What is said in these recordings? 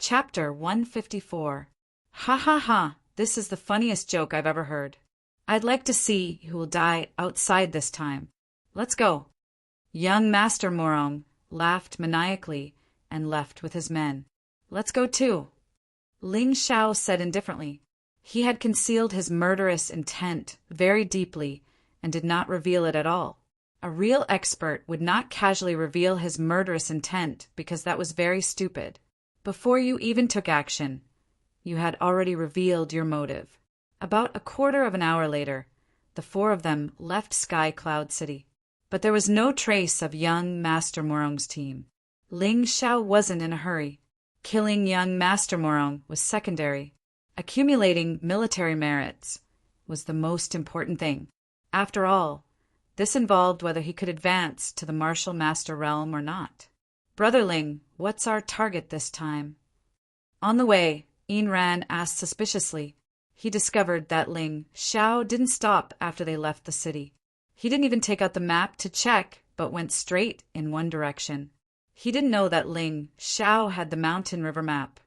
Chapter 154. Ha ha ha, this is the funniest joke I've ever heard. I'd like to see who will die outside this time. Let's go. Young Master Morong laughed maniacally and left with his men. Let's go too. Ling Shao said indifferently. He had concealed his murderous intent very deeply and did not reveal it at all. A real expert would not casually reveal his murderous intent because that was very stupid. Before you even took action, you had already revealed your motive. About a quarter of an hour later, the four of them left Sky Cloud City. But there was no trace of young Master Morong's team. Ling Shao wasn't in a hurry. Killing young Master Morong was secondary. Accumulating military merits was the most important thing. After all, this involved whether he could advance to the Martial Master realm or not. Brother Ling, what's our target this time? On the way, Yin Ran asked suspiciously. He discovered that Ling Shao didn't stop after they left the city. He didn't even take out the map to check, but went straight in one direction. He didn't know that Ling Shao had the Mountain River map.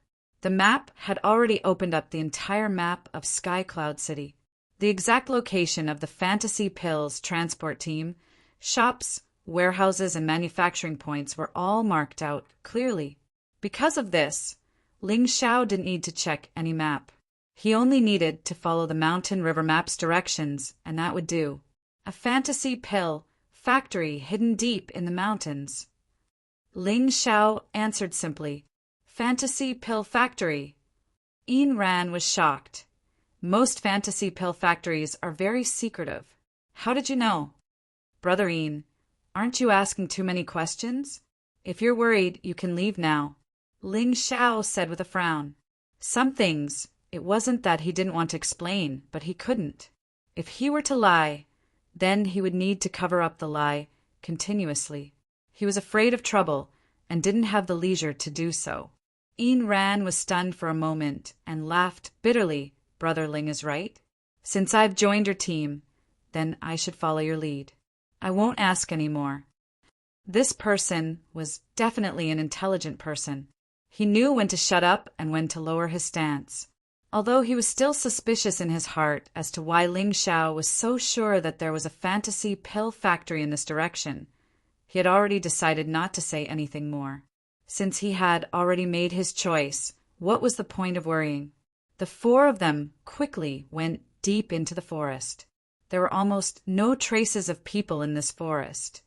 The map had already opened up the entire map of Sky Cloud City. The exact location of the Fantasy Pills transport team, shops, warehouses, and manufacturing points were all marked out clearly. Because of this, Ling Shao didn't need to check any map. He only needed to follow the Mountain River map's directions, and that would do. A fantasy pill factory hidden deep in the mountains. Ling Shao answered simply, Fantasy pill factory. Yin Ran was shocked. Most fantasy pill factories are very secretive. How did you know? Brother Yin, aren't you asking too many questions? If you're worried, you can leave now. Ling Shao said with a frown. Some things, it wasn't that he didn't want to explain, but he couldn't. If he were to lie, then he would need to cover up the lie continuously. He was afraid of trouble and didn't have the leisure to do so. Yin Ran was stunned for a moment and laughed bitterly. Brother Ling is right. Since I've joined your team, then I should follow your lead. I won't ask any more. This person was definitely an intelligent person. He knew when to shut up and when to lower his stance. Although he was still suspicious in his heart as to why Ling Shao was so sure that there was a fantasy pill factory in this direction, he had already decided not to say anything more. Since he had already made his choice, what was the point of worrying? The four of them quickly went deep into the forest. There were almost no traces of people in this forest,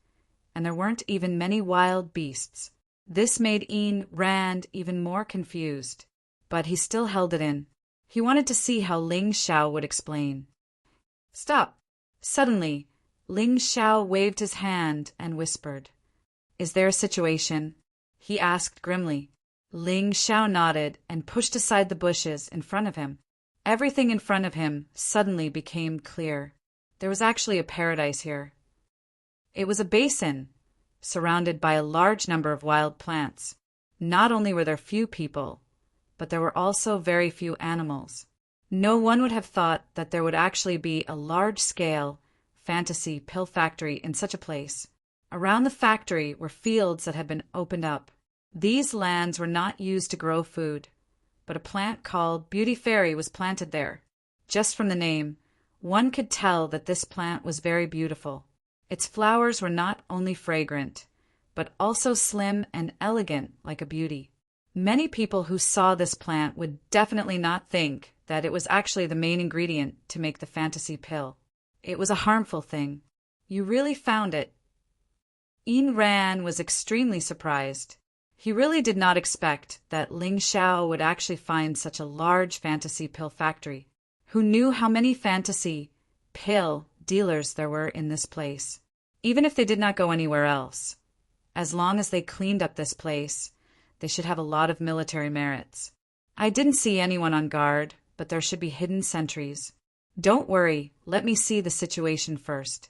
and there weren't even many wild beasts. This made Yin Ran even more confused, but he still held it in. He wanted to see how Ling Shao would explain. Stop! Suddenly, Ling Shao waved his hand and whispered. Is there a situation? He asked grimly. Ling Shao nodded and pushed aside the bushes in front of him. Everything in front of him suddenly became clear. There was actually a paradise here. It was a basin, surrounded by a large number of wild plants. Not only were there few people, but there were also very few animals. No one would have thought that there would actually be a large-scale fantasy pill factory in such a place. Around the factory were fields that had been opened up. These lands were not used to grow food, but a plant called Beauty Fairy was planted there. Just from the name, one could tell that this plant was very beautiful. Its flowers were not only fragrant, but also slim and elegant like a beauty. Many people who saw this plant would definitely not think that it was actually the main ingredient to make the fantasy pill. It was a harmful thing. You really found it. Yin Ran was extremely surprised. He really did not expect that Ling Shao would actually find such a large fantasy pill factory. Who knew how many fantasy pill dealers there were in this place? Even if they did not go anywhere else, as long as they cleaned up this place, they should have a lot of military merits. I didn't see anyone on guard, but there should be hidden sentries. Don't worry, let me see the situation first.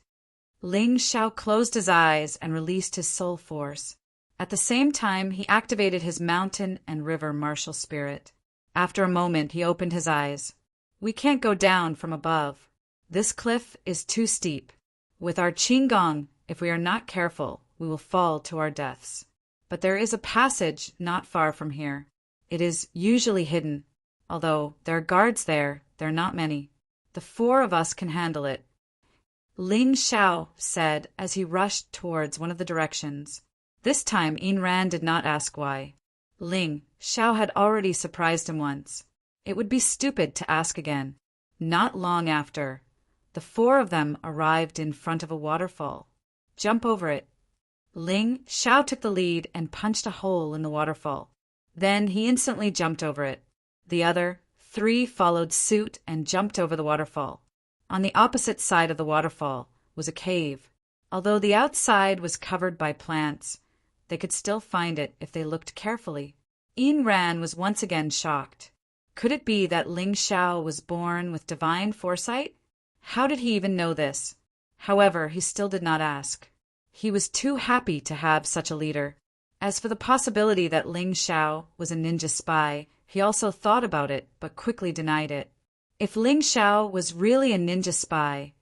Ling Shao closed his eyes and released his soul force. At the same time, he activated his mountain and river martial spirit. After a moment, he opened his eyes. We can't go down from above. This cliff is too steep. With our Qinggong, if we are not careful, we will fall to our deaths. But there is a passage not far from here. It is usually hidden. Although there are guards there, there are not many. The four of us can handle it. Ling Xiao said as he rushed towards one of the directions. This time Ain Rand did not ask why. Ling Xiao had already surprised him once. It would be stupid to ask again. Not long after, the four of them arrived in front of a waterfall. Jump over it. Ling Xiao took the lead and punched a hole in the waterfall. Then he instantly jumped over it. The other three followed suit and jumped over the waterfall. On the opposite side of the waterfall was a cave. Although the outside was covered by plants, they could still find it if they looked carefully. Ain Rand was once again shocked. Could it be that Ling Xiao was born with divine foresight? How did he even know this? However, he still did not ask. He was too happy to have such a leader. As for the possibility that Ling Xiao was a ninja spy, he also thought about it, but quickly denied it. If Ling Xiao was really a ninja spy,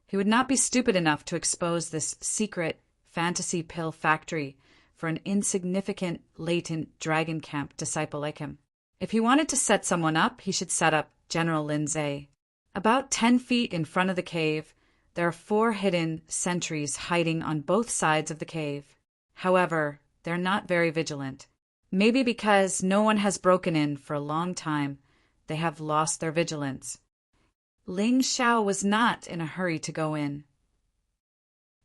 he would not be stupid enough to expose this secret fantasy pill factory for an insignificant, latent dragon camp disciple like him. If he wanted to set someone up, he should set up General Lin Zhe. About 10 feet in front of the cave, there are 4 hidden sentries hiding on both sides of the cave. However, they're not very vigilant. Maybe because no one has broken in for a long time, they have lost their vigilance. Ling Xiao was not in a hurry to go in.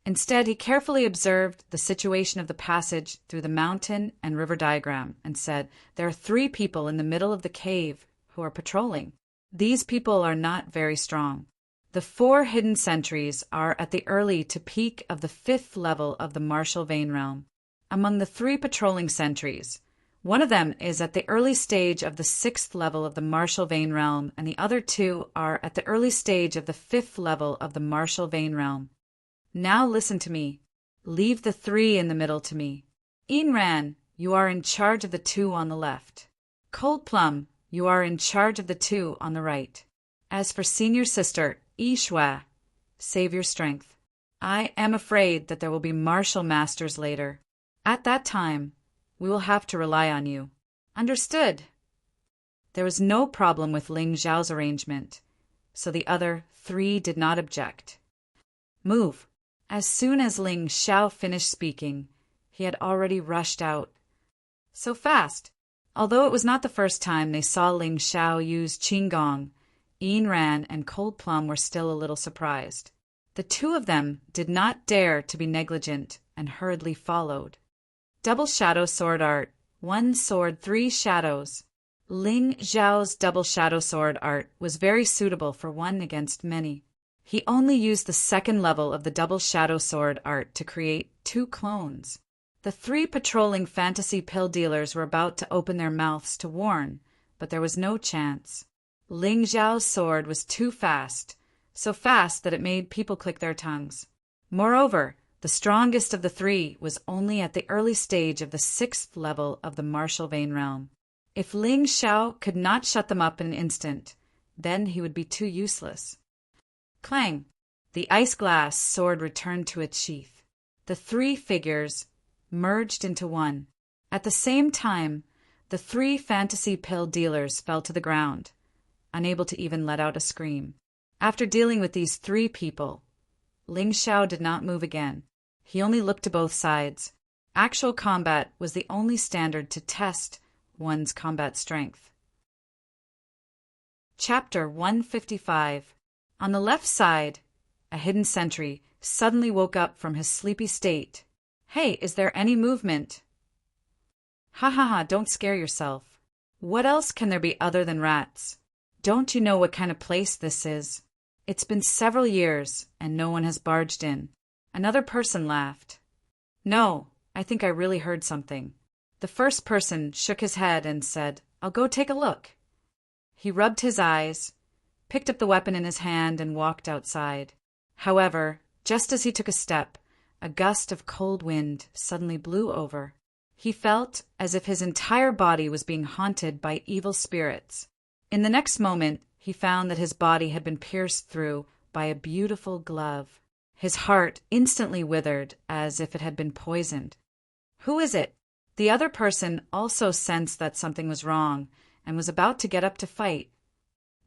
Instead, he carefully observed the situation of the passage through the mountain and river diagram and said, "There are 3 people in the middle of the cave who are patrolling. These people are not very strong. The 4 hidden sentries are at the early to peak of the 5th level of the martial vein realm. Among the 3 patrolling sentries, one of them is at the early stage of the 6th level of the martial vein realm, and the other 2 are at the early stage of the 5th level of the martial vein realm. Now listen to me. Leave the 3 in the middle to me. Ain Rand, you are in charge of the 2 on the left. Cold Plum, you are in charge of the 2 on the right. As for senior sister, Yi Shui, save your strength. I am afraid that there will be martial masters later. At that time, we will have to rely on you." Understood. There was no problem with Ling Xiao's arrangement, so the other 3 did not object. Move. As soon as Ling Xiao finished speaking, he had already rushed out. So fast. Although it was not the first time they saw Ling Xiao use Qinggong, Ain Rand and Cold Plum were still a little surprised. The 2 of them did not dare to be negligent and hurriedly followed. Double Shadow Sword Art, 1 sword 3 shadows. Ling Xiao's double shadow sword art was very suitable for 1 against many. He only used the 2nd level of the double shadow sword art to create 2 clones. The 3 patrolling fantasy pill dealers were about to open their mouths to warn, but there was no chance. Ling Xiao's sword was too fast, so fast that it made people click their tongues. Moreover, the strongest of the 3 was only at the early stage of the 6th level of the martial vein realm. If Ling Xiao could not shut them up in an instant, then he would be too useless. Clang! The ice glass sword returned to its sheath. The 3 figures merged into 1. At the same time, the 3 fantasy pill dealers fell to the ground, unable to even let out a scream. After dealing with these 3 people, Ling Xiao did not move again. He only looked to both sides. Actual combat was the only standard to test one's combat strength. Chapter 155. On the left side, a hidden sentry suddenly woke up from his sleepy state. "Hey, is there any movement?" "Ha ha ha, don't scare yourself. What else can there be other than rats? Don't you know what kind of place this is? It's been several years, and no one has barged in." Another person laughed. "No, I think I really heard something." The first person shook his head and said, "I'll go take a look." He rubbed his eyes, picked up the weapon in his hand, and walked outside. However, just as he took a step, a gust of cold wind suddenly blew over. He felt as if his entire body was being haunted by evil spirits. In the next moment, he found that his body had been pierced through by a beautiful glove. His heart instantly withered as if it had been poisoned. "Who is it?" The other person also sensed that something was wrong and was about to get up to fight.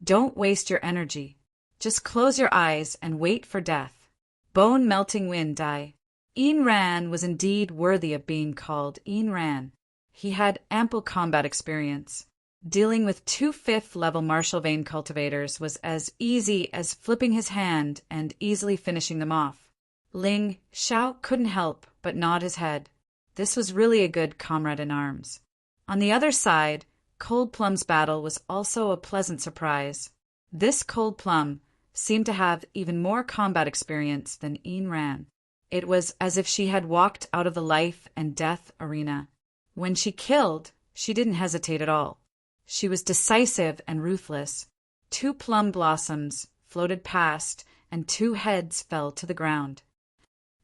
Don't waste your energy. Just close your eyes and wait for death. Bone-melting wind, die. Ayn Rand was indeed worthy of being called Ayn Rand. He had ample combat experience. Dealing with 2 5th-level Marshall vein cultivators was as easy as flipping his hand and easily finishing them off. Ling Xiao couldn't help but nod his head. This was really a good comrade in arms. On the other side, Cold Plum's battle was also a pleasant surprise. This Cold Plum seemed to have even more combat experience than Ayn Rand. It was as if she had walked out of the life and death arena. When she killed, she didn't hesitate at all. She was decisive and ruthless. 2 plum blossoms floated past, and 2 heads fell to the ground.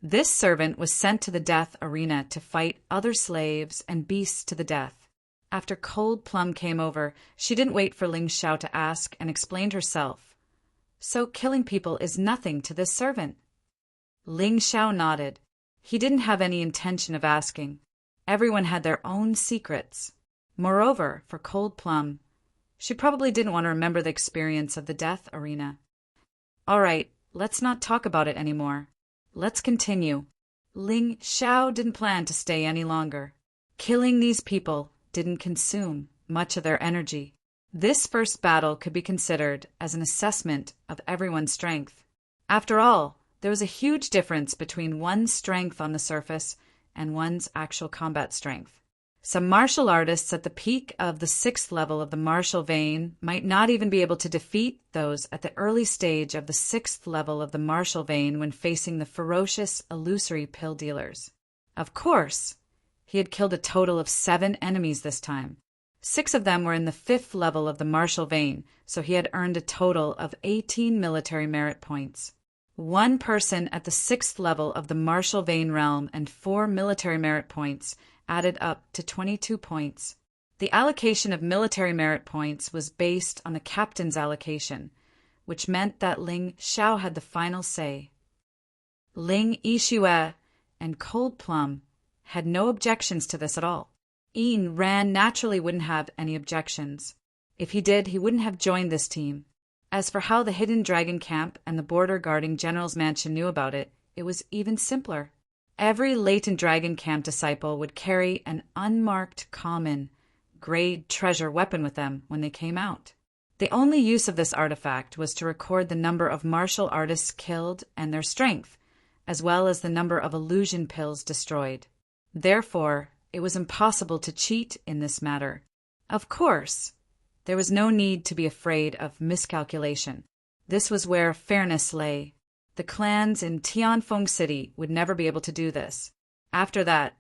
This servant was sent to the death arena to fight other slaves and beasts to the death. After Cold Plum came over, she didn't wait for Ling Xiao to ask and explained herself. So killing people is nothing to this servant. Ling Xiao nodded. He didn't have any intention of asking. Everyone had their own secrets. Moreover, for Cold Plum, she probably didn't want to remember the experience of the death arena. All right, let's not talk about it anymore. Let's continue. Ling Xiao didn't plan to stay any longer. Killing these people didn't consume much of their energy. This first battle could be considered as an assessment of everyone's strength. After all, there was a huge difference between one's strength on the surface and one's actual combat strength. Some martial artists at the peak of the 6th level of the martial vein might not even be able to defeat those at the early stage of the 6th level of the martial vein when facing the ferocious illusory pill dealers. Of course, he had killed a total of 7 enemies this time. 6 of them were in the 5th level of the martial vein, so he had earned a total of 18 military merit points. 1 person at the 6th level of the martial vein realm and 4 military merit points added up to 22 points. The allocation of military merit points was based on the captain's allocation, which meant that Ling Xiao had the final say. Ling Yixue and Cold Plum had no objections to this at all. Ayn Rand naturally wouldn't have any objections. If he did, he wouldn't have joined this team. As for how the hidden dragon camp and the border guarding general's mansion knew about it, it was even simpler. Every latent dragon camp disciple would carry an unmarked common grade treasure weapon with them when they came out. The only use of this artifact was to record the number of martial artists killed and their strength, as well as the number of illusion pills destroyed. Therefore, it was impossible to cheat in this matter. Of course, there was no need to be afraid of miscalculation. This was where fairness lay. The clans in Tianfeng City would never be able to do this. After that,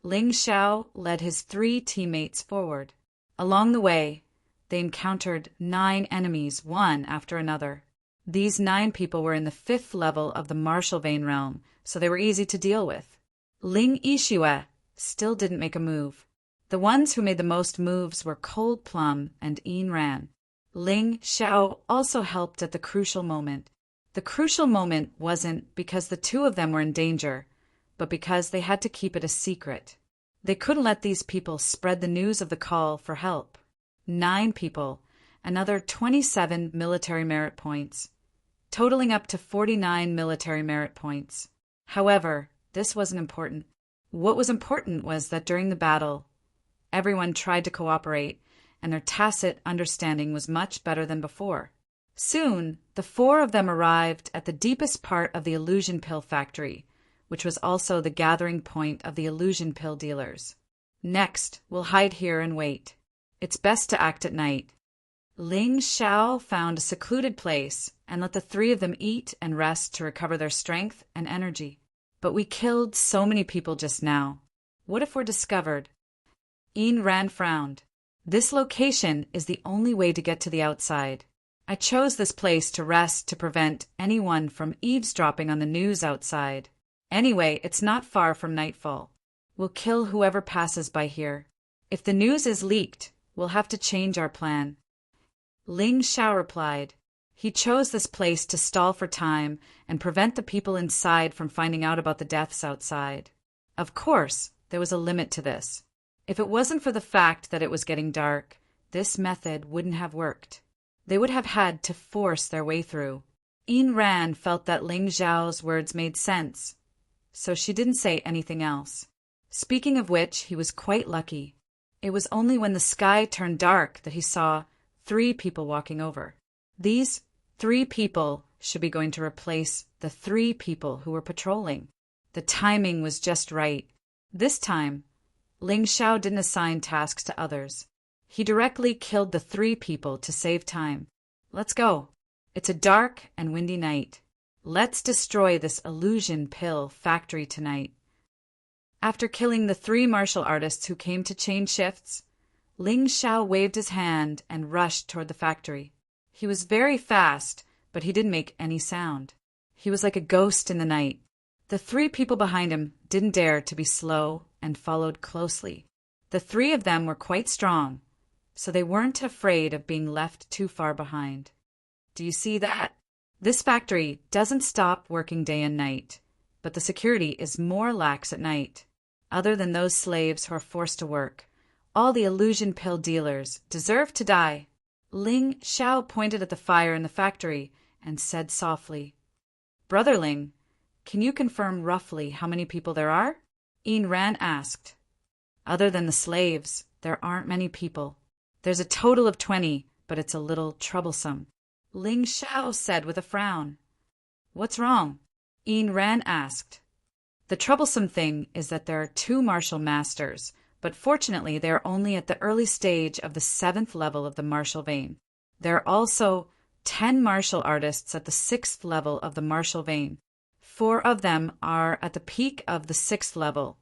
Ling Xiao led his 3 teammates forward. Along the way, they encountered 9 enemies, one after another. These 9 people were in the 5th level of the martial vein realm, so they were easy to deal with. Ling Yixue still didn't make a move. The ones who made the most moves were Cold Plum and Ayn Rand. Ling Xiao also helped at the crucial moment. The crucial moment wasn't because the 2 of them were in danger, but because they had to keep it a secret. They couldn't let these people spread the news of the call for help. 9 people, another 27 military merit points, totaling up to 49 military merit points. However, this wasn't important. What was important was that during the battle, everyone tried to cooperate, and their tacit understanding was much better than before. Soon, the 4 of them arrived at the deepest part of the illusion pill factory, which was also the gathering point of the illusion pill dealers. Next, we'll hide here and wait. It's best to act at night. Ling Xiao found a secluded place and let the 3 of them eat and rest to recover their strength and energy. But we killed so many people just now. What if we're discovered? Ayn Rand frowned. This location is the only way to get to the outside. I chose this place to rest to prevent anyone from eavesdropping on the news outside. Anyway, it's not far from nightfall. We'll kill whoever passes by here. If the news is leaked, we'll have to change our plan. Ling Xiao replied. He chose this place to stall for time and prevent the people inside from finding out about the deaths outside. Of course, there was a limit to this. If it wasn't for the fact that it was getting dark, this method wouldn't have worked. They would have had to force their way through. Ain Rand felt that Ling Xiao's words made sense, so she didn't say anything else. Speaking of which, he was quite lucky. It was only when the sky turned dark that he saw 3 people walking over. These 3 people should be going to replace the 3 people who were patrolling. The timing was just right. This time, Ling Xiao didn't assign tasks to others. He directly killed the 3 people to save time. Let's go. It's a dark and windy night. Let's destroy this illusion pill factory tonight. After killing the 3 martial artists who came to change shifts, Ling Xiao waved his hand and rushed toward the factory. He was very fast, but he didn't make any sound. He was like a ghost in the night. The 3 people behind him didn't dare to be slow and followed closely. The 3 of them were quite strong, so they weren't afraid of being left too far behind. Do you see that? This factory doesn't stop working day and night, but the security is more lax at night. Other than those slaves who are forced to work, all the illusion pill dealers deserve to die. Ling Xiao pointed at the fire in the factory and said softly, "Brother Ling, can you confirm roughly how many people there are?" Ain Rand asked. "Other than the slaves, there aren't many people. There's a total of 20, but it's a little troublesome," Ling Xiao said with a frown. "What's wrong?" Ain Rand asked. "The troublesome thing is that there are 2 martial masters, but fortunately they are only at the early stage of the 7th level of the martial vein. There are also 10 martial artists at the 6th level of the martial vein. 4 of them are at the peak of the 6th level,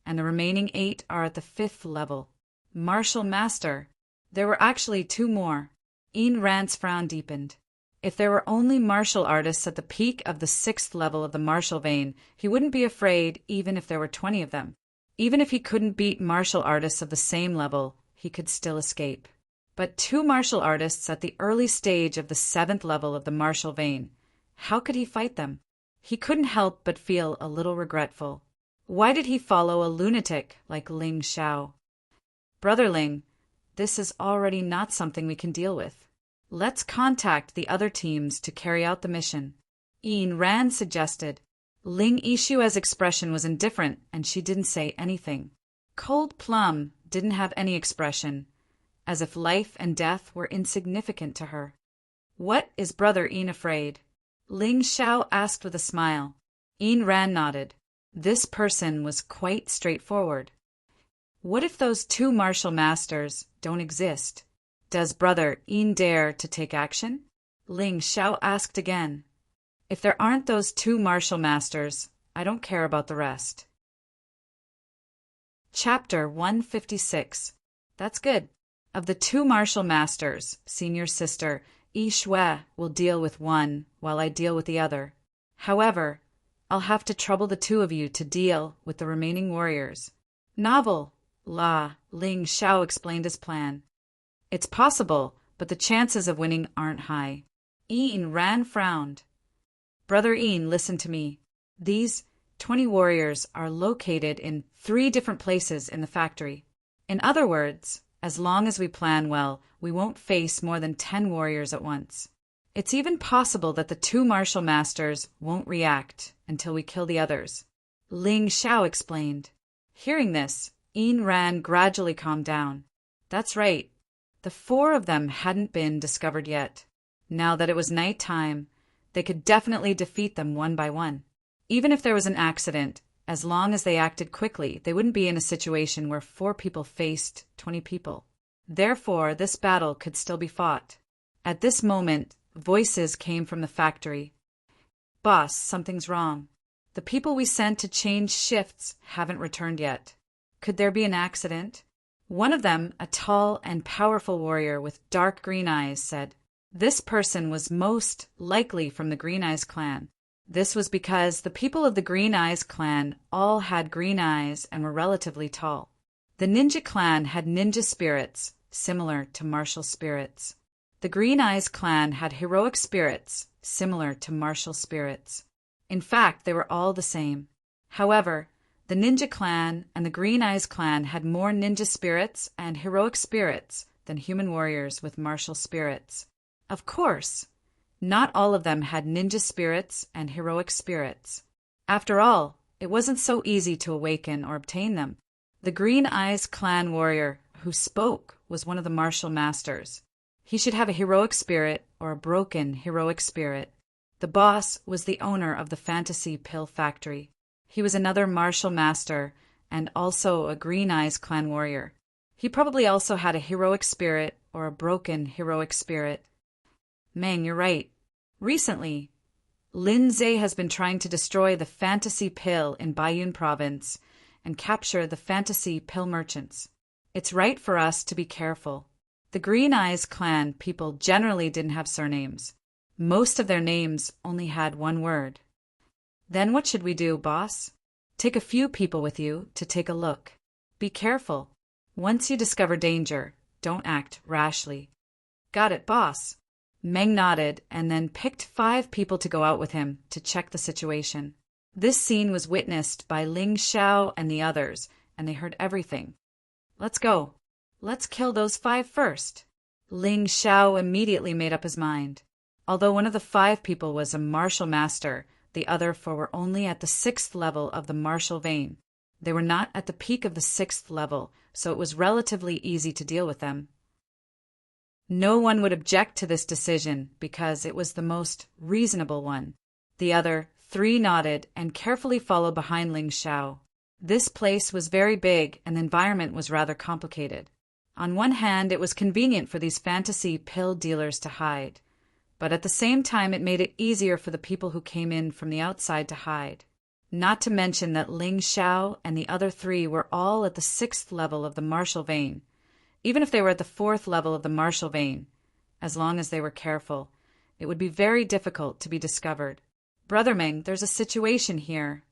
and the remaining 8 are at the 5th level. Martial master. There were actually 2 more. Ain Rand's frown deepened. If there were only martial artists at the peak of the 6th level of the martial vein, he wouldn't be afraid even if there were 20 of them. Even if he couldn't beat martial artists of the same level, he could still escape. But 2 martial artists at the early stage of the 7th level of the martial vein, how could he fight them? He couldn't help but feel a little regretful. Why did he follow a lunatic like Ling Xiao? "Brother Ling, this is already not something we can deal with. Let's contact the other teams to carry out the mission," Ain Rand suggested. Ling Yishua's expression was indifferent, and she didn't say anything. Cold Plum didn't have any expression, as if life and death were insignificant to her. "What is Brother Ain afraid?" Ling Xiao asked with a smile. Ain Rand nodded. This person was quite straightforward. "What if those 2 martial masters don't exist? Does Brother Ain dare to take action?" Ling Xiao asked again. "If there aren't those 2 martial masters, I don't care about the rest." Chapter 156. That's good. Of the 2 martial masters, Senior Sister Yishui will deal with one while I deal with the other. However, I'll have to trouble the 2 of you to deal with the remaining warriors. Novel, Ling Xiao explained his plan. "It's possible, but the chances of winning aren't high." Ain Rand frowned. "Brother Ain, listen to me. These 20 warriors are located in 3 different places in the factory. In other words, as long as we plan well, we won't face more than 10 warriors at once. It's even possible that the 2 martial masters won't react until we kill the others," Ling Xiao explained. Hearing this, Ain Rand gradually calmed down. That's right. The 4 of them hadn't been discovered yet. Now that it was night time, they could definitely defeat them one by one. Even if there was an accident, as long as they acted quickly, they wouldn't be in a situation where 4 people faced 20 people. Therefore, this battle could still be fought. At this moment, voices came from the factory. "Boss, something's wrong. The people we sent to change shifts haven't returned yet. Could there be an accident?" One of them, a tall and powerful warrior with dark green eyes, said. This person was most likely from the Green Eyes clan. This was because the people of the Green Eyes clan all had green eyes and were relatively tall. The Ninja clan had ninja spirits, similar to martial spirits. The Green Eyes clan had heroic spirits, similar to martial spirits. In fact, they were all the same. However, the The Ninja Clan and the Green Eyes Clan had more ninja spirits and heroic spirits than human warriors with martial spirits. Of course, not all of them had ninja spirits and heroic spirits. After all, it wasn't so easy to awaken or obtain them. The Green Eyes Clan warrior who spoke was one of the martial masters. He should have a heroic spirit or a broken heroic spirit. The boss was the owner of the fantasy pill factory. He was another martial master and also a Green Eyes Clan warrior. He probably also had a heroic spirit or a broken heroic spirit. Meng, you're right. Recently, Lindsay has been trying to destroy the fantasy pill in Baiyun province and capture the fantasy pill merchants. It's right for us to be careful. The Green Eyes Clan people generally didn't have surnames. Most of their names only had one word. Then what should we do, boss? Take a few people with you to take a look. Be careful. Once you discover danger, don't act rashly. Got it, boss. Meng nodded and then picked 5 people to go out with him to check the situation. This scene was witnessed by Ling Xiao and the others, and they heard everything. Let's go. Let's kill those 5 first. Ling Xiao immediately made up his mind. Although one of the 5 people was a martial master, the other 4 were only at the 6th level of the martial vein. They were not at the peak of the 6th level, so it was relatively easy to deal with them. No one would object to this decision because it was the most reasonable one. The other 3 nodded and carefully followed behind Ling Xiao. This place was very big and the environment was rather complicated. On one hand, it was convenient for these fantasy pill dealers to hide, but at the same time it made it easier for the people who came in from the outside to hide. Not to mention that Ling Xiao and the other 3 were all at the 6th level of the martial vein. Even if they were at the 4th level of the martial vein, as long as they were careful, it would be very difficult to be discovered. Brother Meng, there's a situation here.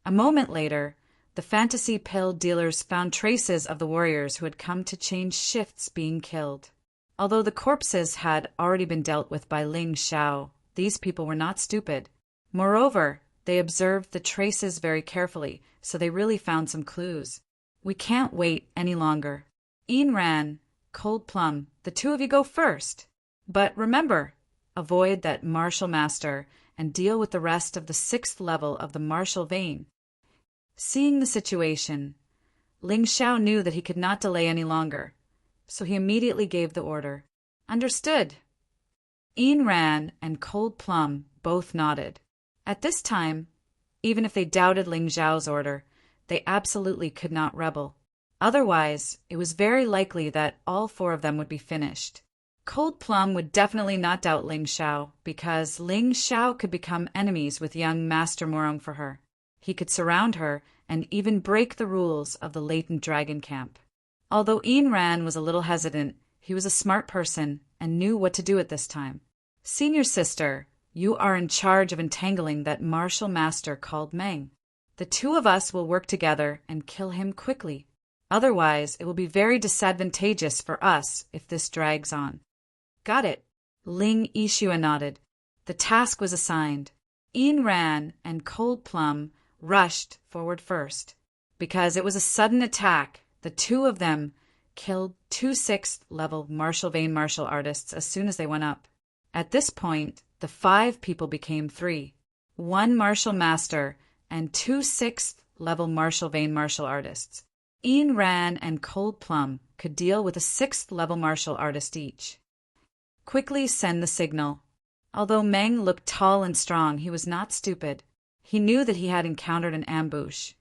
A moment later, the fantasy pill dealers found traces of the warriors who had come to change shifts being killed. Although the corpses had already been dealt with by Ling Xiao, these people were not stupid. Moreover, they observed the traces very carefully, so they really found some clues. We can't wait any longer. Ian ran, Cold Plum, the 2 of you go first. But remember, avoid that martial master and deal with the rest of the 6th level of the martial vein. Seeing the situation, Ling Xiao knew that he could not delay any longer, so he immediately gave the order. Understood. Ian ran and Cold Plum both nodded. At this time, even if they doubted Ling Xiao's order, they absolutely could not rebel. Otherwise, it was very likely that all 4 of them would be finished. Cold Plum would definitely not doubt Ling Xiao, because Ling Xiao could become enemies with young Master Morong for her. He could surround her and even break the rules of the latent dragon camp. Although Ian Ran was a little hesitant, he was a smart person and knew what to do at this time. Senior sister, you are in charge of entangling that martial master called Meng. The 2 of us will work together and kill him quickly. Otherwise, it will be very disadvantageous for us if this drags on. Got it. Ling Yixue nodded. The task was assigned. Ian Ran and Cold Plum rushed forward first. Because it was a sudden attack, the 2 of them killed 2 6th level martial vein martial artists as soon as they went up. At this point, the 5 people became 3. 1 martial master and 2 6th level martial vein martial artists. Ian Ran and Cold Plum could deal with a 6th level martial artist each. Quickly send the signal. Although Meng looked tall and strong, he was not stupid. He knew that he had encountered an ambush,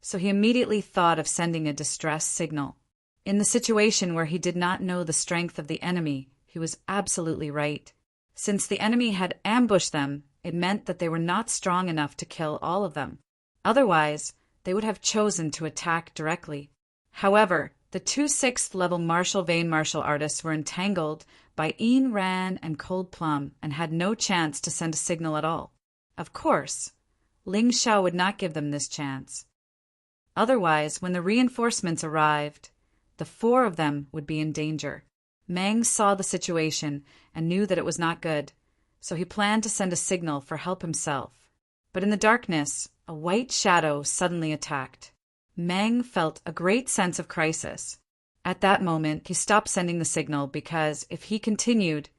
so he immediately thought of sending a distress signal. In the situation where he did not know the strength of the enemy, he was absolutely right. Since the enemy had ambushed them, it meant that they were not strong enough to kill all of them. Otherwise, they would have chosen to attack directly. However, the 2 6th level martial vein martial artists were entangled by Ian Ran and Cold Plum and had no chance to send a signal at all. Of course, Ling Xiao would not give them this chance. Otherwise, when the reinforcements arrived, the 4 of them would be in danger. Meng saw the situation and knew that it was not good, so he planned to send a signal for help himself. But in the darkness, a white shadow suddenly attacked. Meng felt a great sense of crisis. At that moment, he stopped sending the signal because if he continued,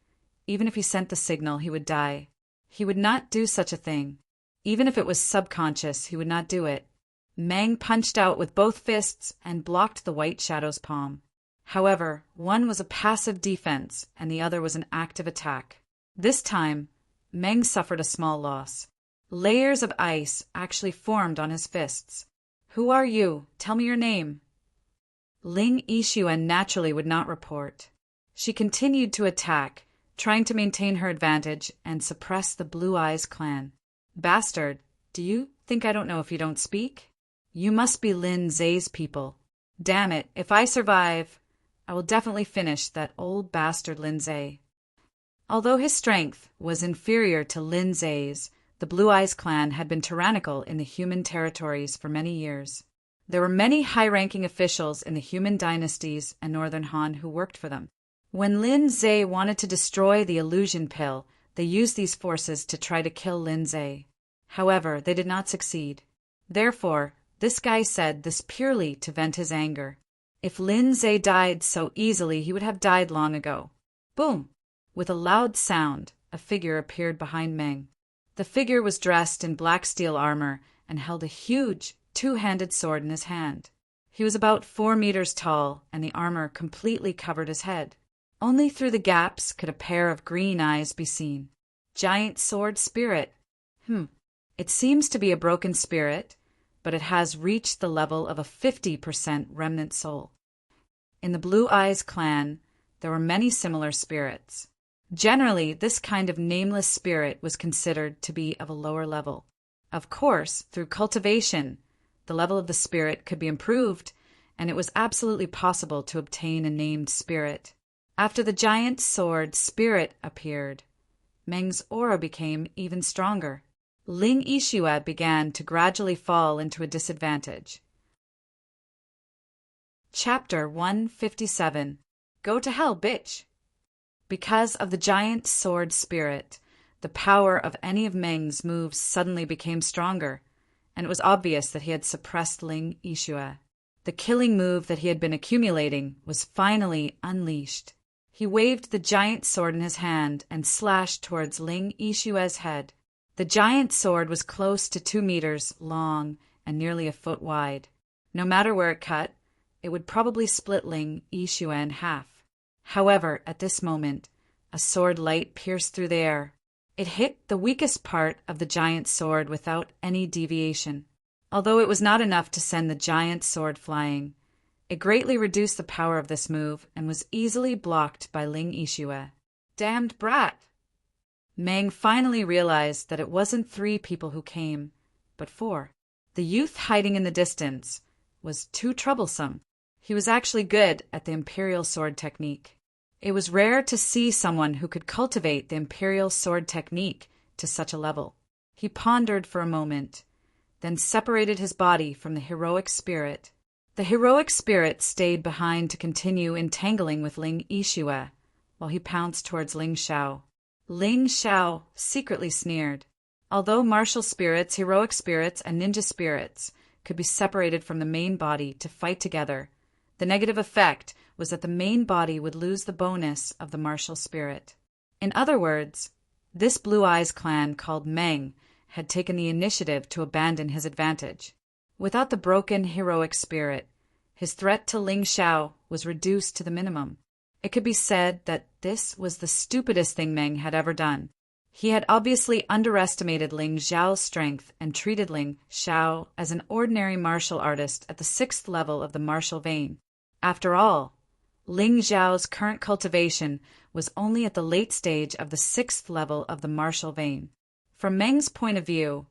even if he sent the signal, he would die. He would not do such a thing. Even if it was subconscious, he would not do it. Meng punched out with both fists and blocked the white shadow's palm. However, one was a passive defense and the other was an active attack. This time, Meng suffered a small loss. Layers of ice actually formed on his fists. "Who are you? Tell me your name." Ling Yixuan naturally would not report. She continued to attack, trying to maintain her advantage and suppress the Blue Eyes clan. "Bastard, do you think I don't know if you don't speak? You must be Lin Zay's people. Damn it, if I survive, I will definitely finish that old bastard Lin Zay." Although his strength was inferior to Lin Zay's, the Blue Eyes clan had been tyrannical in the human territories for many years. There were many high-ranking officials in the human dynasties and Northern Han who worked for them. When Lin Zay wanted to destroy the illusion pill, they used these forces to try to kill Lin Zay. However, they did not succeed. Therefore, this guy said this purely to vent his anger. If Lin Zay died so easily, he would have died long ago. Boom! With a loud sound, a figure appeared behind Meng. The figure was dressed in black steel armor and held a huge, two-handed sword in his hand. He was about 4 meters tall, and the armor completely covered his head. Only through the gaps could a pair of green eyes be seen. Giant sword spirit. It seems to be a broken spirit, but it has reached the level of a 50% remnant soul. In the Blue Eyes clan, there were many similar spirits. Generally, this kind of nameless spirit was considered to be of a lower level. Of course, through cultivation, the level of the spirit could be improved, and it was absolutely possible to obtain a named spirit. After the giant sword spirit appeared, Meng's aura became even stronger. Ling Yixue began to gradually fall into a disadvantage. Chapter 157. Go to hell, bitch! Because of the giant sword spirit, the power of any of Meng's moves suddenly became stronger, and it was obvious that he had suppressed Ling Yixue. The killing move that he had been accumulating was finally unleashed. He waved the giant sword in his hand and slashed towards Ling Yixue's head. The giant sword was close to 2 meters long and nearly a foot wide. No matter where it cut, it would probably split Ling Yixue in half. However, at this moment, a sword light pierced through the air. It hit the weakest part of the giant sword without any deviation. Although it was not enough to send the giant sword flying, it greatly reduced the power of this move and was easily blocked by Ling Yixue. Damned brat! Meng finally realized that it wasn't 3 people who came, but 4. The youth hiding in the distance was too troublesome. He was actually good at the imperial sword technique. It was rare to see someone who could cultivate the imperial sword technique to such a level. He pondered for a moment, then separated his body from the heroic spirit. The heroic spirit stayed behind to continue entangling with Ling Yixue, while he pounced towards Ling Xiao. Ling Xiao secretly sneered. Although martial spirits, heroic spirits, and ninja spirits could be separated from the main body to fight together, the negative effect was that the main body would lose the bonus of the martial spirit. In other words, this Blue Eyes clan called Meng had taken the initiative to abandon his advantage. Without the broken heroic spirit, his threat to Ling Xiao was reduced to the minimum. It could be said that this was the stupidest thing Meng had ever done. He had obviously underestimated Ling Xiao's strength and treated Ling Xiao as an ordinary martial artist at the 6th level of the martial vein. After all, Ling Xiao's current cultivation was only at the late stage of the 6th level of the martial vein. From Meng's point of view,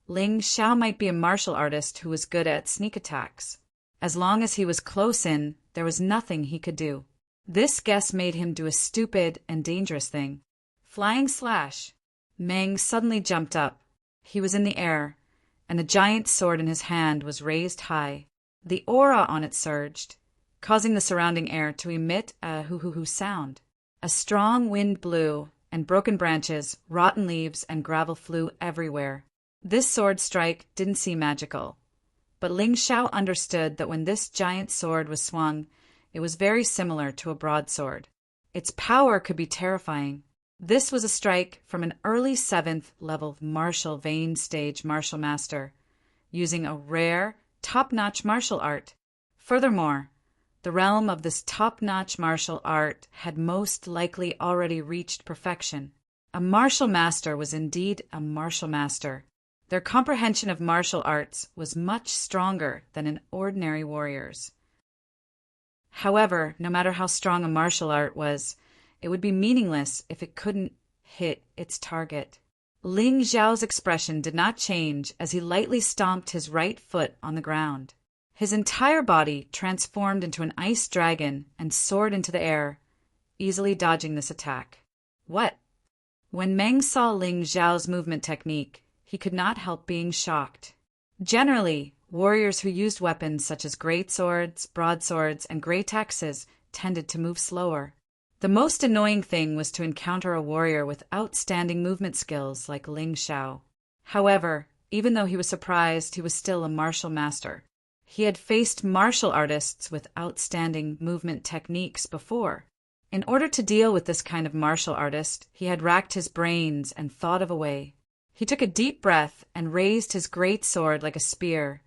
Ling Xiao might be a martial artist who was good at sneak attacks. As long as he was close in, there was nothing he could do. This guess made him do a stupid and dangerous thing. Flying slash! Meng suddenly jumped up. He was in the air, and the giant sword in his hand was raised high. The aura on it surged, causing the surrounding air to emit a hoo-hoo-hoo sound. A strong wind blew, and broken branches, rotten leaves, and gravel flew everywhere. This sword strike didn't seem magical, but Ling Xiao understood that when this giant sword was swung, it was very similar to a broadsword. Its power could be terrifying. This was a strike from an early 7th level martial vein stage martial master, using a rare, top-notch martial art. Furthermore, the realm of this top-notch martial art had most likely already reached perfection. A martial master was indeed a martial master. Their comprehension of martial arts was much stronger than an ordinary warrior's. However, no matter how strong a martial art was, it would be meaningless if it couldn't hit its target. Ling Xiao's expression did not change as he lightly stomped his right foot on the ground. His entire body transformed into an ice dragon and soared into the air, easily dodging this attack. What? When Meng saw Ling Xiao's movement technique, he could not help being shocked. Generally, warriors who used weapons such as great swords, broadswords, and great axes tended to move slower. The most annoying thing was to encounter a warrior with outstanding movement skills like Ling Xiao. However, even though he was surprised, he was still a martial master. He had faced martial artists with outstanding movement techniques before. In order to deal with this kind of martial artist, he had racked his brains and thought of a way. He took a deep breath and raised his great sword like a spear,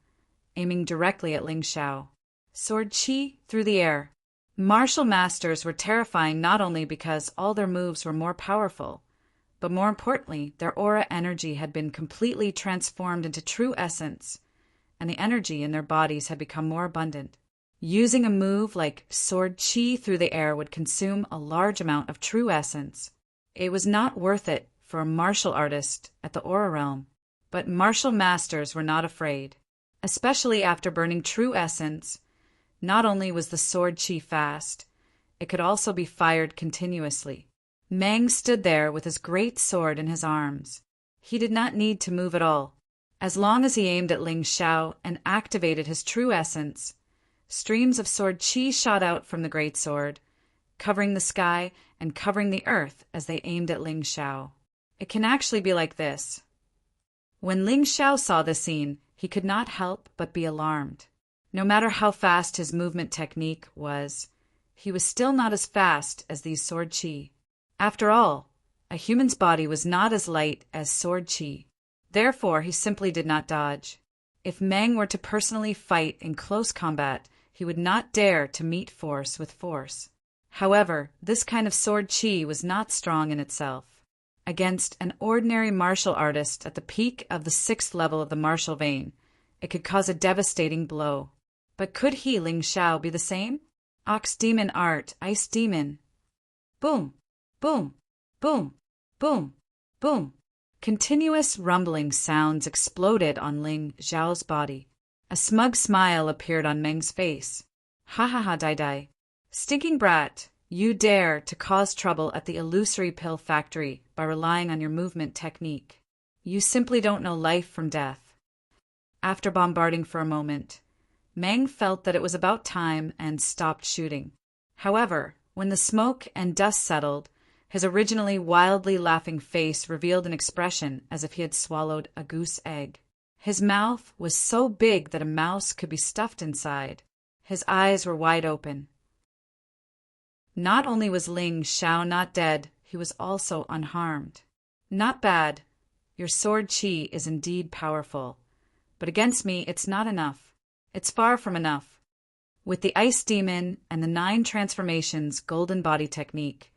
aiming directly at Ling Xiao. Sword qi through the air. Martial masters were terrifying not only because all their moves were more powerful, but more importantly, their aura energy had been completely transformed into true essence, and the energy in their bodies had become more abundant. Using a move like sword qi through the air would consume a large amount of true essence. It was not worth it for a martial artist at the aura realm, but martial masters were not afraid, especially after burning true essence. Not only was the sword qi fast, it could also be fired continuously. Meng stood there with his great sword in his arms. He did not need to move at all. As long as he aimed at Ling Xiao and activated his true essence, streams of sword qi shot out from the great sword, covering the sky and covering the earth as they aimed at Ling Xiao. It can actually be like this. When Ling Xiao saw this scene, he could not help but be alarmed. No matter how fast his movement technique was, he was still not as fast as these sword qi. After all, a human's body was not as light as sword qi. Therefore, he simply did not dodge. If Meng were to personally fight in close combat, he would not dare to meet force with force. However, this kind of sword qi was not strong in itself. Against an ordinary martial artist at the peak of the 6th level of the martial vein, it could cause a devastating blow. But could he, Ling Xiao, be the same? Ox Demon Art, Ice Demon. Boom, boom, boom, boom, boom. Continuous rumbling sounds exploded on Ling Xiao's body. A smug smile appeared on Meng's face. Ha ha ha, Dai. Stinking brat, you dare to cause trouble at the illusory pill factory by relying on your movement technique. You simply don't know life from death. After bombarding for a moment, Meng felt that it was about time and stopped shooting. However, when the smoke and dust settled, his originally wildly laughing face revealed an expression as if he had swallowed a goose egg. His mouth was so big that a mouse could be stuffed inside. His eyes were wide open. Not only was Ling Xiao not dead, he was also unharmed. Not bad. Your sword qi is indeed powerful. But against me, it's not enough. It's far from enough. With the Ice Demon and the 9 transformations golden body technique,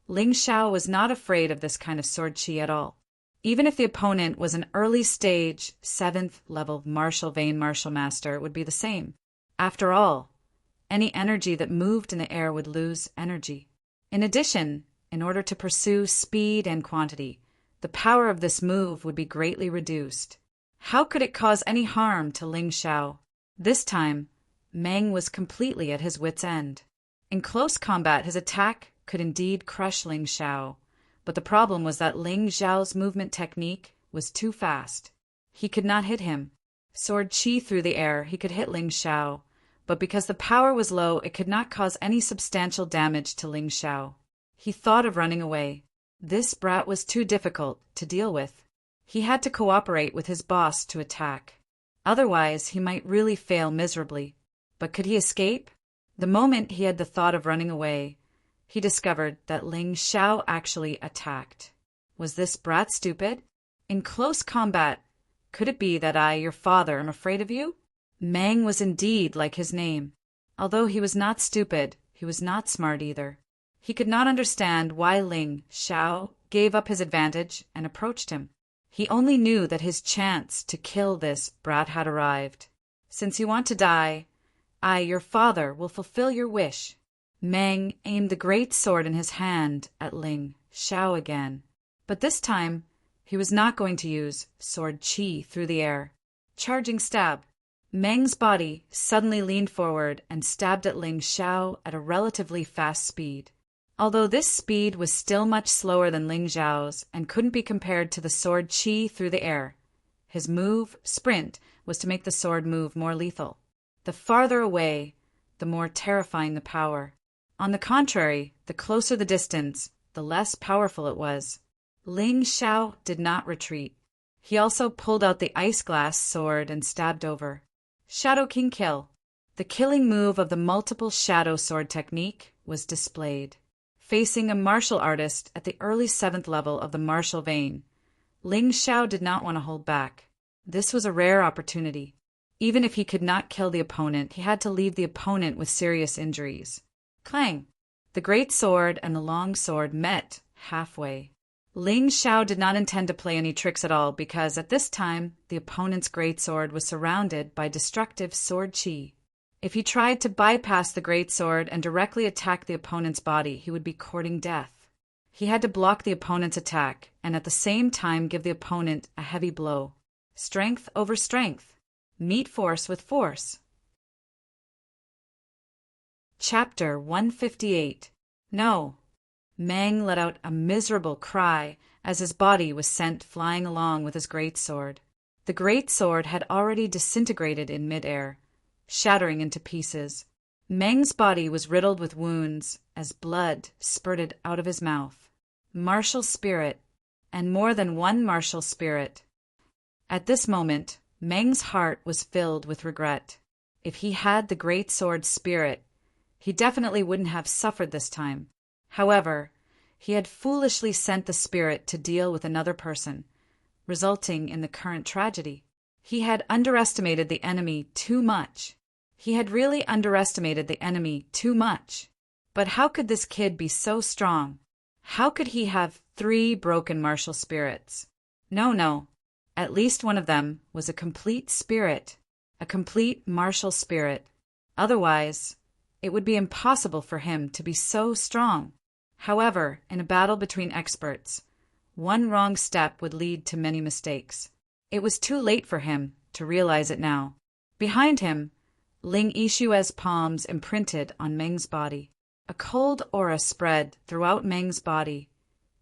Ling Xiao was not afraid of this kind of sword qi at all. Even if the opponent was an early stage 7th level martial vein martial master, it would be the same. After all, any energy that moved in the air would lose energy. In addition, in order to pursue speed and quantity, the power of this move would be greatly reduced. How could it cause any harm to Ling Xiao? This time, Meng was completely at his wit's end. In close combat, his attack could indeed crush Ling Xiao, but the problem was that Ling Xiao's movement technique was too fast. He could not hit him. Sword qi through the air, he could hit Ling Xiao, but because the power was low, it could not cause any substantial damage to Ling Xiao. He thought of running away. This brat was too difficult to deal with. He had to cooperate with his boss to attack. Otherwise, he might really fail miserably. But could he escape? The moment he had the thought of running away, he discovered that Ling Xiao actually attacked. Was this brat stupid? In close combat, could it be that I, your father, am afraid of you? Mang was indeed like his name. Although he was not stupid, he was not smart either. He could not understand why Ling Xiao gave up his advantage and approached him. He only knew that his chance to kill this brat had arrived. Since you want to die, I, your father, will fulfill your wish. Mang aimed the great sword in his hand at Ling Xiao again. But this time, he was not going to use sword qi through the air. Charging stab. Meng's body suddenly leaned forward and stabbed at Ling Xiao at a relatively fast speed. Although this speed was still much slower than Ling Xiao's and couldn't be compared to the sword qi through the air, his move, sprint, was to make the sword move more lethal. The farther away, the more terrifying the power. On the contrary, the closer the distance, the less powerful it was. Ling Xiao did not retreat. He also pulled out the ice glass sword and stabbed over. Shadow King Kill. The killing move of the multiple shadow sword technique was displayed. Facing a martial artist at the early 7th level of the martial vein, Ling Xiao did not want to hold back. This was a rare opportunity. Even if he could not kill the opponent, he had to leave the opponent with serious injuries. Clang! The great sword and the long sword met halfway. Ling Xiao did not intend to play any tricks at all because at this time the opponent's great sword was surrounded by destructive sword qi. If he tried to bypass the great sword and directly attack the opponent's body, he would be courting death. He had to block the opponent's attack and at the same time give the opponent a heavy blow. Strength over strength. Meet force with force. Chapter 158. No. Mang let out a miserable cry as his body was sent flying along with his great sword. The great sword had already disintegrated in midair, shattering into pieces. Meng's body was riddled with wounds as blood spurted out of his mouth. Martial spirit, and more than one martial spirit. At this moment, Meng's heart was filled with regret. If he had the great sword spirit, he definitely wouldn't have suffered this time. However, he had foolishly sent the spirit to deal with another person, resulting in the current tragedy. He had underestimated the enemy too much. He had really underestimated the enemy too much. But how could this kid be so strong? How could he have 3 broken martial spirits? No. At least one of them was a complete spirit, a complete martial spirit. Otherwise, it would be impossible for him to be so strong. However, in a battle between experts, one wrong step would lead to many mistakes. It was too late for him to realize it now. Behind him, Ling Yixue's palms imprinted on Meng's body. A cold aura spread throughout Meng's body,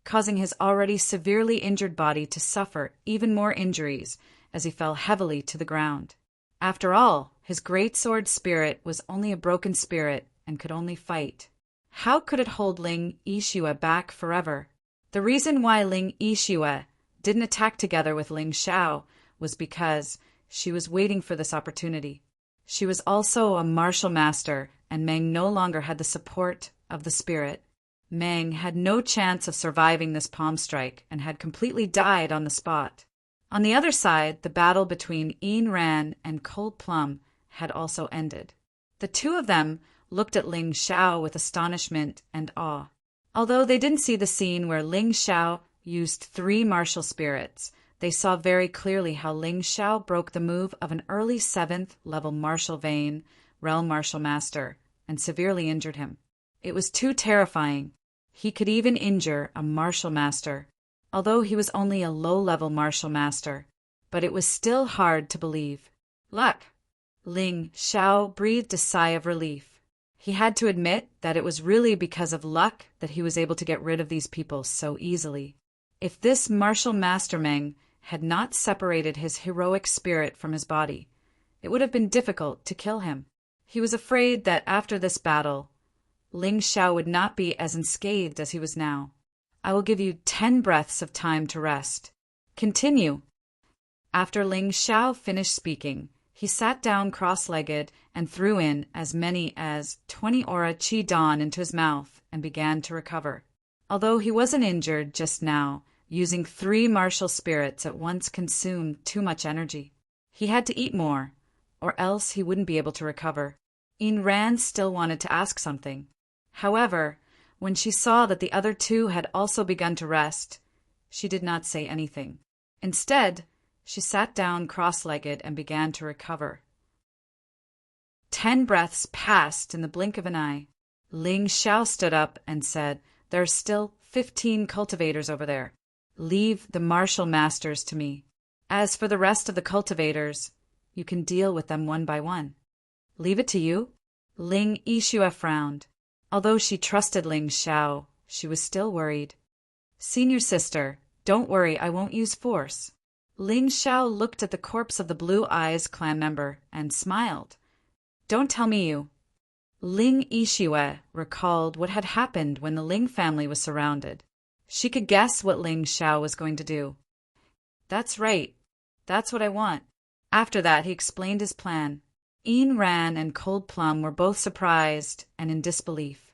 causing his already severely injured body to suffer even more injuries as he fell heavily to the ground. After all, his great sword spirit was only a broken spirit and could only fight. How could it hold Ling Yixue back forever? The reason why Ling Yixue didn't attack together with Ling Xiao was because she was waiting for this opportunity. She was also a martial master, and Meng no longer had the support of the spirit. Meng had no chance of surviving this palm strike and had completely died on the spot. On the other side, the battle between Yin Ran and Cold Plum had also ended. The two of them looked at Ling Xiao with astonishment and awe. Although they didn't see the scene where Ling Xiao used 3 martial spirits, they saw very clearly how Ling Xiao broke the move of an early 7th level martial vein realm martial master and severely injured him. It was too terrifying. He could even injure a martial master, although he was only a low-level martial master, but it was still hard to believe. Luck! Ling Xiao breathed a sigh of relief. He had to admit that it was really because of luck that he was able to get rid of these people so easily. If this martial master Meng had not separated his heroic spirit from his body, it would have been difficult to kill him. He was afraid that after this battle, Ling Xiao would not be as unscathed as he was now. I will give you 10 breaths of time to rest. Continue. After Ling Xiao finished speaking, he sat down cross-legged and threw in as many as 20 aura qi dan into his mouth and began to recover. Although he wasn't injured just now, using 3 martial spirits at once consumed too much energy. He had to eat more, or else he wouldn't be able to recover. Ayn Rand still wanted to ask something. However, when she saw that the other 2 had also begun to rest, she did not say anything. Instead, she sat down cross-legged and began to recover. 10 breaths passed in the blink of an eye. Ling Xiao stood up and said, "There are still 15 cultivators over there. Leave the martial masters to me. As for the rest of the cultivators, you can deal with them one by one." "Leave it to you?" Ling Yixue frowned. Although she trusted Ling Xiao, she was still worried. "Senior sister, don't worry, I won't use force." Ling Xiao looked at the corpse of the Blue Eyes clan member and smiled. "Don't tell me you." Ling Yixue recalled what had happened when the Ling family was surrounded. She could guess what Ling Xiao was going to do. "That's right. That's what I want." After that, he explained his plan. Ayn Rand and Cold Plum were both surprised and in disbelief.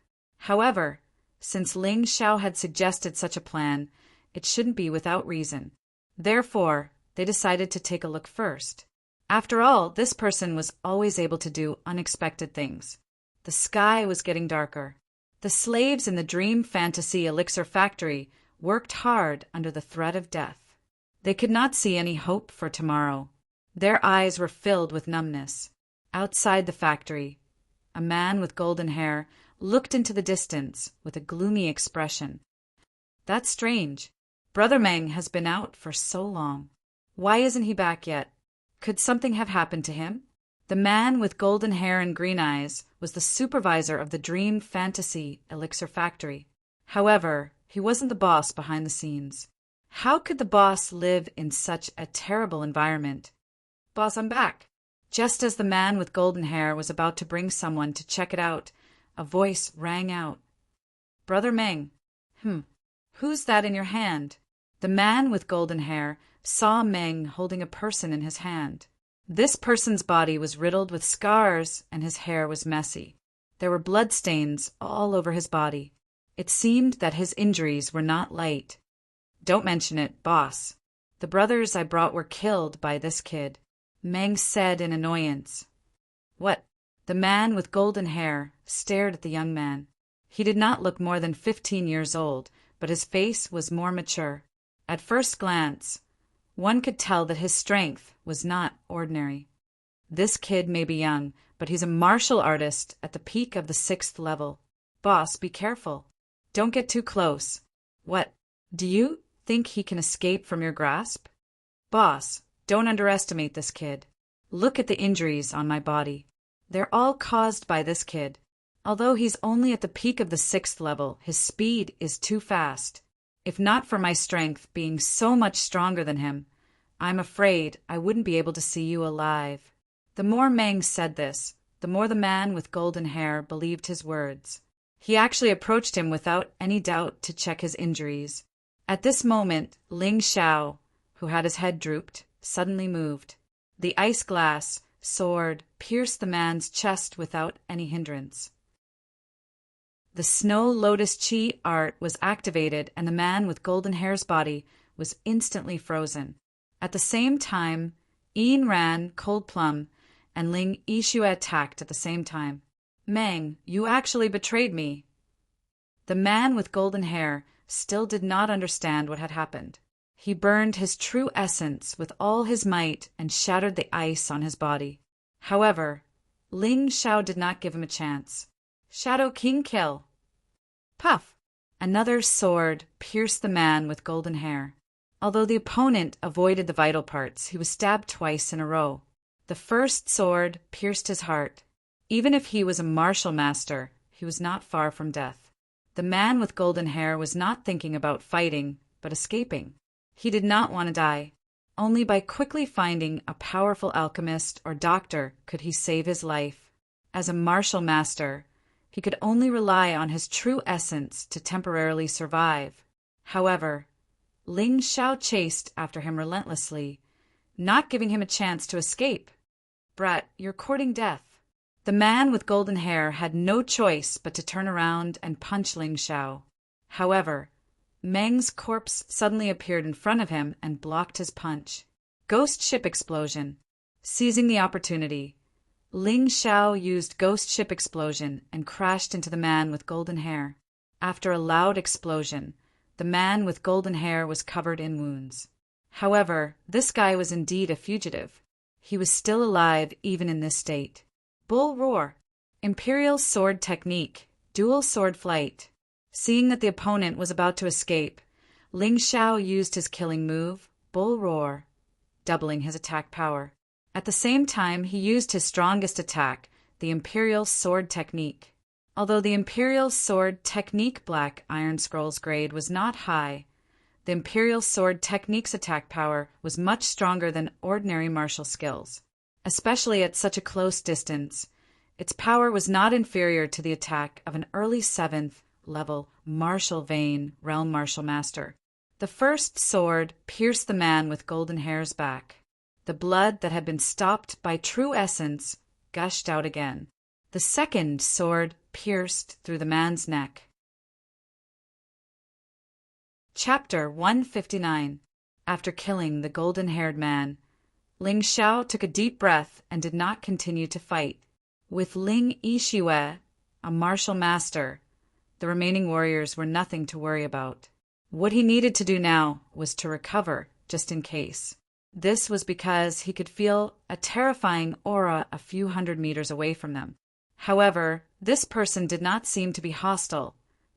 However, since Ling Xiao had suggested such a plan, it shouldn't be without reason. Therefore, they decided to take a look first. After all, this person was always able to do unexpected things. The sky was getting darker. The slaves in the Dream Fantasy Elixir Factory worked hard under the threat of death. They could not see any hope for tomorrow. Their eyes were filled with numbness. Outside the factory, a man with golden hair looked into the distance with a gloomy expression. "That's strange. Brother Meng has been out for so long. Why isn't he back yet? Could something have happened to him?" The man with golden hair and green eyes was the supervisor of the Dream Fantasy Elixir Factory. However, he wasn't the boss behind the scenes. How could the boss live in such a terrible environment? "Boss, I'm back." Just as the man with golden hair was about to bring someone to check it out, a voice rang out. "Brother Meng." Who's that in your hand?" The man with golden hair saw Meng holding a person in his hand. This person's body was riddled with scars and his hair was messy. There were bloodstains all over his body. It seemed that his injuries were not light. "Don't mention it, boss. The brothers I brought were killed by this kid," Meng said in annoyance. "What?" The man with golden hair stared at the young man. He did not look more than 15 years old, but his face was more mature. At first glance, one could tell that his strength was not ordinary. "This kid may be young, but he's a martial artist at the peak of the 6th level. Boss, be careful. Don't get too close." "What? Do you think he can escape from your grasp?" "Boss, don't underestimate this kid. Look at the injuries on my body. They're all caused by this kid. Although he's only at the peak of the 6th level, his speed is too fast. If not for my strength being so much stronger than him, I'm afraid I wouldn't be able to see you alive." The more Meng said this, the more the man with golden hair believed his words. He actually approached him without any doubt to check his injuries. At this moment, Ling Xiao, who had his head drooped, suddenly moved. The ice glass sword pierced the man's chest without any hindrance. The Snow Lotus Chi art was activated and the man with golden hair's body was instantly frozen. At the same time, Ayn Rand, Cold Plum, and Ling Yixue attacked at the same time. "Meng, you actually betrayed me." The man with golden hair still did not understand what had happened. He burned his true essence with all his might and shattered the ice on his body. However, Ling Xiao did not give him a chance. "Shadow King kill." Puff! Another sword pierced the man with golden hair. Although the opponent avoided the vital parts, he was stabbed twice in a row. The first sword pierced his heart. Even if he was a martial master, he was not far from death. The man with golden hair was not thinking about fighting, but escaping. He did not want to die. Only by quickly finding a powerful alchemist or doctor could he save his life. As a martial master, he could only rely on his true essence to temporarily survive. However, Ling Xiao chased after him relentlessly, not giving him a chance to escape. "Brat, you're courting death." The man with golden hair had no choice but to turn around and punch Ling Xiao. However, Meng's corpse suddenly appeared in front of him and blocked his punch. Ghost ship explosion. Seizing the opportunity, Ling Xiao used ghost ship explosion and crashed into the man with golden hair. After a loud explosion, the man with golden hair was covered in wounds. However, this guy was indeed a fugitive. He was still alive even in this state. Bull roar. Imperial sword technique. Dual sword flight. Seeing that the opponent was about to escape, Ling Xiao used his killing move, Bull roar, doubling his attack power. At the same time, he used his strongest attack, the Imperial sword technique. Although the Imperial Sword Technique Black Iron Scrolls grade was not high, the Imperial Sword Technique's attack power was much stronger than ordinary martial skills. Especially at such a close distance, its power was not inferior to the attack of an early 7th level Martial Vein Realm Martial Master. The first sword pierced the man with golden hair's back. The blood that had been stopped by true essence gushed out again. The second sword pierced through the man's neck. Chapter 159. After killing the golden-haired man, Ling Xiao took a deep breath and did not continue to fight. With Ling Yixue, a martial master, the remaining warriors were nothing to worry about. What he needed to do now was to recover, just in case. This was because he could feel a terrifying aura a few hundred meters away from them. However, this person did not seem to be hostile,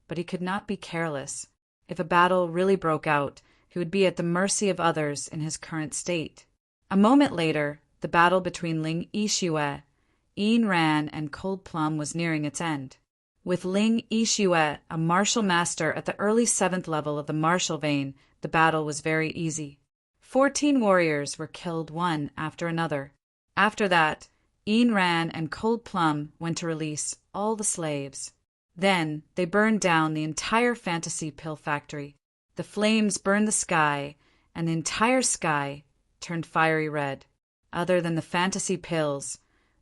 but he could not be careless. If a battle really broke out, he would be at the mercy of others in his current state. A moment later, the battle between Ling Yixue, Yin Ran, and Cold Plum was nearing its end. With Ling Yixue, a martial master at the early 7th level of the martial vein, the battle was very easy. 14 warriors were killed one after another. After that, Yin Ran and Cold Plum went to release all the slaves. Then they burned down the entire fantasy pill factory. The flames burned the sky, and the entire sky turned fiery red. Other than the fantasy pills,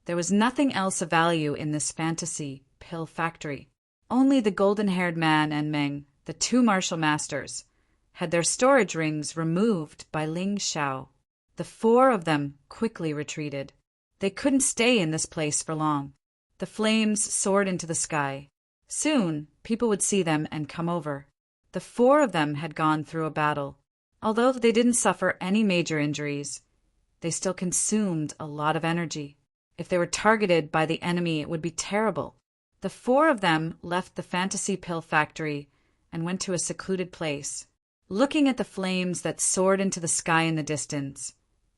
there was nothing else of value in this fantasy pill factory. Only the golden-haired man and Meng, the 2 martial masters, had their storage rings removed by Ling Xiao. The 4 of them quickly retreated. They couldn't stay in this place for long. The flames soared into the sky. Soon, people would see them and come over. The 4 of them had gone through a battle. Although they didn't suffer any major injuries, they still consumed a lot of energy. If they were targeted by the enemy, it would be terrible. The 4 of them left the fantasy pill factory and went to a secluded place. Looking at the flames that soared into the sky in the distance,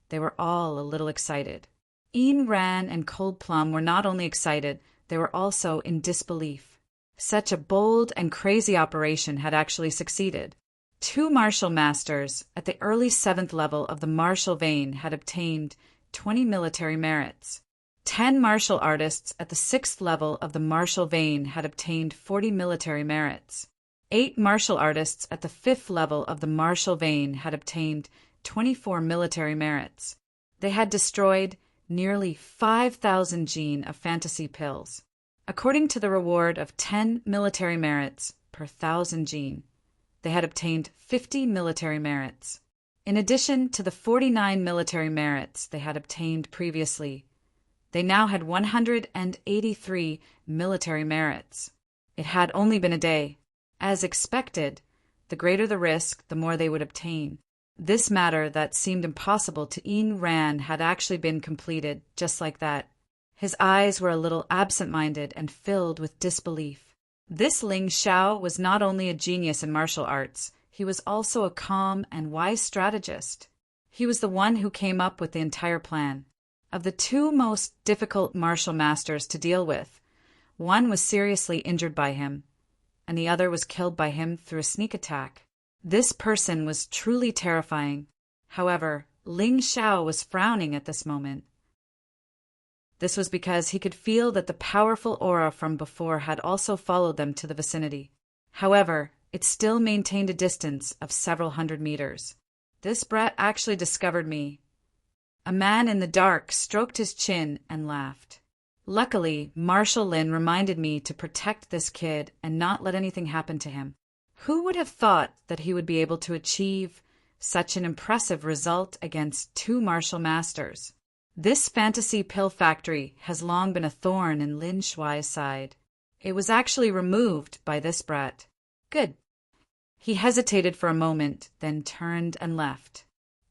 they were all a little excited. Yin Ran and Cold Plum were not only excited, they were also in disbelief. Such a bold and crazy operation had actually succeeded. 2 martial masters at the early 7th level of the martial vein had obtained 20 military merits. 10 martial artists at the 6th level of the martial vein had obtained 40 military merits. 8 martial artists at the 5th level of the martial vein had obtained 24 military merits. They had destroyed nearly 5,000 gene of fantasy pills. According to the reward of 10 military merits per 1,000 gene, they had obtained 50 military merits. In addition to the 49 military merits they had obtained previously, they now had 183 military merits. It had only been a day. As expected, the greater the risk, the more they would obtain. This matter that seemed impossible to Yin Ran had actually been completed just like that. His eyes were a little absent-minded and filled with disbelief. This Ling Xiao was not only a genius in martial arts, he was also a calm and wise strategist. He was the one who came up with the entire plan. Of the 2 most difficult martial masters to deal with, one was seriously injured by him, and the other was killed by him through a sneak attack. This person was truly terrifying. However, Ling Xiao was frowning at this moment. This was because he could feel that the powerful aura from before had also followed them to the vicinity. However, it still maintained a distance of several hundred meters. This brat actually discovered me. A man in the dark stroked his chin and laughed. Luckily, Marshal Lin reminded me to protect this kid and not let anything happen to him. Who would have thought that he would be able to achieve such an impressive result against two martial masters? This fantasy pill factory has long been a thorn in Lin Shuai's side. It was actually removed by this brat. Good. He hesitated for a moment, then turned and left.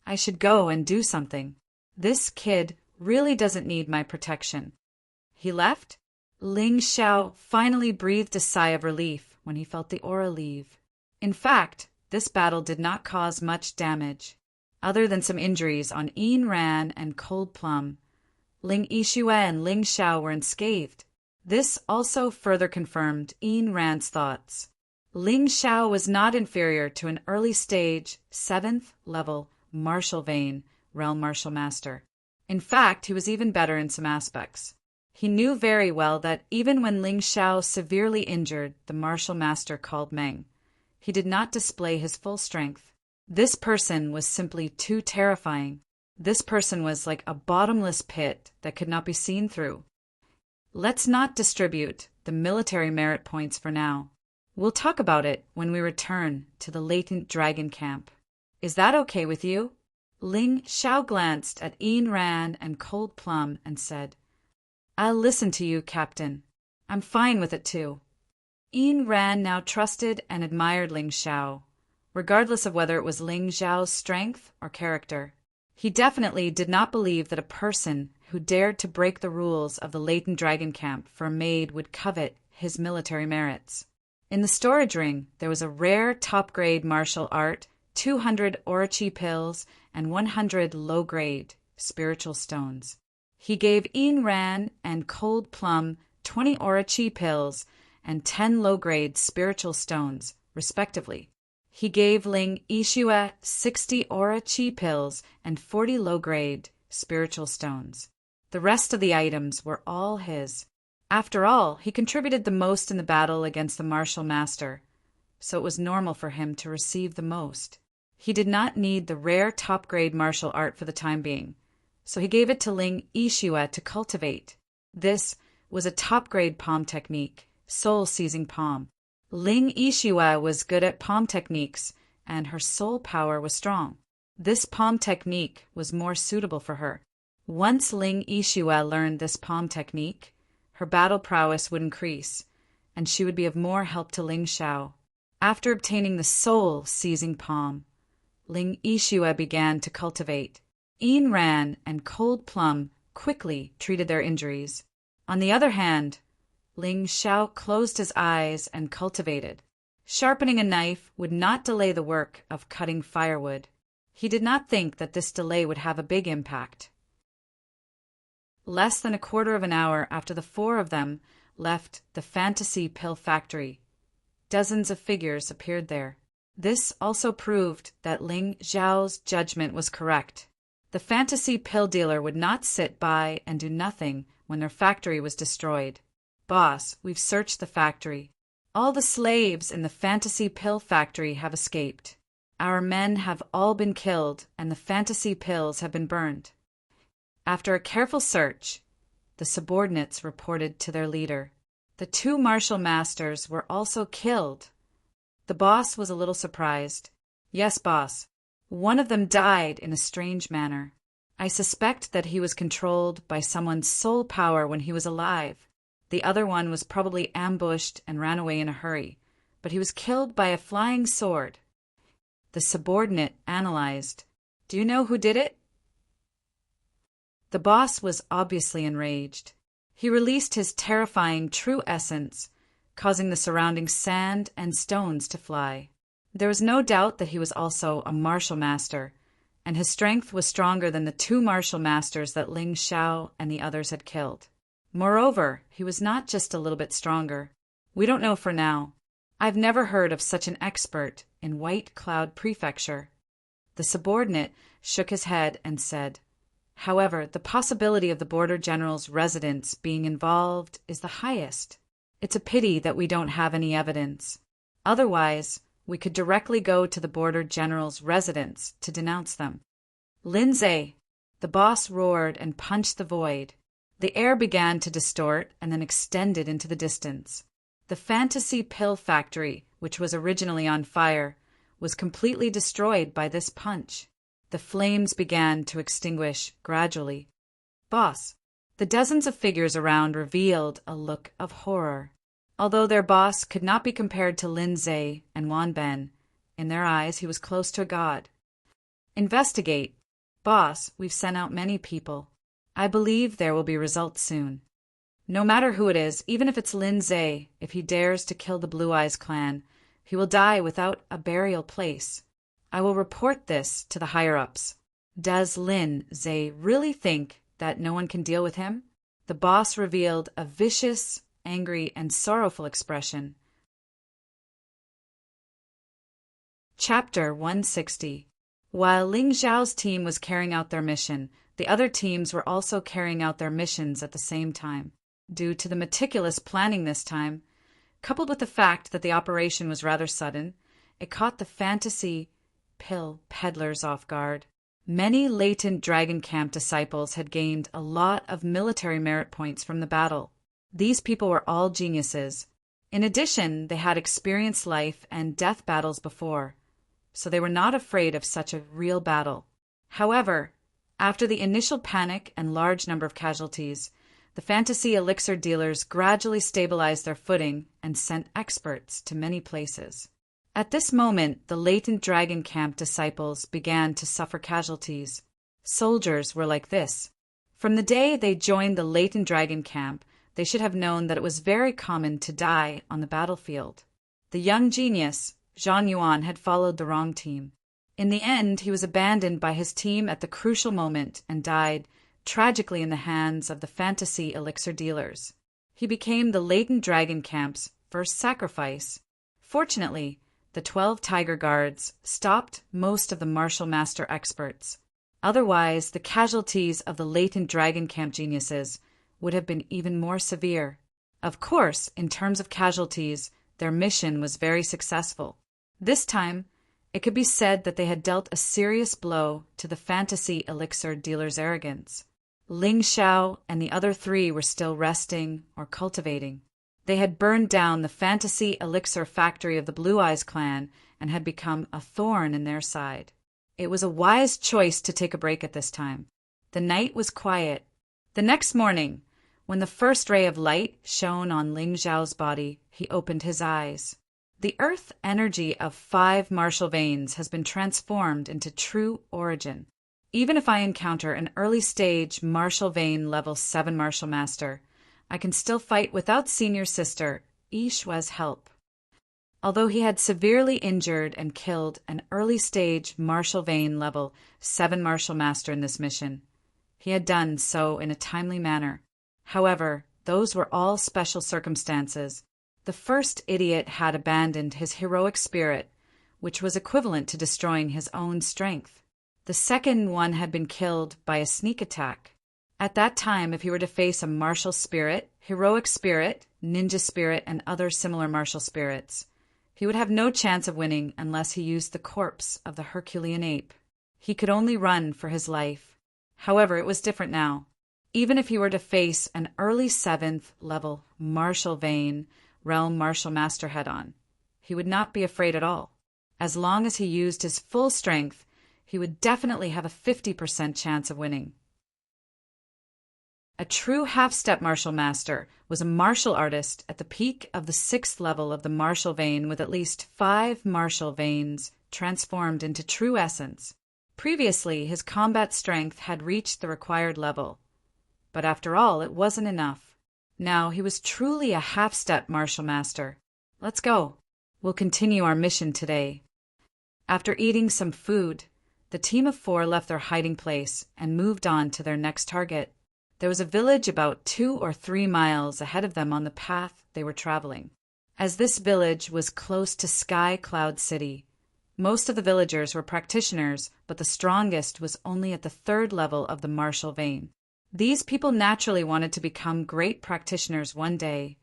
I should go and do something. This kid really doesn't need my protection. He left. Ling Xiao finally breathed a sigh of relief when he felt the aura leave. In fact, this battle did not cause much damage. Other than some injuries on Yin Ran and Cold Plum, Ling Yixue and Ling Xiao were unscathed. This also further confirmed Yin Ran's thoughts. Ling Xiao was not inferior to an early-stage, 7th level martial vein realm martial master. In fact, he was even better in some aspects. He knew very well that even when Ling Xiao severely injured the martial master called Meng, he did not display his full strength. This person was simply too terrifying. This person was like a bottomless pit that could not be seen through. Let's not distribute the military merit points for now. We'll talk about it when we return to the latent dragon camp. Is that okay with you? Ling Xiao glanced at Yin Ran and Cold Plum and said, I'll listen to you, Captain. I'm fine with it too. Yin Ran now trusted and admired Ling Xiao, regardless of whether it was Ling Xiao's strength or character. He definitely did not believe that a person who dared to break the rules of the latent dragon camp for a maid would covet his military merits. In the storage ring, there was a rare top-grade martial art, 200 Orochi pills, and 100 low-grade spiritual stones. He gave Yin Ran and Cold Plum 20 Orochi pills and 10 low-grade spiritual stones, respectively. He gave Ling Yixue 60 Orochi pills and 40 low-grade spiritual stones. The rest of the items were all his. After all, he contributed the most in the battle against the martial master, so it was normal for him to receive the most. He did not need the rare top-grade martial art for the time being, so he gave it to Ling Yixue to cultivate. This was a top-grade palm technique, soul-seizing palm. Ling Yixue was good at palm techniques, and her soul power was strong. This palm technique was more suitable for her. Once Ling Yixue learned this palm technique, her battle prowess would increase, and she would be of more help to Ling Xiao. After obtaining the soul-seizing palm, Ling Yixue began to cultivate. Yin Ran and Cold Plum quickly treated their injuries. On the other hand, Ling Xiao closed his eyes and cultivated. Sharpening a knife would not delay the work of cutting firewood. He did not think that this delay would have a big impact. Less than a quarter of an hour after the four of them left the fantasy pill factory, dozens of figures appeared there. This also proved that Ling Xiao's judgment was correct. The fantasy pill dealer would not sit by and do nothing when their factory was destroyed. Boss, we've searched the factory. All the slaves in the fantasy pill factory have escaped. Our men have all been killed, and the fantasy pills have been burned. After a careful search, the subordinates reported to their leader. The two martial masters were also killed. The boss was a little surprised. Yes, boss. One of them died in a strange manner. I suspect that he was controlled by someone's soul power when he was alive. The other one was probably ambushed and ran away in a hurry, but he was killed by a flying sword. The subordinate analyzed. Do you know who did it? The boss was obviously enraged. He released his terrifying true essence, causing the surrounding sand and stones to fly. There was no doubt that he was also a martial master, and his strength was stronger than the two martial masters that Ling Xiao and the others had killed. Moreover, he was not just a little bit stronger. We don't know for now. I've never heard of such an expert in White Cloud Prefecture. The subordinate shook his head and said, However, the possibility of the border general's residence being involved is the highest. It's a pity that we don't have any evidence. Otherwise, We could directly go to the border general's residence to denounce them. Lindsay! The boss roared and punched the void. The air began to distort and then extended into the distance. The fantasy pill factory, which was originally on fire, was completely destroyed by this punch. The flames began to extinguish gradually. Boss! The dozens of figures around revealed a look of horror. Although their boss could not be compared to Lindsay and Wanben, in their eyes he was close to a god. Investigate. Boss, we've sent out many people. I believe there will be results soon. No matter who it is, even if it's Lindsay, if he dares to kill the Blue Eyes clan, he will die without a burial place. I will report this to the higher-ups. Does Lindsay really think that no one can deal with him? The boss revealed a vicious, angry, and sorrowful expression. Chapter 160. While Ling Zhao's team was carrying out their mission, the other teams were also carrying out their missions at the same time. Due to the meticulous planning this time, coupled with the fact that the operation was rather sudden, it caught the fantasy pill peddlers off guard. Many latent Dragon Camp disciples had gained a lot of military merit points from the battle. These people were all geniuses. In addition, they had experienced life and death battles before, so they were not afraid of such a real battle. However, after the initial panic and large number of casualties, the fantasy elixir dealers gradually stabilized their footing and sent experts to many places. At this moment, the latent Dragon Camp disciples began to suffer casualties. Soldiers were like this. From the day they joined the latent Dragon Camp, they should have known that it was very common to die on the battlefield. The young genius, Zhang Yuan, had followed the wrong team. In the end, he was abandoned by his team at the crucial moment and died tragically in the hands of the fantasy elixir dealers. He became the latent Dragon Camp's first sacrifice. Fortunately, the 12 Tiger Guards stopped most of the martial master experts. Otherwise, the casualties of the latent Dragon Camp geniuses would have been even more severe. Of course, in terms of casualties, their mission was very successful. This time, it could be said that they had dealt a serious blow to the fantasy elixir dealers' arrogance. Ling Xiao and the other 3 were still resting or cultivating. They had burned down the fantasy elixir factory of the Blue Eyes clan and had become a thorn in their side. It was a wise choice to take a break at this time. The night was quiet. The next morning, when the first ray of light shone on Ling Zhao's body, he opened his eyes. The earth energy of 5 martial veins has been transformed into true origin. Even if I encounter an early stage martial vein level 7 martial master, I can still fight without senior sister Yi Shue's help. Although he had severely injured and killed an early stage martial vein level 7 martial master in this mission, he had done so in a timely manner. However, those were all special circumstances. The first idiot had abandoned his heroic spirit, which was equivalent to destroying his own strength. The second one had been killed by a sneak attack. At that time, if he were to face a martial spirit, heroic spirit, ninja spirit, and other similar martial spirits, he would have no chance of winning unless he used the corpse of the Herculean ape. He could only run for his life. However, it was different now. Even if he were to face an early 7th level martial vein realm martial master head-on, he would not be afraid at all. As long as he used his full strength, he would definitely have a 50% chance of winning. A true half-step martial master was a martial artist at the peak of the 6th level of the martial vein with at least 5 martial veins transformed into true essence. Previously, his combat strength had reached the required level. But after all, it wasn't enough. Now he was truly a half-step martial master. Let's go. We'll continue our mission today. After eating some food, the team of 4 left their hiding place and moved on to their next target. There was a village about 2 or 3 miles ahead of them on the path they were traveling. As this village was close to Sky Cloud City, most of the villagers were practitioners, but the strongest was only at the 3rd level of the martial vein. These people naturally wanted to become great practitioners one day,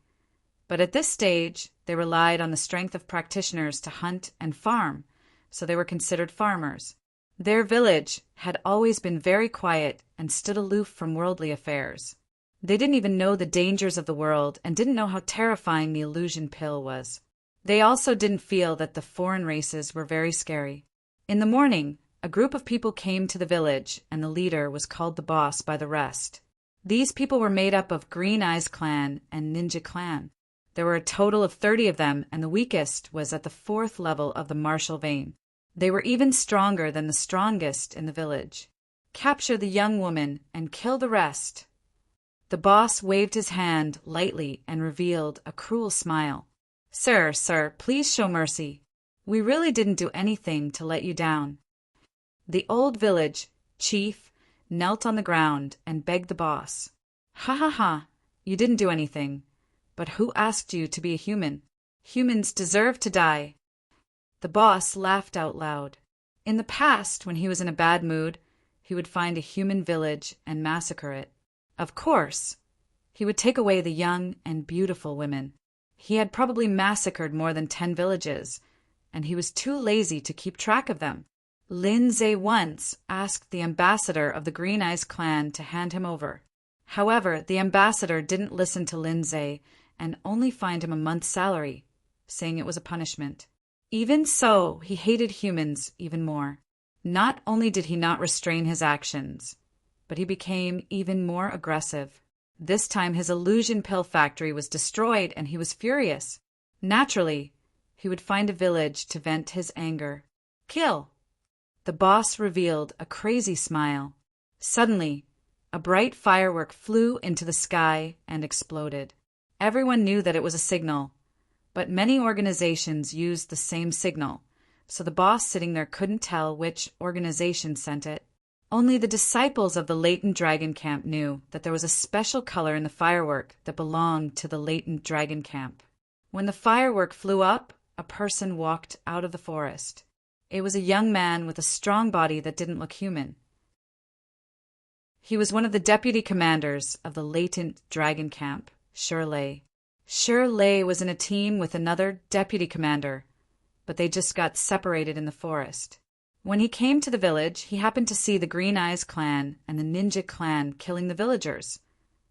But at this stage, they relied on the strength of practitioners to hunt and farm, so they were considered farmers. Their village had always been very quiet and stood aloof from worldly affairs. They didn't even know the dangers of the world and didn't know how terrifying the illusion pill was. They also didn't feel that the foreign races were very scary. In the morning, a group of people came to the village, and the leader was called the boss by the rest. These people were made up of Green Eyes Clan and Ninja Clan. There were a total of 30 of them, and the weakest was at the 4th level of the martial vein. They were even stronger than the strongest in the village. Capture the young woman and kill the rest. The boss waved his hand lightly and revealed a cruel smile. Sir, please show mercy. We really didn't do anything to let you down. The old village chief knelt on the ground and begged the boss. Ha, you didn't do anything. But who asked you to be a human? Humans deserve to die. The boss laughed out loud. In the past, when he was in a bad mood, he would find a human village and massacre it. Of course, he would take away the young and beautiful women. He had probably massacred more than 10 villages, and he was too lazy to keep track of them. Lindsay once asked the ambassador of the Green Eyes clan to hand him over. However, the ambassador didn't listen to Lindsay and only fined him a month's salary, saying it was a punishment. Even so, he hated humans even more. Not only did he not restrain his actions, but he became even more aggressive. This time his illusion pill factory was destroyed and he was furious. Naturally, he would find a village to vent his anger. Kill! The boss revealed a crazy smile. Suddenly, a bright firework flew into the sky and exploded. Everyone knew that it was a signal, but many organizations used the same signal, so the boss sitting there couldn't tell which organization sent it. Only the disciples of the Latent Dragon Camp knew that there was a special color in the firework that belonged to the Latent Dragon Camp. When the firework flew up, a person walked out of the forest. It was a young man with a strong body that didn't look human. He was one of the deputy commanders of the Latent Dragon Camp, Shirley. Shirley was in a team with another deputy commander, but they just got separated in the forest. When he came to the village, he happened to see the Green Eyes clan and the Ninja clan killing the villagers,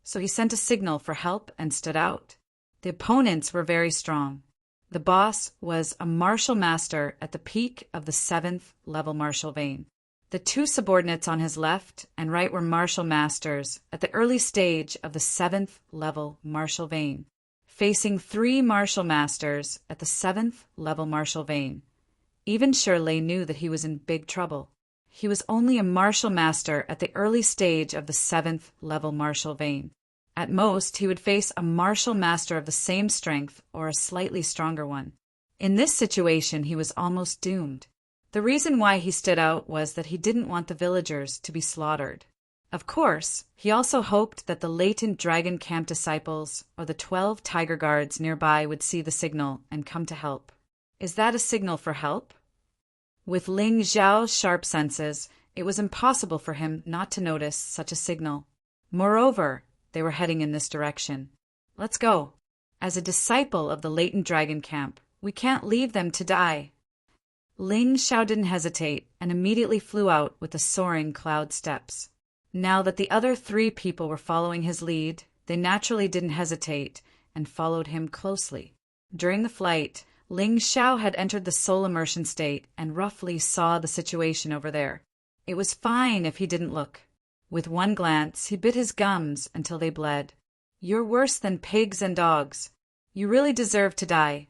so he sent a signal for help and stood out. The opponents were very strong. The boss was a martial master at the peak of the 7th level martial vein. The 2 subordinates on his left and right were martial masters at the early stage of the 7th level martial vein, facing 3 martial masters at the 7th level martial vein. Even Shirley knew that he was in big trouble. He was only a martial master at the early stage of the 7th level martial vein. At most, he would face a martial master of the same strength or a slightly stronger one. In this situation, he was almost doomed. The reason why he stood out was that he didn't want the villagers to be slaughtered. Of course, he also hoped that the Latent Dragon Camp disciples or the 12 Tiger Guards nearby would see the signal and come to help. Is that a signal for help? With Ling Xiao's sharp senses, it was impossible for him not to notice such a signal. Moreover, they were heading in this direction. Let's go. As a disciple of the Latent Dragon Camp, we can't leave them to die. Ling Xiao didn't hesitate and immediately flew out with the soaring cloud steps. Now that the other 3 people were following his lead, they naturally didn't hesitate and followed him closely. During the flight, Ling Xiao had entered the soul immersion state and roughly saw the situation over there. It was fine if he didn't look. With one glance, he bit his gums until they bled. You're worse than pigs and dogs. You really deserve to die.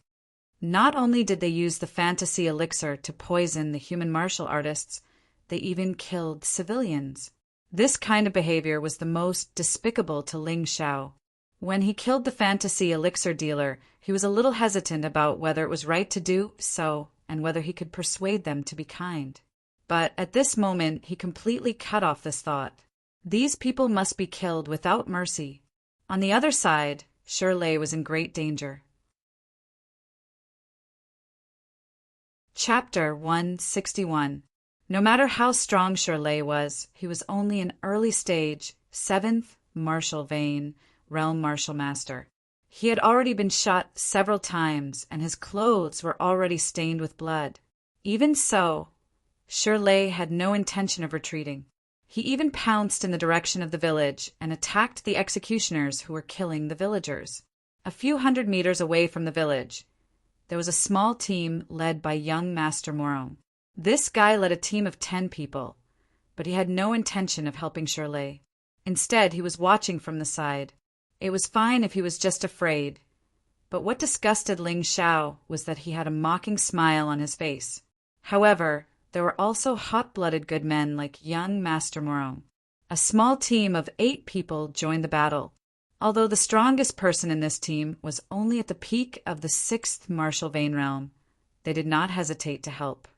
Not only did they use the fantasy elixir to poison the human martial artists, they even killed civilians. This kind of behavior was the most despicable to Ling Xiao. When he killed the fantasy elixir dealer, he was a little hesitant about whether it was right to do so and whether he could persuade them to be kind. But at this moment, he completely cut off this thought. These people must be killed without mercy. On the other side, Shirley was in great danger. Chapter 161. No matter how strong Shirley was, he was only an early stage, 7th martial vein realm martial master. He had already been shot several times, and his clothes were already stained with blood. Even so, Shirley had no intention of retreating. He even pounced in the direction of the village and attacked the executioners who were killing the villagers. A few hundred meters away from the village, there was a small team led by young Master Moreau. This guy led a team of 10 people, but he had no intention of helping Shirley. Instead, he was watching from the side. It was fine if he was just afraid, but what disgusted Ling Xiao was that he had a mocking smile on his face. However, there were also hot-blooded good men like young Master Moreau. A small team of 8 people joined the battle. Although the strongest person in this team was only at the peak of the 6th martial vein realm, they did not hesitate to help.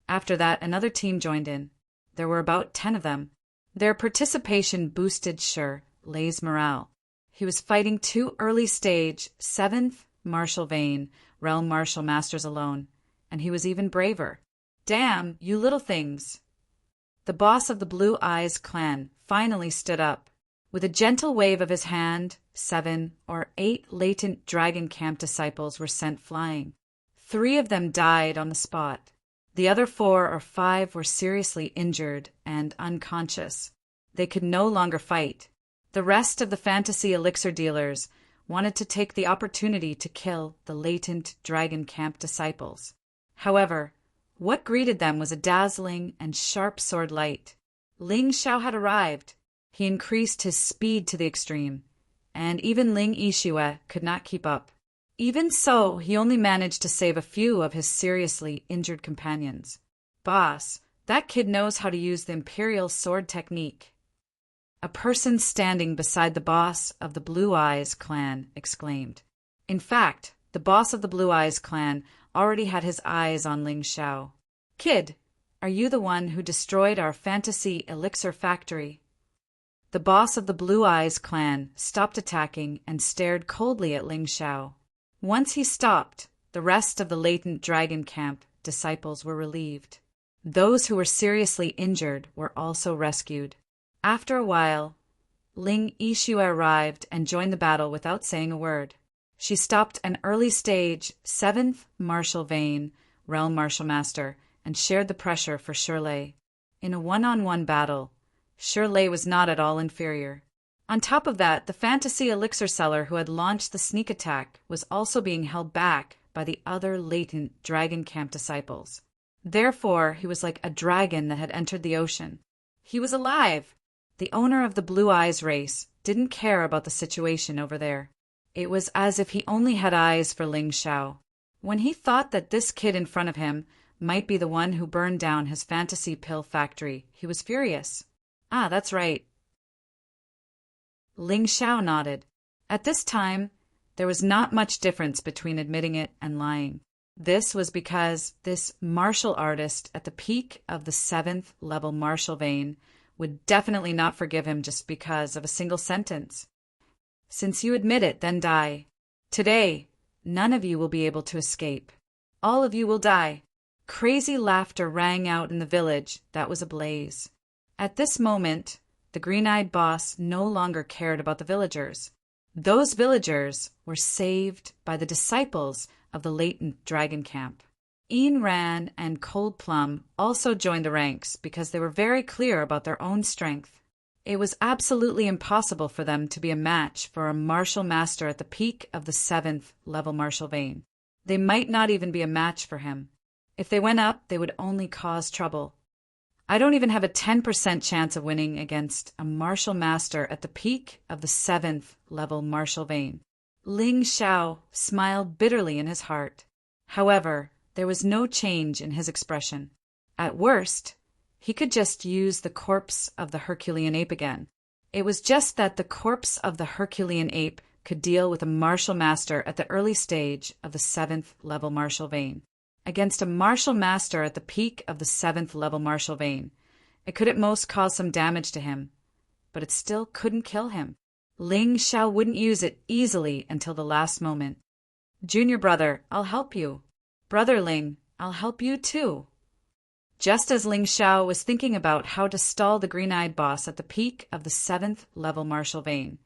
After that, another team joined in. There were about 10 of them. Their participation boosted Shirley's morale. He was fighting 2 early-stage 7th martial vein realm martial masters alone, and he was even braver. Damn, you little things! The boss of the Blue Eyes clan finally stood up. With a gentle wave of his hand, 7 or 8 latent Dragon Camp disciples were sent flying. 3 of them died on the spot. The other 4 or 5 were seriously injured and unconscious. They could no longer fight. The rest of the fantasy elixir dealers wanted to take the opportunity to kill the latent Dragon Camp disciples. However, what greeted them was a dazzling and sharp sword light. Ling Xiao had arrived. He increased his speed to the extreme, and even Ling Yixue could not keep up. Even so, he only managed to save a few of his seriously injured companions. Boss, that kid knows how to use the Imperial sword technique. A person standing beside the boss of the Blue Eyes clan exclaimed. In fact, the boss of the Blue Eyes clan already had his eyes on Ling Xiao. Kid, are you the one who destroyed our fantasy elixir factory? The boss of the Blue Eyes clan stopped attacking and stared coldly at Ling Xiao. Once he stopped, the rest of the latent Dragon Camp disciples were relieved. Those who were seriously injured were also rescued. After a while, Ling Yixue arrived and joined the battle without saying a word. She stopped an early-stage 7th martial vein realm martial master and shared the pressure for Shirley. In a one-on-one battle, Shirley was not at all inferior. On top of that, the fantasy elixir seller who had launched the sneak attack was also being held back by the other latent Dragon Camp disciples. Therefore, he was like a dragon that had entered the ocean. He was alive. The owner of the Blue Eyes race didn't care about the situation over there. It was as if he only had eyes for Ling Xiao. When he thought that this kid in front of him might be the one who burned down his fantasy pill factory, he was furious. Ah, that's right. Ling Xiao nodded. At this time, there was not much difference between admitting it and lying. This was because this martial artist at the peak of the 7th level martial vein would definitely not forgive him just because of a single sentence. Since you admit it, then die. Today, none of you will be able to escape. All of you will die. Crazy laughter rang out in the village that was ablaze. At this moment, the green-eyed boss no longer cared about the villagers. Those villagers were saved by the disciples of the latent Dragon Camp. Ain Ran and Cold Plum also joined the ranks because they were very clear about their own strength. It was absolutely impossible for them to be a match for a martial master at the peak of the 7th level martial vein. They might not even be a match for him. If they went up, they would only cause trouble. I don't even have a 10% chance of winning against a martial master at the peak of the 7th level martial vein. Ling Xiao smiled bitterly in his heart. However, there was no change in his expression. At worst, he could just use the corpse of the Herculean ape again. It was just that the corpse of the Herculean ape could deal with a martial master at the early stage of the 7th level martial vein. Against a martial master at the peak of the 7th level martial vein, it could at most cause some damage to him, but it still couldn't kill him. Ling Xiao wouldn't use it easily until the last moment. Junior brother, I'll help you. Brother Ling, I'll help you too. Just as Ling Xiao was thinking about how to stall the green-eyed boss at the peak of the 7th level martial vein,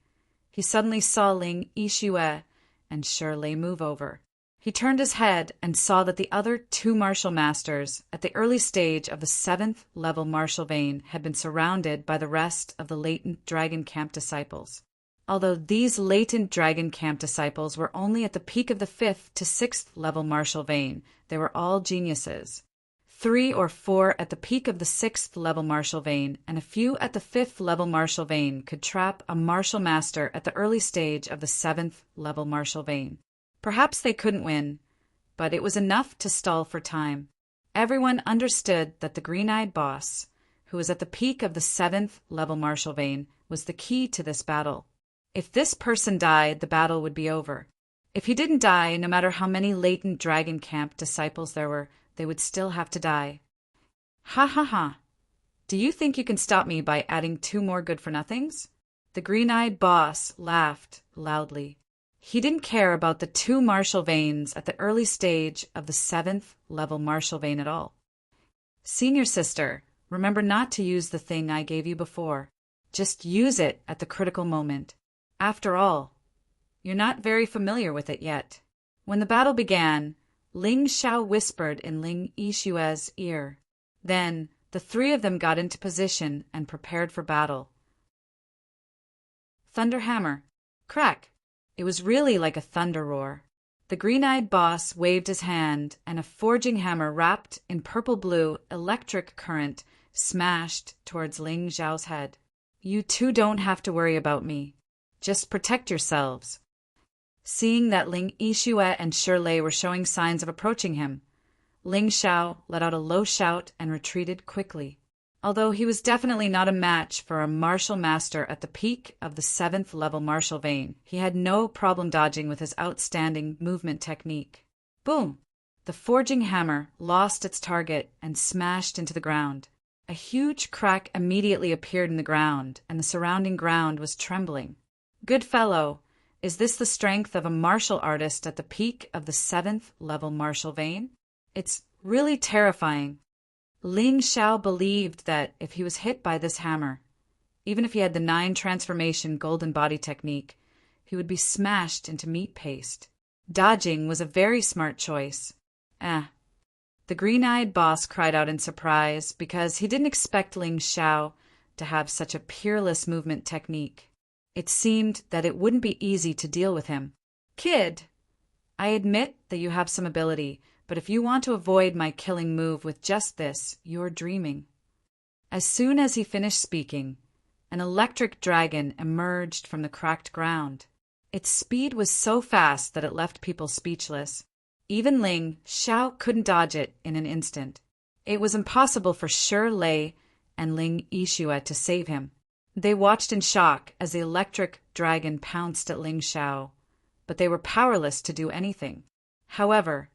he suddenly saw Ling Yixue and Shirley move over. He turned his head and saw that the other two martial masters, at the early stage of the 7th level martial vein, had been surrounded by the rest of the latent Dragon Camp disciples. Although these latent Dragon Camp disciples were only at the peak of the 5th to 6th level martial vein, they were all geniuses. 3 or 4 at the peak of the 6th level martial vein, and a few at the 5th level martial vein could trap a martial master at the early stage of the 7th level martial vein. Perhaps they couldn't win, but it was enough to stall for time. Everyone understood that the green-eyed boss, who was at the peak of the 7th level martial vein, was the key to this battle. If this person died, the battle would be over. If he didn't die, no matter how many latent Dragon Camp disciples there were, they would still have to die. Ha ha ha. Do you think you can stop me by adding 2 more good-for-nothings? The green-eyed boss laughed loudly. He didn't care about the 2 martial veins at the early stage of the 7th level martial vein at all. Senior sister, remember not to use the thing I gave you before. Just use it at the critical moment. After all, you're not very familiar with it yet. When the battle began, Ling Xiao whispered in Ling Yixue's ear. Then the 3 of them got into position and prepared for battle. Thunder hammer. Crack. It was really like a thunder roar. The green-eyed boss waved his hand, and a forging hammer wrapped in purple-blue electric current smashed towards Ling Xiao's head. You 2 don't have to worry about me. Just protect yourselves. Seeing that Ling Yixue and Shirley were showing signs of approaching him, Ling Xiao let out a low shout and retreated quickly. Although he was definitely not a match for a martial master at the peak of the 7th level martial vein, he had no problem dodging with his outstanding movement technique. Boom! The forging hammer lost its target and smashed into the ground. A huge crack immediately appeared in the ground, and the surrounding ground was trembling. Good fellow, is this the strength of a martial artist at the peak of the 7th level martial vein? It's really terrifying. Ling Xiao believed that if he was hit by this hammer, even if he had the 9 transformation golden body technique, he would be smashed into meat paste. Dodging was a very smart choice. The green-eyed boss cried out in surprise because he didn't expect Ling Xiao to have such a peerless movement technique. It seemed that it wouldn't be easy to deal with him. Kid, I admit that you have some ability, but if you want to avoid my killing move with just this, you're dreaming. As soon as he finished speaking, an electric dragon emerged from the cracked ground. Its speed was so fast that it left people speechless. Even Ling Xiao couldn't dodge it in an instant. It was impossible for Shirley and Ling Yixue to save him. They watched in shock as the electric dragon pounced at Ling Xiao, but they were powerless to do anything. However,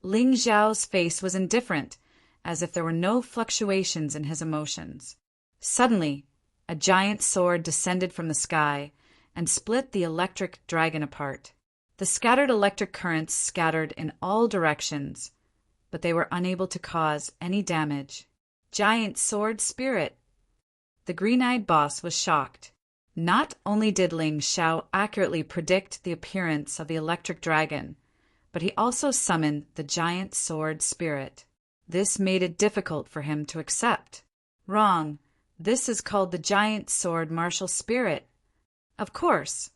Ling Xiao's face was indifferent, as if there were no fluctuations in his emotions. Suddenly, a giant sword descended from the sky and split the electric dragon apart. The scattered electric currents scattered in all directions, but they were unable to cause any damage. Giant sword spirit! The green-eyed boss was shocked. Not only did Ling Xiao accurately predict the appearance of the electric dragon, but he also summoned the giant sword spirit. This made it difficult for him to accept. Wrong. This is called the giant sword martial spirit. Of course,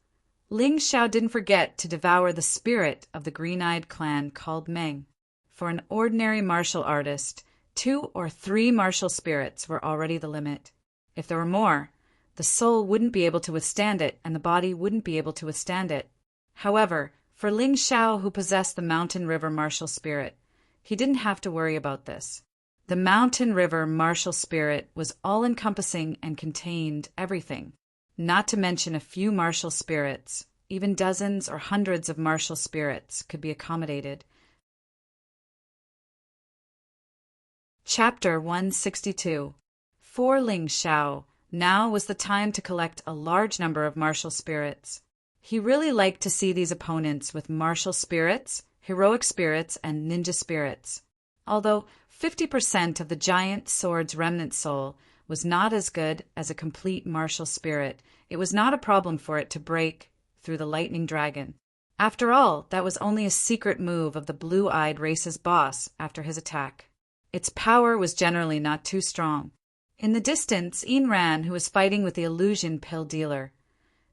Ling Xiao didn't forget to devour the spirit of the green-eyed clan called Meng. For an ordinary martial artist, 2 or 3 martial spirits were already the limit. If there were more, the soul wouldn't be able to withstand it, and the body wouldn't be able to withstand it. However, for Ling Xiao, who possessed the Mountain River martial spirit, he didn't have to worry about this. The Mountain River martial spirit was all-encompassing and contained everything, not to mention a few martial spirits. Even dozens or hundreds of martial spirits could be accommodated. Chapter 162. For Ling Xiao, now was the time to collect a large number of martial spirits. He really liked to see these opponents with martial spirits, heroic spirits, and ninja spirits. Although 50% of the giant sword's remnant soul was not as good as a complete martial spirit, it was not a problem for it to break through the lightning dragon. After all, that was only a secret move of the blue-eyed race's boss after his attack. Its power was generally not too strong. In the distance, Ran, who was fighting with the illusion pill dealer,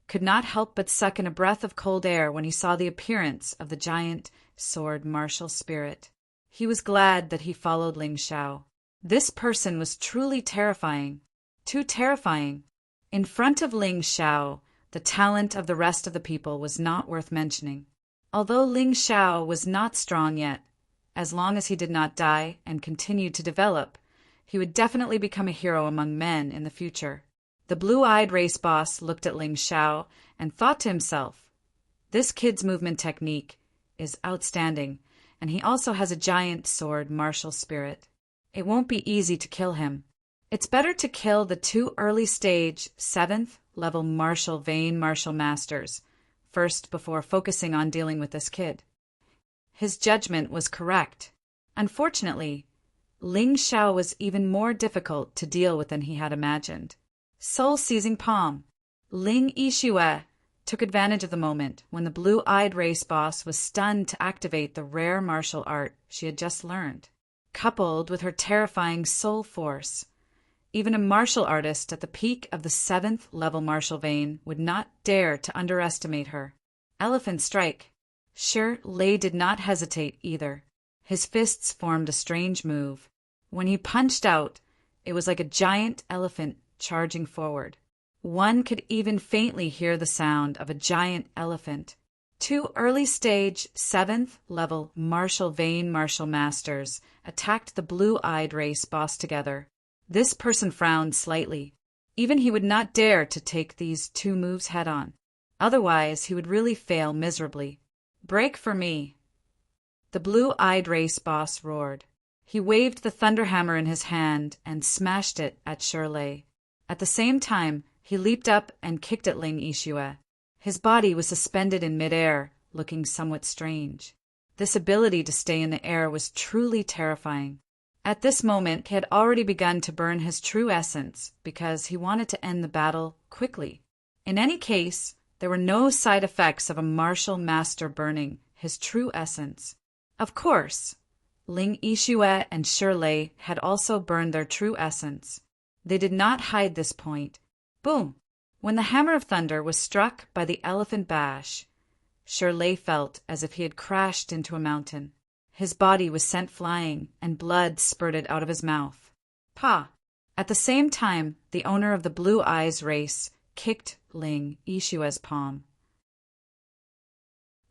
could not help but suck in a breath of cold air when he saw the appearance of the giant sword martial spirit. He was glad that he followed Ling Xiao. This person was truly terrifying. Too terrifying. In front of Ling Xiao, the talent of the rest of the people was not worth mentioning. Although Ling Xiao was not strong yet, as long as he did not die and continued to develop, he would definitely become a hero among men in the future. The blue-eyed race boss looked at Ling Xiao and thought to himself, "This kid's movement technique is outstanding, and he also has a giant sword martial spirit. It won't be easy to kill him. It's better to kill the 2 early-stage 7th-level martial vein martial masters first before focusing on dealing with this kid." His judgment was correct. Unfortunately, Ling Xiao was even more difficult to deal with than he had imagined. Soul-seizing palm. Ling Yixue took advantage of the moment when the blue-eyed race boss was stunned to activate the rare martial art she had just learned. Coupled with her terrifying soul force, even a martial artist at the peak of the 7th-level martial vein would not dare to underestimate her. Elephant strike. Lei did not hesitate either. His fists formed a strange move. When he punched out, it was like a giant elephant charging forward. One could even faintly hear the sound of a giant elephant. 2 early-stage 7th-level martial vein martial masters attacked the blue-eyed race boss together. This person frowned slightly. Even he would not dare to take these 2 moves head-on. Otherwise, he would really fail miserably. "Break for me!" The blue-eyed race boss roared. He waved the thunderhammer in his hand and smashed it at Lei. At the same time, he leaped up and kicked at Ling Yixue. His body was suspended in midair, looking somewhat strange. This ability to stay in the air was truly terrifying. At this moment, he had already begun to burn his true essence because he wanted to end the battle quickly. In any case, there were no side effects of a martial master burning his true essence. Of course, Ling Yixue and Lei had also burned their true essence. They did not hide this point. Boom! When the hammer of thunder was struck by the elephant bash, Lei felt as if he had crashed into a mountain. His body was sent flying, and blood spurted out of his mouth. Pa! At the same time, the owner of the Blue Eyes race kicked Ling Yixue's palm.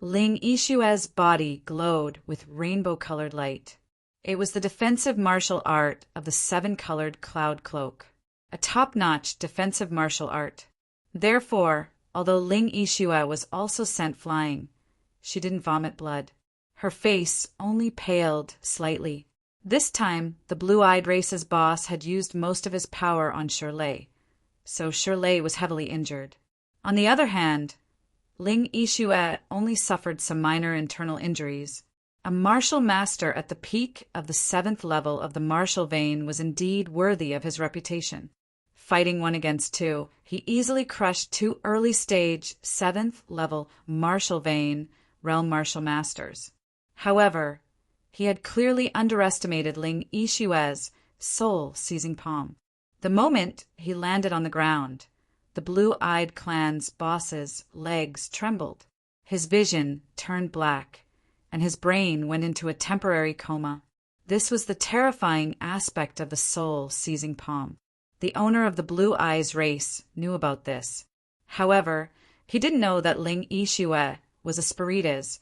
Ling Yixue's body glowed with rainbow-colored light. It was the defensive martial art of the 7-colored cloud cloak, a top-notch defensive martial art. Therefore, although Ling Yixue was also sent flying, she didn't vomit blood. Her face only paled slightly. This time, the blue-eyed race's boss had used most of his power on Lei, so Lei was heavily injured. On the other hand, Ling Yixue only suffered some minor internal injuries. A martial master at the peak of the 7th level of the martial vein was indeed worthy of his reputation. Fighting 1 against 2, he easily crushed 2 early-stage 7th-level martial vein realm martial masters. However, he had clearly underestimated Ling Yixue's soul-seizing palm. The moment he landed on the ground, the Blue-Eyed Clan's boss's legs trembled. His vision turned black, and his brain went into a temporary coma. This was the terrifying aspect of the soul-seizing palm. The owner of the Blue Eyes race knew about this. However, he didn't know that Ling Yixue was a Spirites,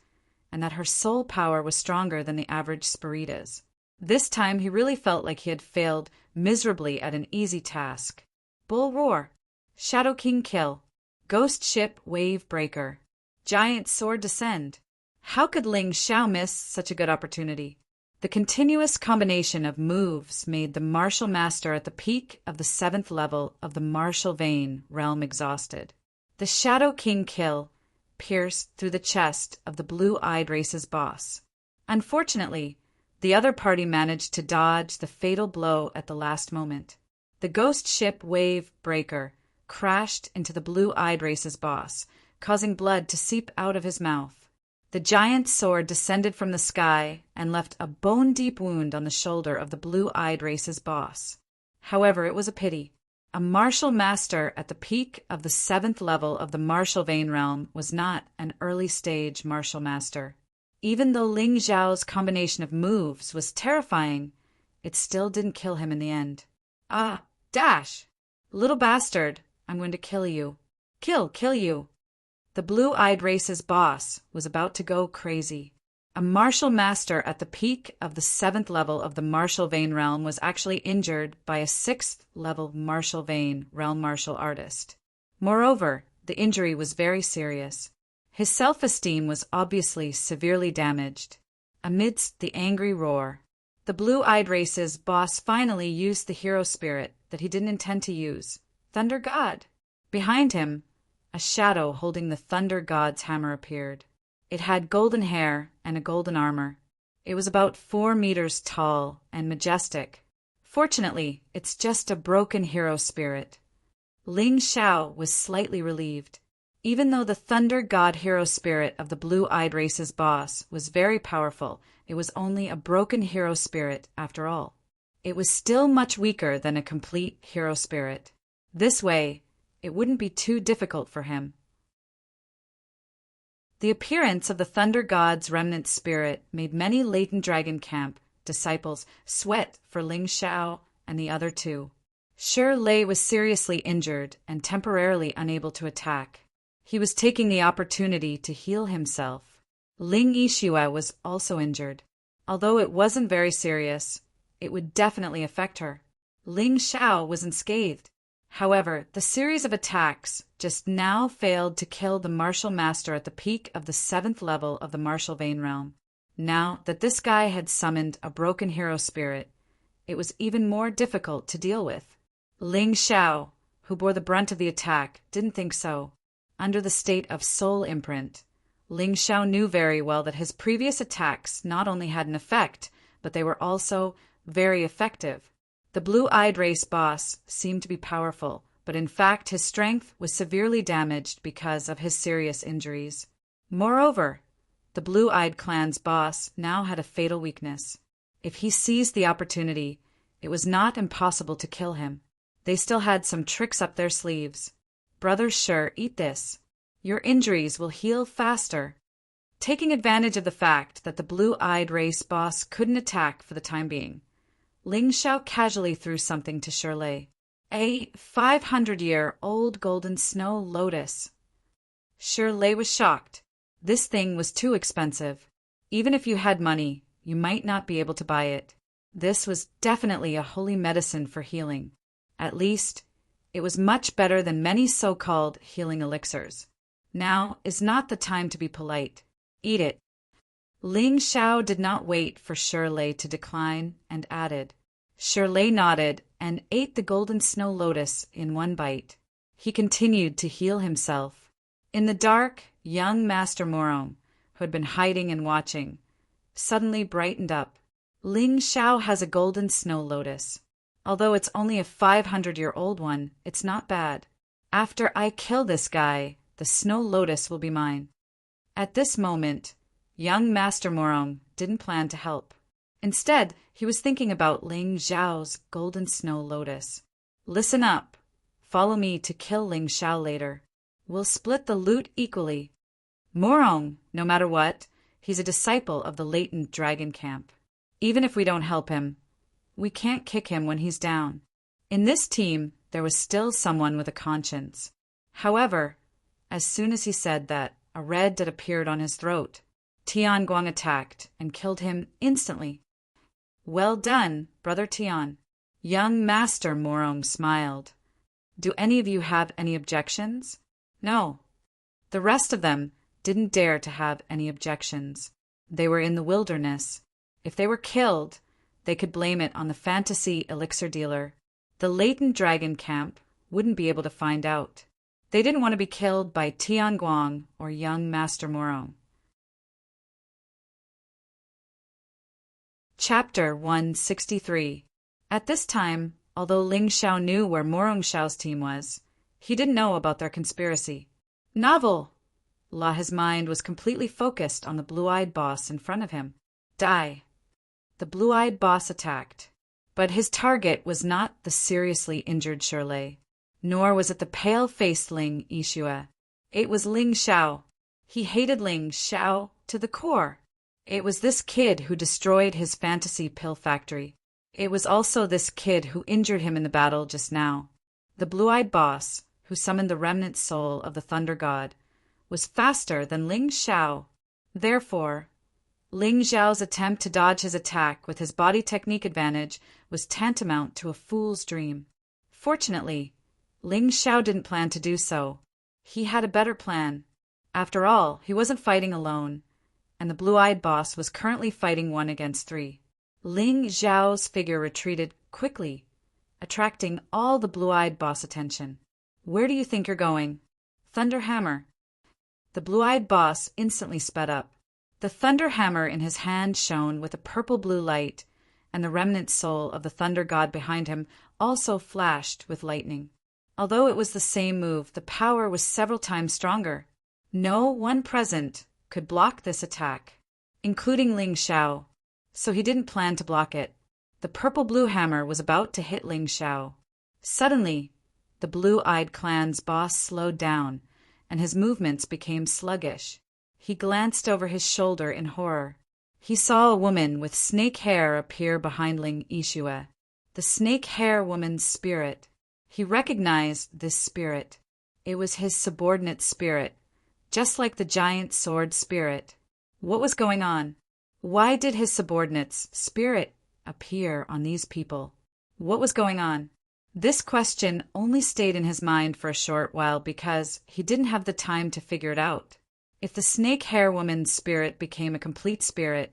and that her soul power was stronger than the average Spirites. This time he really felt like he had failed miserably at an easy task. Bull Roar, Shadow King Kill, Ghost Ship Wave Breaker, Giant Sword Descend. How could Ling Xiao miss such a good opportunity? The continuous combination of moves made the martial master at the peak of the 7th level of the martial vein realm exhausted. The Shadow King Kill pierced through the chest of the Blue-Eyed Race's boss. Unfortunately, the other party managed to dodge the fatal blow at the last moment. The Ghost Ship Wave Breaker crashed into the Blue-Eyed Race's boss, causing blood to seep out of his mouth. The giant sword descended from the sky and left a bone-deep wound on the shoulder of the blue-eyed race's boss. However, it was a pity. A martial master at the peak of the 7th level of the martial vein realm was not an early-stage martial master. Even though Ling Xiao's combination of moves was terrifying, it still didn't kill him in the end. Ah, dash! Little bastard, I'm going to kill you. Kill you. The blue-eyed race's boss was about to go crazy. A martial master at the peak of the 7th level of the martial vein realm was actually injured by a 6th level martial vein realm martial artist. Moreover, the injury was very serious. His self-esteem was obviously severely damaged. Amidst the angry roar, the blue-eyed race's boss finally used the hero spirit that he didn't intend to use, Thunder God. Behind him, a shadow holding the Thunder God's hammer appeared. It had golden hair and a golden armor. It was about 4 meters tall and majestic. Fortunately, it's just a broken hero spirit. Ling Xiao was slightly relieved. Even though the Thunder God hero spirit of the blue-eyed race's boss was very powerful, it was only a broken hero spirit after all. It was still much weaker than a complete hero spirit. This way, it wouldn't be too difficult for him. The appearance of the Thunder God's remnant spirit made many latent Dragon Camp disciples sweat for Ling Xiao and the other two. Shi Lei was seriously injured and temporarily unable to attack. He was taking the opportunity to heal himself. Ling Yixue was also injured. Although it wasn't very serious, it would definitely affect her. Ling Xiao was unscathed. However, the series of attacks just now failed to kill the martial master at the peak of the 7th level of the martial vein realm. Now that this guy had summoned a broken hero spirit, it was even more difficult to deal with. Ling Xiao, who bore the brunt of the attack, didn't think so. Under the state of soul imprint, Ling Xiao knew very well that his previous attacks not only had an effect, but they were also very effective. The blue-eyed race boss seemed to be powerful, but in fact his strength was severely damaged because of his serious injuries. Moreover, the blue-eyed clan's boss now had a fatal weakness. If he seized the opportunity, it was not impossible to kill him. They still had some tricks up their sleeves. Brother Shi, eat this. Your injuries will heal faster. Taking advantage of the fact that the blue-eyed race boss couldn't attack for the time being, Ling Xiao casually threw something to Shi Lei. A 500-year-old golden snow lotus. Shi Lei was shocked. This thing was too expensive. Even if you had money, you might not be able to buy it. This was definitely a holy medicine for healing. At least, it was much better than many so-called healing elixirs. Now is not the time to be polite. Eat it. Ling Xiao did not wait for Shi Lei to decline and added. Shi Lei nodded and ate the golden snow lotus in one bite. He continued to heal himself. In the dark, young Master Morong, who had been hiding and watching, suddenly brightened up. Ling Xiao has a golden snow lotus. Although it's only a 500-year-old one, it's not bad. After I kill this guy, the snow lotus will be mine. At this moment, young Master Morong didn't plan to help. Instead, he was thinking about Ling Xiao's golden snow lotus. Listen up. Follow me to kill Ling Xiao later. We'll split the loot equally. Morong, no matter what, he's a disciple of the latent Dragon Camp. Even if we don't help him, we can't kick him when he's down. In this team, there was still someone with a conscience. However, as soon as he said that, a red dot appeared on his throat. Tian Guang attacked and killed him instantly. Well done, Brother Tian. Young Master Morong smiled. Do any of you have any objections? No. The rest of them didn't dare to have any objections. They were in the wilderness. If they were killed, they could blame it on the fantasy elixir dealer. The latent Dragon Camp wouldn't be able to find out. They didn't want to be killed by Tian Guang or young Master Morong. Chapter 163. At this time, although Ling Xiao knew where Morong Xiao's team was, he didn't know about their conspiracy. Novel! His mind was completely focused on the blue-eyed boss in front of him. Die. The blue-eyed boss attacked. But his target was not the seriously injured Shirley, nor was it the pale-faced Ling Yixue. It was Ling Xiao. He hated Ling Xiao to the core. It was this kid who destroyed his fantasy pill factory. It was also this kid who injured him in the battle just now. The blue-eyed boss, who summoned the remnant soul of the Thunder God, was faster than Ling Xiao. Therefore, Ling Xiao's attempt to dodge his attack with his body technique advantage was tantamount to a fool's dream. Fortunately, Ling Xiao didn't plan to do so. He had a better plan. After all, he wasn't fighting alone, and the blue-eyed boss was currently fighting 1 against 3. Ling Xiao's figure retreated quickly, attracting all the blue-eyed boss attention. Where do you think you're going? Thunder Hammer. The blue-eyed boss instantly sped up. The thunder hammer in his hand shone with a purple-blue light, and the remnant soul of the thunder god behind him also flashed with lightning. Although it was the same move, the power was several times stronger. No one present could block this attack, including Ling Xiao, so he didn't plan to block it. The purple-blue hammer was about to hit Ling Xiao. Suddenly, the blue-eyed clan's boss slowed down, and his movements became sluggish. He glanced over his shoulder in horror. He saw a woman with snake hair appear behind Ling Yixue. The snake hair woman's spirit. He recognized this spirit. It was his subordinate spirit, just like the giant sword spirit. What was going on? Why did his subordinate's spirit appear on these people? What was going on? This question only stayed in his mind for a short while because he didn't have the time to figure it out. If the snake hair woman's spirit became a complete spirit,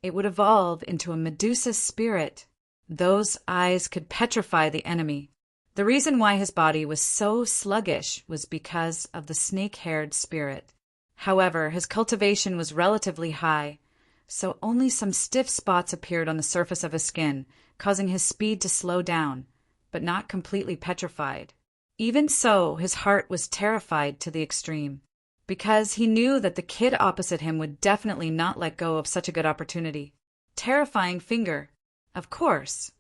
it would evolve into a Medusa spirit. Those eyes could petrify the enemy. The reason why his body was so sluggish was because of the snake-haired spirit. However, his cultivation was relatively high, so only some stiff spots appeared on the surface of his skin, causing his speed to slow down, but not completely petrified. Even so, his heart was terrified to the extreme, because he knew that the kid opposite him would definitely not let go of such a good opportunity. Terrifying finger. Of course,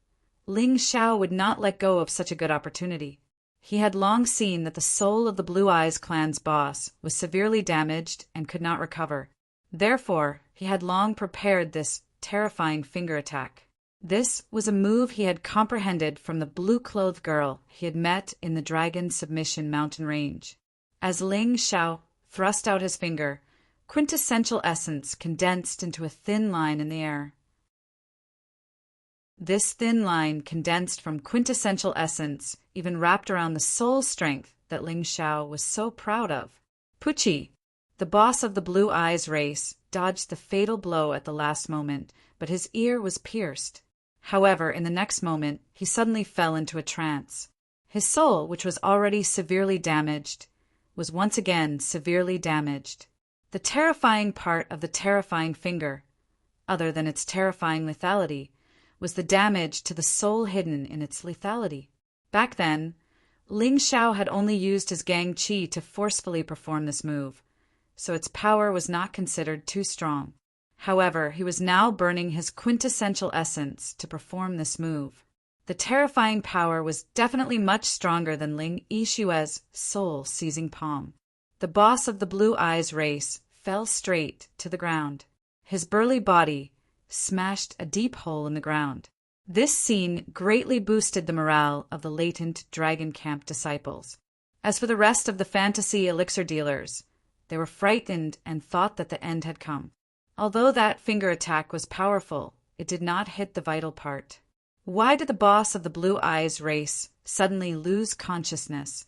Ling Xiao would not let go of such a good opportunity. He had long seen that the soul of the Blue Eyes clan's boss was severely damaged and could not recover. Therefore, he had long prepared this terrifying finger attack. This was a move he had comprehended from the blue-clothed girl he had met in the Dragon Submission mountain range. As Ling Xiao thrust out his finger, quintessential essence condensed into a thin line in the air. This thin line condensed from quintessential essence even wrapped around the soul strength that Ling Xiao was so proud of. Pucci, the boss of the Blue Eyes race, dodged the fatal blow at the last moment, but his ear was pierced. However, in the next moment, he suddenly fell into a trance. His soul, which was already severely damaged, was once again severely damaged. The terrifying part of the terrifying finger, other than its terrifying lethality, was the damage to the soul hidden in its lethality. Back then, Ling Xiao had only used his Gang Qi to forcefully perform this move, so its power was not considered too strong. However, he was now burning his quintessential essence to perform this move. The terrifying power was definitely much stronger than Ling Yixue's soul-seizing palm. The boss of the Blue Eyes race fell straight to the ground. His burly body smashed a deep hole in the ground. This scene greatly boosted the morale of the latent Dragon Camp disciples. As for the rest of the fantasy elixir dealers, they were frightened and thought that the end had come. Although that finger attack was powerful, it did not hit the vital part. Why did the boss of the Blue Eyes race suddenly lose consciousness?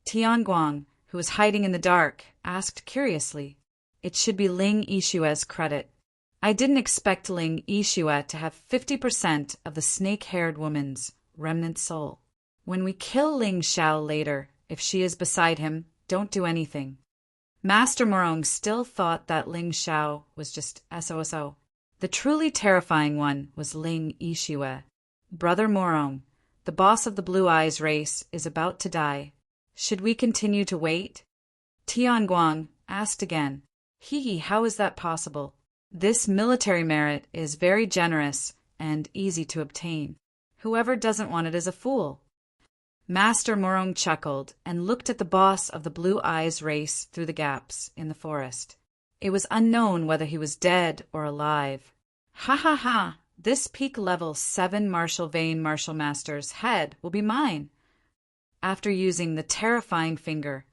Tianguang, who was hiding in the dark, asked curiously. It should be Ling Yixue's credit. I didn't expect Ling Yixue to have 50% of the snake-haired woman's remnant soul. When we kill Ling Xiao later, if she is beside him, don't do anything. Master Morong still thought that Ling Xiao was just SOSO. The truly terrifying one was Ling Yixue. Brother Morong, the boss of the Blue Eyes race, is about to die. Should we continue to wait? Tianguang, asked again. Hee, how is that possible? This military merit is very generous and easy to obtain. Whoever doesn't want it is a fool. Master Morong chuckled and looked at the boss of the Blue Eyes race through the gaps in the forest. It was unknown whether he was dead or alive. Ha ha ha! This peak level 7 Martial Vein Martial Master's head will be mine. After using the terrifying finger,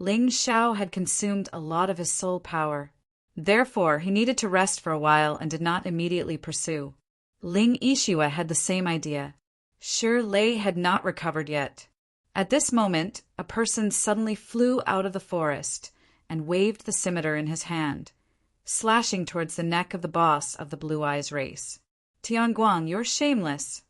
Ling Xiao had consumed a lot of his soul power. Therefore, he needed to rest for a while and did not immediately pursue. Ling Yixue had the same idea. Shi Lei had not recovered yet. At this moment, a person suddenly flew out of the forest and waved the scimitar in his hand, slashing towards the neck of the boss of the Blue Eyes race. Tianguang, you're shameless.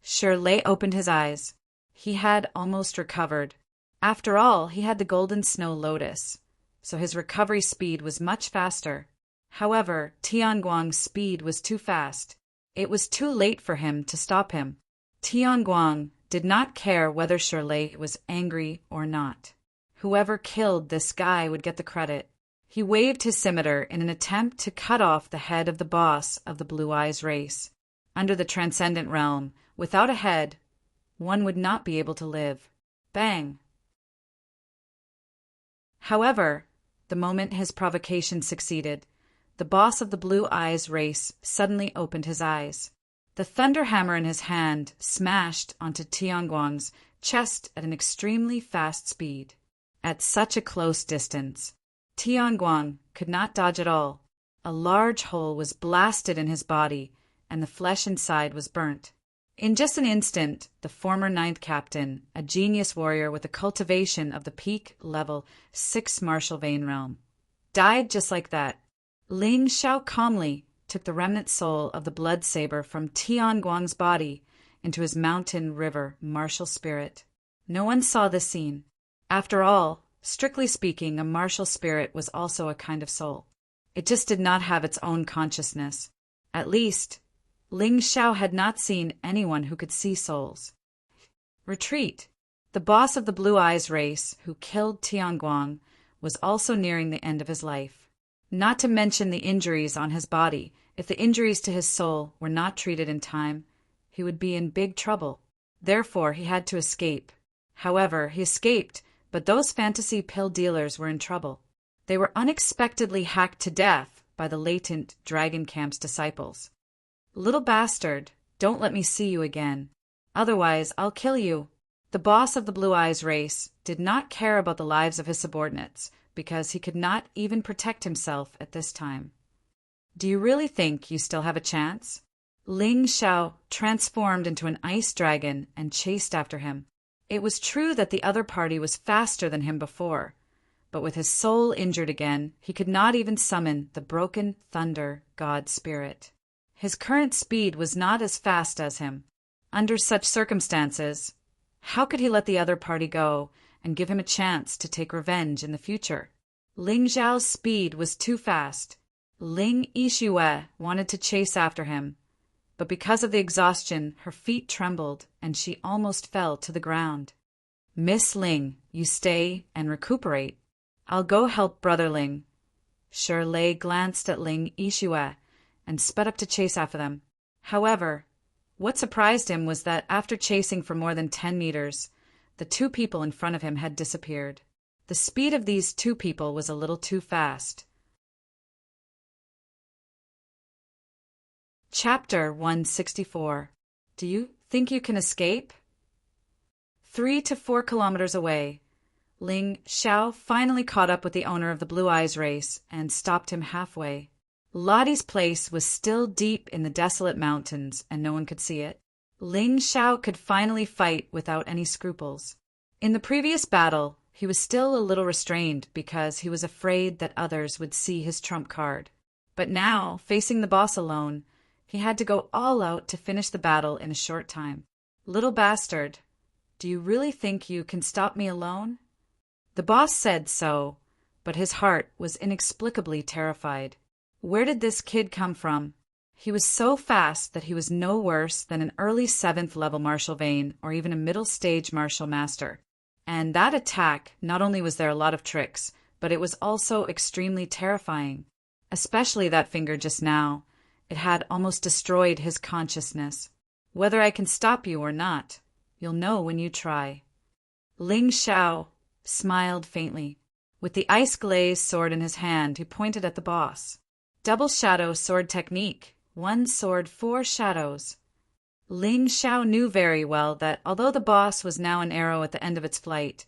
Shi Lei opened his eyes. He had almost recovered. After all, he had the golden snow lotus, so his recovery speed was much faster. However, Tianguang's speed was too fast. It was too late for him to stop him. Tianguang did not care whether Shi Lei was angry or not. Whoever killed this guy would get the credit. He waved his scimitar in an attempt to cut off the head of the boss of the Blue Eyes race. Under the Transcendent Realm, without a head, one would not be able to live. Bang! However, the moment his provocation succeeded, the boss of the Blue Eyes race suddenly opened his eyes. The thunder hammer in his hand smashed onto Tianguang's chest at an extremely fast speed. At such a close distance, Tianguang could not dodge at all. A large hole was blasted in his body, and the flesh inside was burnt. In just an instant, the former 9th captain, a genius warrior with a cultivation of the peak level 6 Martial Vein realm, died just like that. Ling Xiao calmly took the remnant soul of the blood saber from Tianguang's body into his mountain river martial spirit. No one saw this scene. After all, strictly speaking, a martial spirit was also a kind of soul. It just did not have its own consciousness. At least, Ling Xiao had not seen anyone who could see souls. Retreat! The boss of the Blue Eyes race, who killed Tianguang, was also nearing the end of his life. Not to mention the injuries on his body. If the injuries to his soul were not treated in time, he would be in big trouble. Therefore, he had to escape. However, he escaped, but those fantasy pill dealers were in trouble. They were unexpectedly hacked to death by the latent Dragon Camp's disciples. Little bastard, don't let me see you again. Otherwise, I'll kill you. The boss of the Blue Eyes race did not care about the lives of his subordinates, because he could not even protect himself at this time. Do you really think you still have a chance? Ling Xiao transformed into an ice dragon and chased after him. It was true that the other party was faster than him before, but with his soul injured again, he could not even summon the broken thunder god spirit. His current speed was not as fast as him. Under such circumstances, how could he let the other party go and give him a chance to take revenge in the future? Ling Xiao's speed was too fast. Ling Yixue wanted to chase after him, but because of the exhaustion, her feet trembled and she almost fell to the ground. Miss Ling, you stay and recuperate. I'll go help Brother Ling. Shi Lei glanced at Ling Yixue and sped up to chase after them. However, what surprised him was that after chasing for more than 10 meters, the two people in front of him had disappeared. The speed of these two people was a little too fast. Chapter 164. Do you think you can escape? 3 to 4 kilometers away, Ling Xiao finally caught up with the owner of the Blue Eyes race and stopped him halfway. Lottie's place was still deep in the desolate mountains and no one could see it. Ling Xiao could finally fight without any scruples. In the previous battle, he was still a little restrained because he was afraid that others would see his trump card. But now, facing the boss alone, he had to go all out to finish the battle in a short time. Little bastard, do you really think you can stop me alone? The boss said so, but his heart was inexplicably terrified. Where did this kid come from? He was so fast that he was no worse than an early 7th level Martial Vein or even a middle stage Martial Master. And that attack, not only was there a lot of tricks, but it was also extremely terrifying, especially that finger just now. It had almost destroyed his consciousness. Whether I can stop you or not, you'll know when you try. Ling Xiao smiled faintly. With the ice-glazed sword in his hand, he pointed at the boss. Double shadow sword technique. 1 sword, 4 shadows. Ling Xiao knew very well that although the boss was now an arrow at the end of its flight,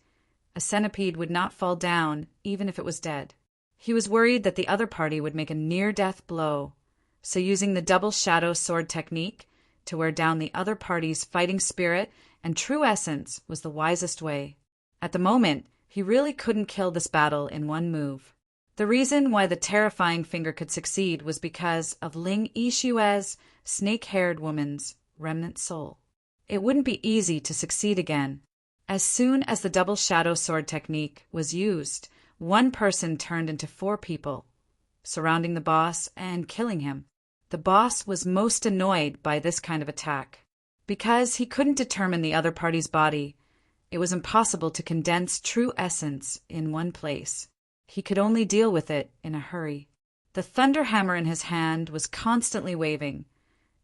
a centipede would not fall down even if it was dead. He was worried that the other party would make a near-death blow, so using the double shadow sword technique to wear down the other party's fighting spirit and true essence was the wisest way. At the moment, he really couldn't kill this battle in one move. The reason why the terrifying finger could succeed was because of Ling Yixue's snake-haired woman's remnant soul. It wouldn't be easy to succeed again. As soon as the double shadow sword technique was used, one person turned into 4 people, surrounding the boss and killing him. The boss was most annoyed by this kind of attack. Because he couldn't determine the other party's body, it was impossible to condense true essence in one place. He could only deal with it in a hurry. The thunder hammer in his hand was constantly waving,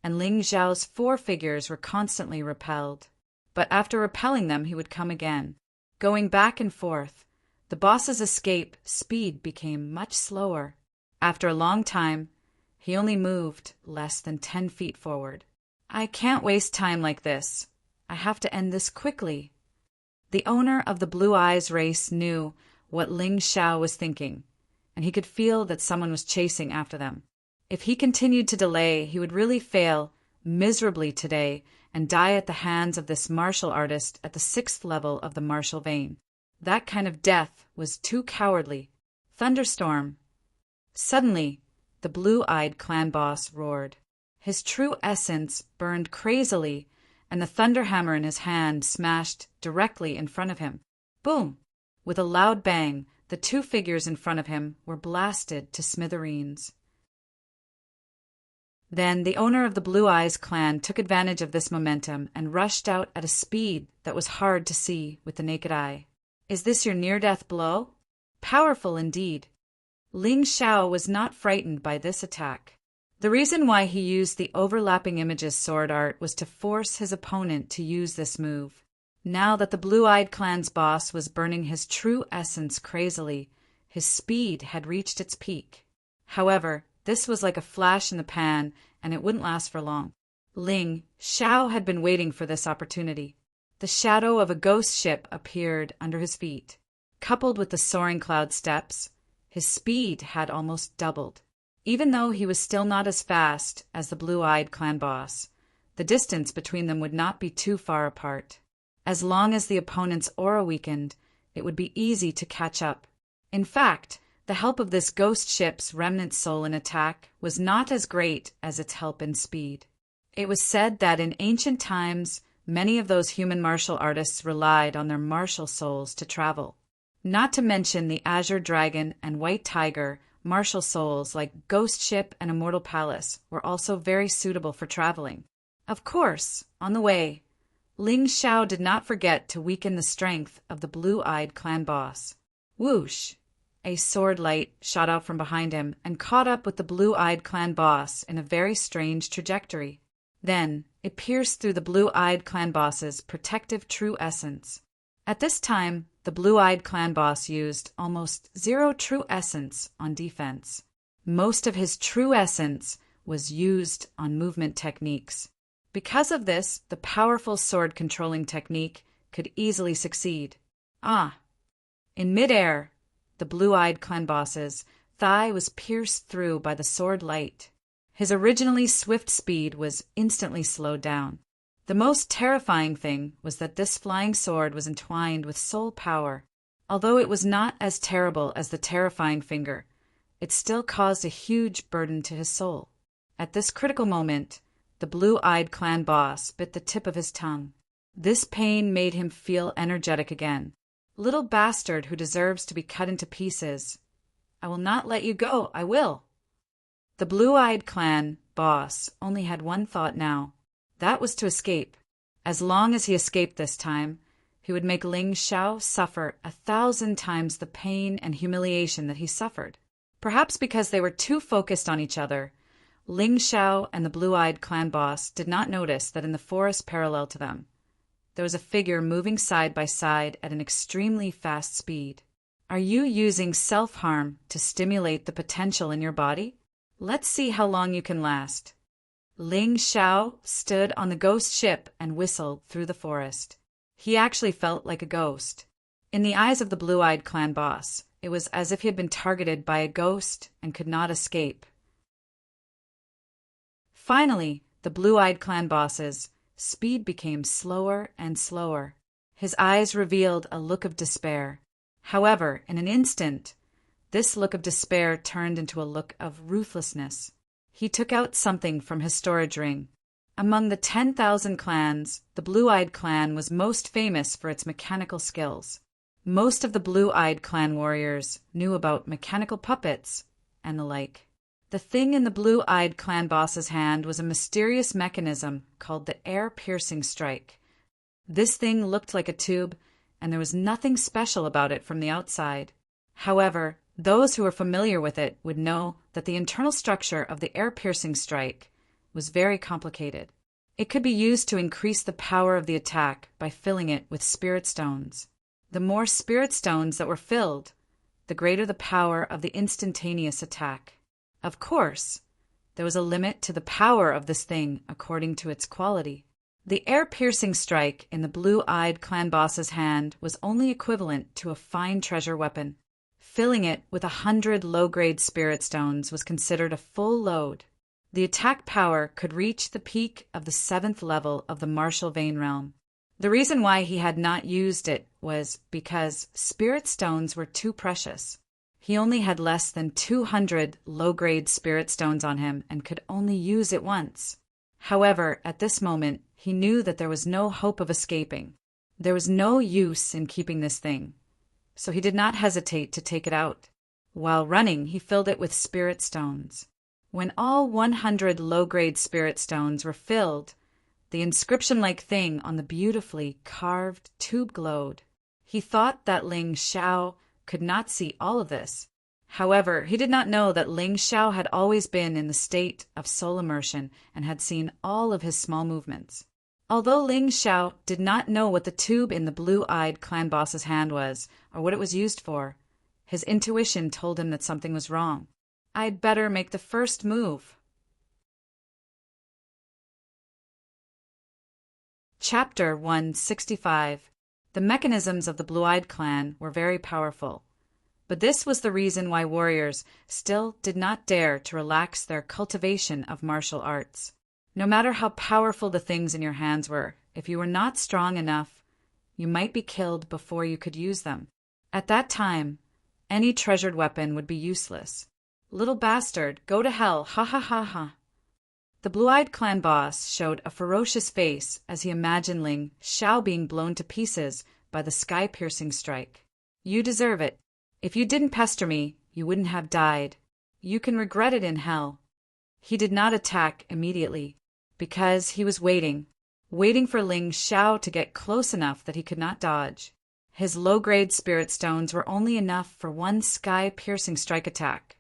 and Ling Xiao's 4 figures were constantly repelled. But after repelling them, he would come again. Going back and forth, the boss's escape speed became much slower. After a long time, he only moved less than 10 feet forward. I can't waste time like this. I have to end this quickly. The owner of the Blue Eyes race knew what Ling Xiao was thinking, and he could feel that someone was chasing after them. If he continued to delay, he would really fail miserably today and die at the hands of this martial artist at the 6th level of the martial vein. That kind of death was too cowardly. Thunderstorm. Suddenly, the blue-eyed clan boss roared. His true essence burned crazily, and the thunder hammer in his hand smashed directly in front of him. Boom! With a loud bang, the 2 figures in front of him were blasted to smithereens. Then the owner of the Blue Eyes clan took advantage of this momentum and rushed out at a speed that was hard to see with the naked eye. Is this your near-death blow? Powerful indeed. Ling Xiao was not frightened by this attack. The reason why he used the overlapping images sword art was to force his opponent to use this move. Now that the Blue-Eyed clan's boss was burning his true essence crazily, his speed had reached its peak. However, this was like a flash in the pan, and it wouldn't last for long. Ling Xiao had been waiting for this opportunity. The shadow of a ghost ship appeared under his feet. Coupled with the soaring cloud steps, his speed had almost doubled. Even though he was still not as fast as the Blue-Eyed clan boss, the distance between them would not be too far apart. As long as the opponent's aura weakened, it would be easy to catch up. In fact, the help of this ghost ship's remnant soul in attack was not as great as its help in speed. It was said that in ancient times, many of those human martial artists relied on their martial souls to travel. Not to mention the Azure Dragon and White Tiger martial souls like Ghost Ship and Immortal Palace were also very suitable for traveling. Of course, on the way, Ling Xiao did not forget to weaken the strength of the Blue-Eyed clan boss. Whoosh! A sword light shot out from behind him and caught up with the Blue-Eyed clan boss in a very strange trajectory. Then, it pierced through the Blue-Eyed clan boss's protective true essence. At this time, the Blue-Eyed clan boss used almost 0 true essence on defense. Most of his true essence was used on movement techniques. Because of this, the powerful sword-controlling technique could easily succeed. In midair, the Blue-Eyed clan boss's thigh was pierced through by the sword light. His originally swift speed was instantly slowed down. The most terrifying thing was that this flying sword was entwined with soul power. Although it was not as terrible as the terrifying finger, it still caused a huge burden to his soul. At this critical moment, the Blue-Eyed clan boss bit the tip of his tongue. This pain made him feel energetic again. Little bastard who deserves to be cut into pieces. I will not let you go, I will. The Blue-Eyed clan boss only had one thought now. That was to escape. As long as he escaped this time, He would make Ling Xiao suffer 1,000 times the pain and humiliation that he suffered. Perhaps because they were too focused on each other, Ling Xiao and the blue-eyed clan boss did not notice that in the forest parallel to them, there was a figure moving side by side at an extremely fast speed. Are you using self-harm to stimulate the potential in your body? Let's see how long you can last. Ling Xiao stood on the ghost ship and whistled through the forest. He actually felt like a ghost. In the eyes of the blue-eyed clan boss, it was as if he had been targeted by a ghost and could not escape. Finally, the blue-eyed clan boss's speed became slower and slower. His eyes revealed a look of despair. However, in an instant, this look of despair turned into a look of ruthlessness. He took out something from his storage ring. Among the 10,000 clans, the blue-eyed clan was most famous for its mechanical skills. Most of the blue-eyed clan warriors knew about mechanical puppets and the like. The thing in the blue-eyed clan boss's hand was a mysterious mechanism called the air-piercing strike. This thing looked like a tube, and there was nothing special about it from the outside. However, those who were familiar with it would know that the internal structure of the air-piercing strike was very complicated. It could be used to increase the power of the attack by filling it with spirit stones. The more spirit stones that were filled, the greater the power of the instantaneous attack. Of course, there was a limit to the power of this thing according to its quality. The air-piercing strike in the blue-eyed clan boss's hand was only equivalent to a fine treasure weapon. Filling it with 100 low-grade spirit stones was considered a full load. The attack power could reach the peak of the 7th level of the martial vein realm. The reason why he had not used it was because spirit stones were too precious. He only had less than 200 low-grade spirit stones on him and could only use it once. However, at this moment, he knew that there was no hope of escaping. There was no use in keeping this thing, so he did not hesitate to take it out. While running, he filled it with spirit stones. When all 100 low-grade spirit stones were filled, the inscription-like thing on the beautifully carved tube glowed. He thought that Ling Xiao could not see all of this. However, he did not know that Ling Xiao had always been in the state of soul immersion and had seen all of his small movements. Although Ling Xiao did not know what the tube in the blue-eyed clan boss's hand was or what it was used for, his intuition told him that something was wrong. I'd better make the first move. Chapter 165. The mechanisms of the blue-eyed clan were very powerful, but this was the reason why warriors still did not dare to relax their cultivation of martial arts. No matter how powerful the things in your hands were, if you were not strong enough, you might be killed before you could use them. At that time, any treasured weapon would be useless. Little bastard, go to hell, ha ha ha ha. The blue-eyed clan boss showed a ferocious face as he imagined Ling Xiao being blown to pieces by the sky-piercing strike. You deserve it. If you didn't pester me, you wouldn't have died. You can regret it in hell. He did not attack immediately, because he was waiting for Ling Xiao to get close enough that he could not dodge. His low-grade spirit stones were only enough for one sky-piercing strike attack,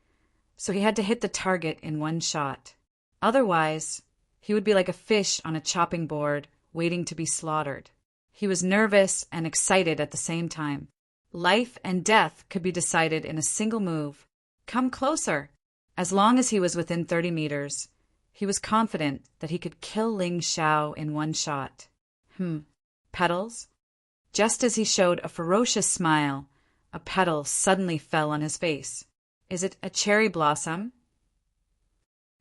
so he had to hit the target in one shot. Otherwise, he would be like a fish on a chopping board, waiting to be slaughtered. He was nervous and excited at the same time. Life and death could be decided in a single move. Come closer. As long as he was within 30 meters, he was confident that he could kill Ling Xiao in one shot. Petals? Just as he showed a ferocious smile, a petal suddenly fell on his face. Is it a cherry blossom?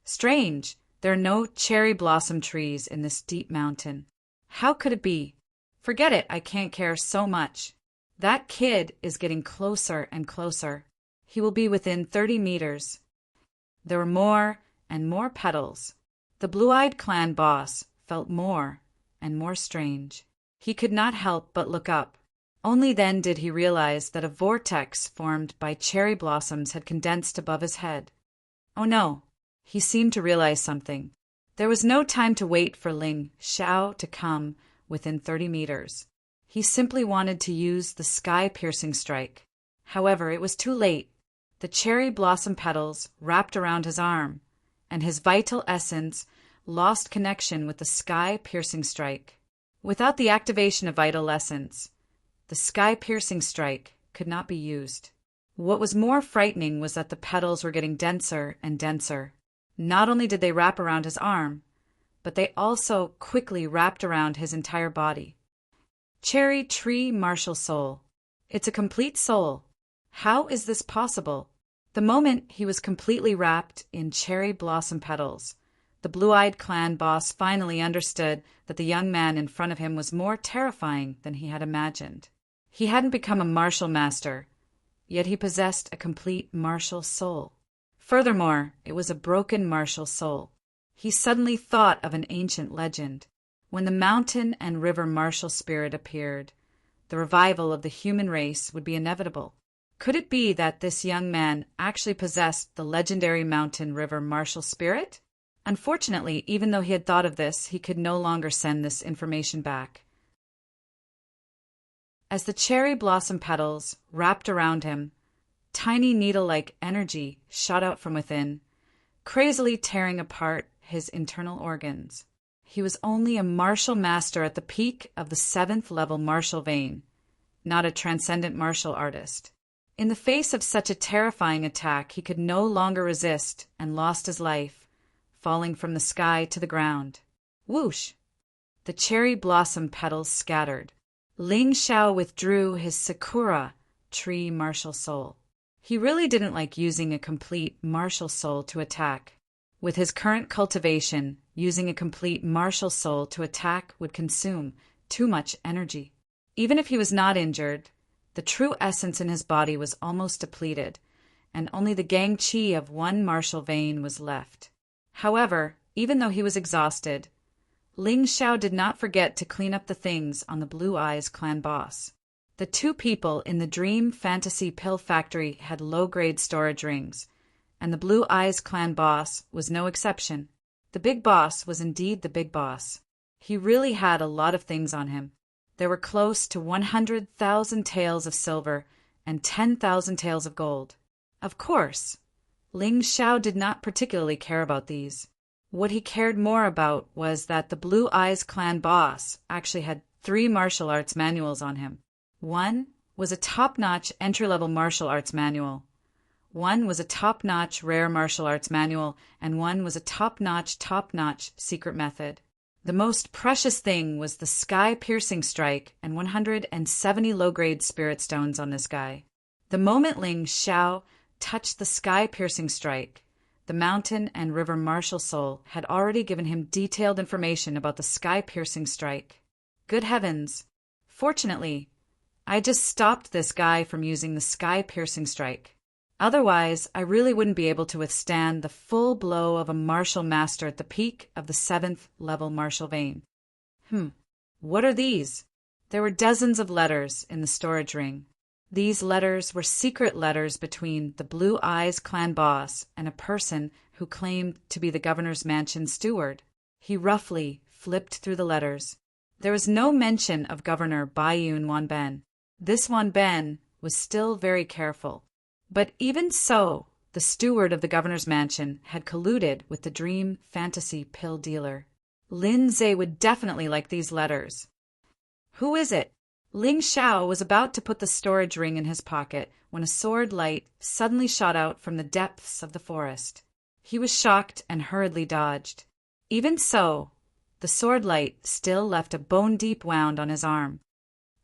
Strange, there are no cherry blossom trees in this deep mountain. How could it be? Forget it, I can't care so much. That kid is getting closer and closer. He will be within 30 meters. There were more and more petals. The blue-eyed clan boss felt more and more strange. He could not help but look up. Only then did he realize that a vortex formed by cherry blossoms had condensed above his head. Oh no, he seemed to realize something. There was no time to wait for Ling Xiao to come within 30 meters. He simply wanted to use the sky-piercing strike. However, it was too late. The cherry blossom petals wrapped around his arm, and his vital essence lost connection with the sky-piercing strike. Without the activation of vital essence, the sky-piercing strike could not be used. What was more frightening was that the petals were getting denser and denser. Not only did they wrap around his arm, but they also quickly wrapped around his entire body. Cherry Tree Martial Soul. It's a complete soul. How is this possible? The moment he was completely wrapped in cherry blossom petals, the blue-eyed clan boss finally understood that the young man in front of him was more terrifying than he had imagined. He hadn't become a martial master, yet he possessed a complete martial soul. Furthermore, it was a broken martial soul. He suddenly thought of an ancient legend. When the mountain and river martial spirit appeared, the revival of the human race would be inevitable. Could it be that this young man actually possessed the legendary mountain river martial spirit? Unfortunately, even though he had thought of this, he could no longer send this information back. As the cherry blossom petals wrapped around him, tiny needle-like energy shot out from within, crazily tearing apart his internal organs. He was only a martial master at the peak of the 7th level martial vein, not a transcendent martial artist. In the face of such a terrifying attack, he could no longer resist and lost his life, falling from the sky to the ground. Whoosh! The cherry blossom petals scattered. Ling Xiao withdrew his Sakura tree martial soul. He really didn't like using a complete martial soul to attack. With his current cultivation, using a complete martial soul to attack would consume too much energy. Even if he was not injured, the true essence in his body was almost depleted, and only the gang qi of one martial vein was left. However, even though he was exhausted, Ling Xiao did not forget to clean up the things on the Blue Eyes clan boss. The two people in the Dream Fantasy Pill Factory had low-grade storage rings, and the Blue Eyes clan boss was no exception. The big boss was indeed the big boss. He really had a lot of things on him. There were close to 100,000 taels of silver and 10,000 taels of gold. Of course, Ling Xiao did not particularly care about these. What he cared more about was that the Blue Eyes clan boss actually had 3 martial arts manuals on him. One was a top-notch entry-level martial arts manual. One was a top-notch rare martial arts manual, and one was a top-notch secret method. The most precious thing was the sky-piercing strike and 170 low-grade spirit stones on this guy. The moment Ling Xiao touched the sky-piercing strike, the mountain and river martial soul had already given him detailed information about the sky-piercing strike. Good heavens! Fortunately, I just stopped this guy from using the sky-piercing strike. Otherwise, I really wouldn't be able to withstand the full blow of a martial master at the peak of the 7th level martial vein. What are these? There were dozens of letters in the storage ring. These letters were secret letters between the Blue Eyes clan boss and a person who claimed to be the governor's mansion steward. He roughly flipped through the letters. There was no mention of Governor Baiyun Wanben. This Wanben was still very careful. But even so, the steward of the governor's mansion had colluded with the Dream Fantasy Pill dealer. Lin Zhe would definitely like these letters. Who is it? Ling Xiao was about to put the storage ring in his pocket when a sword light suddenly shot out from the depths of the forest. He was shocked and hurriedly dodged. Even so, the sword light still left a bone-deep wound on his arm.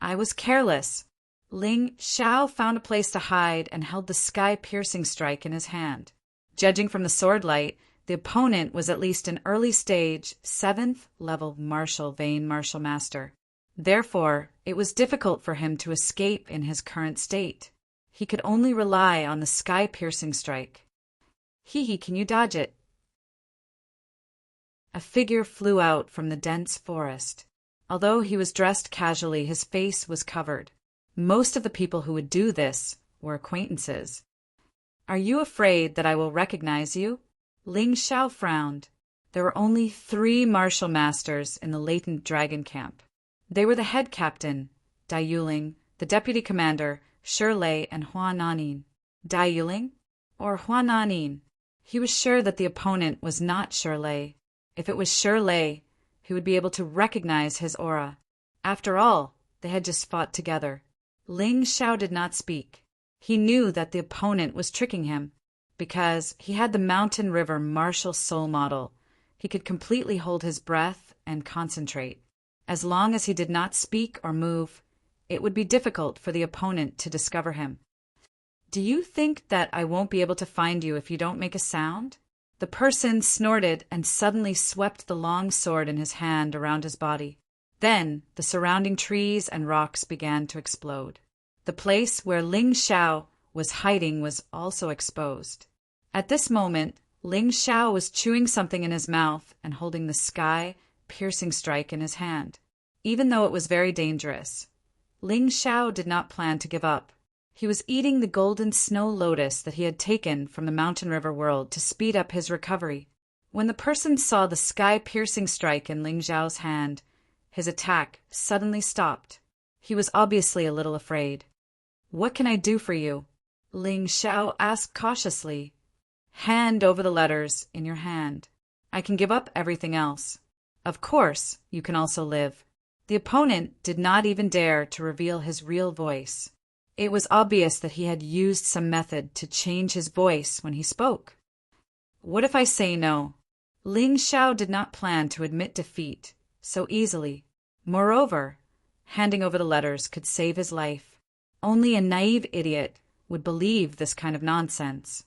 I was careless. Ling Xiao found a place to hide and held the sky-piercing strike in his hand. Judging from the sword light, the opponent was at least an early-stage 7th level martial vein martial master. Therefore, it was difficult for him to escape in his current state. He could only rely on the sky-piercing strike. Hee, can you dodge it? A figure flew out from the dense forest. Although he was dressed casually, his face was covered. Most of the people who would do this were acquaintances. Are you afraid that I will recognize you? Ling Xiao frowned. There were only 3 martial masters in the latent dragon camp. They were the head captain, Dai Yuling, the deputy commander, Shi Lei, and Hua Nanin. Dai Yuling? Or Hua Nanin? He was sure that the opponent was not Shi Lei. If it was Shi Lei, he would be able to recognize his aura. After all, they had just fought together. Ling Xiao did not speak. He knew that the opponent was tricking him, because he had the Mountain River martial soul model. He could completely hold his breath and concentrate. As long as he did not speak or move, it would be difficult for the opponent to discover him. Do you think that I won't be able to find you if you don't make a sound? The person snorted and suddenly swept the long sword in his hand around his body. Then the surrounding trees and rocks began to explode. The place where Ling Xiao was hiding was also exposed. At this moment, Ling Xiao was chewing something in his mouth and holding the sky-piercing strike in his hand. Even though it was very dangerous, Ling Xiao did not plan to give up. He was eating the golden snow lotus that he had taken from the Mountain River world to speed up his recovery. When the person saw the sky-piercing strike in Ling Xiao's hand, his attack suddenly stopped. He was obviously a little afraid. "What can I do for you?" Ling Xiao asked cautiously. "Hand over the letters in your hand. I can give up everything else. Of course, you can also live." The opponent did not even dare to reveal his real voice. It was obvious that he had used some method to change his voice when he spoke. "What if I say no?" Ling Xiao did not plan to admit defeat so easily. Moreover, handing over the letters could save his life. Only a naive idiot would believe this kind of nonsense.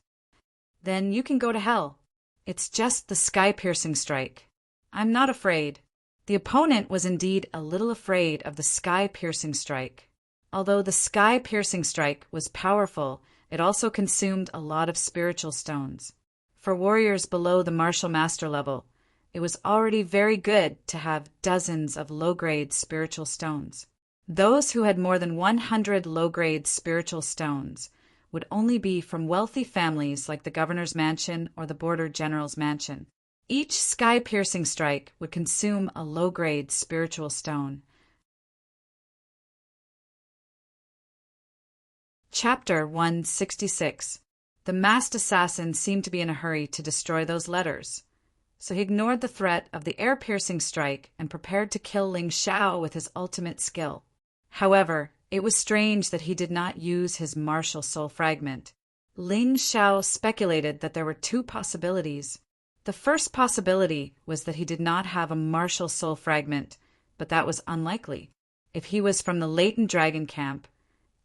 "Then you can go to hell. It's just the sky-piercing strike. I'm not afraid." The opponent was indeed a little afraid of the sky-piercing strike. Although the sky-piercing strike was powerful, it also consumed a lot of spiritual stones. For warriors below the martial master level, it was already very good to have dozens of low-grade spiritual stones. Those who had more than 100 low-grade spiritual stones would only be from wealthy families like the governor's mansion or the border general's mansion. Each sky-piercing strike would consume a low-grade spiritual stone. Chapter 166. The masked assassin seemed to be in a hurry to destroy those letters, so he ignored the threat of the air-piercing strike and prepared to kill Ling Xiao with his ultimate skill. However, it was strange that he did not use his martial soul fragment. Ling Xiao speculated that there were two possibilities. The first possibility was that he did not have a martial soul fragment, but that was unlikely. If he was from the latent dragon camp,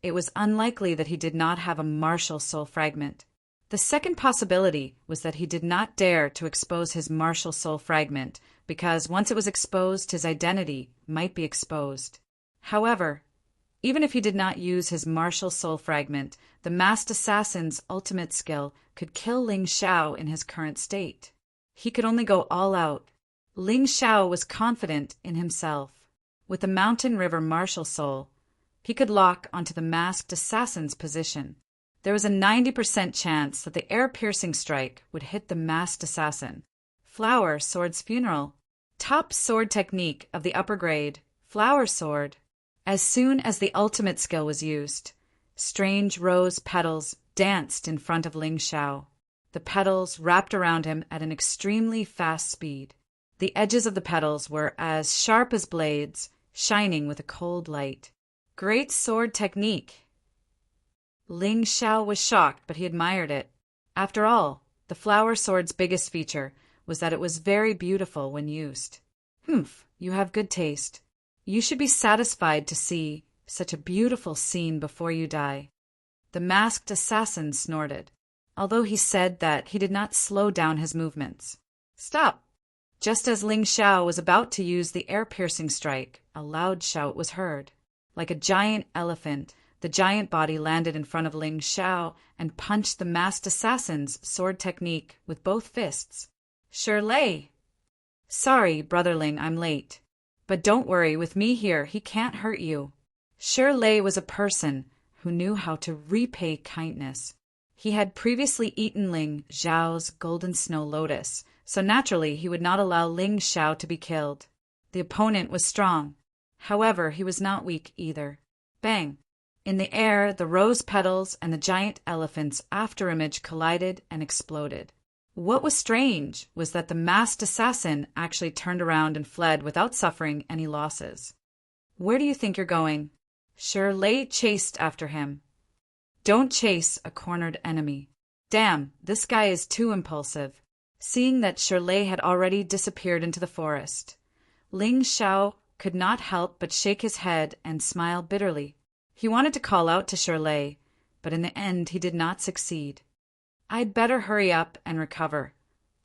it was unlikely that he did not have a martial soul fragment. The second possibility was that he did not dare to expose his martial soul fragment, because once it was exposed, his identity might be exposed. However, even if he did not use his martial soul fragment, the masked assassin's ultimate skill could kill Ling Xiao in his current state. He could only go all out. Ling Xiao was confident in himself. With the Mountain River martial soul, he could lock onto the masked assassin's position. There was a 90% chance that the air-piercing strike would hit the masked assassin. Flower Sword's funeral. Top sword technique of the upper grade, Flower Sword. As soon as the ultimate skill was used, strange rose petals danced in front of Ling Xiao. The petals wrapped around him at an extremely fast speed. The edges of the petals were as sharp as blades, shining with a cold light. Great sword technique. Ling Xiao was shocked, but he admired it. After all, the Flower Sword's biggest feature was that it was very beautiful when used. "Humph, you have good taste. You should be satisfied to see such a beautiful scene before you die." The masked assassin snorted, although he said that he did not slow down his movements. "Stop!" Just as Ling Xiao was about to use the air-piercing strike, a loud shout was heard. Like a giant elephant, the giant body landed in front of Ling Xiao and punched the masked assassin's sword technique with both fists. "Shi Lei!" "Sorry, Brother Ling, I'm late. But don't worry, with me here, he can't hurt you." Shi Lei was a person who knew how to repay kindness. He had previously eaten Ling Xiao's golden snow lotus, so naturally he would not allow Ling Xiao to be killed. The opponent was strong. However, he was not weak either. Bang! In the air, the rose petals and the giant elephant's afterimage collided and exploded. What was strange was that the masked assassin actually turned around and fled without suffering any losses. Where do you think you're going? Shirley chased after him. Don't chase a cornered enemy. Damn, this guy is too impulsive. Seeing that Shirley had already disappeared into the forest, Ling Xiao could not help but shake his head and smile bitterly. He wanted to call out to Shirley, but in the end he did not succeed. I'd better hurry up and recover,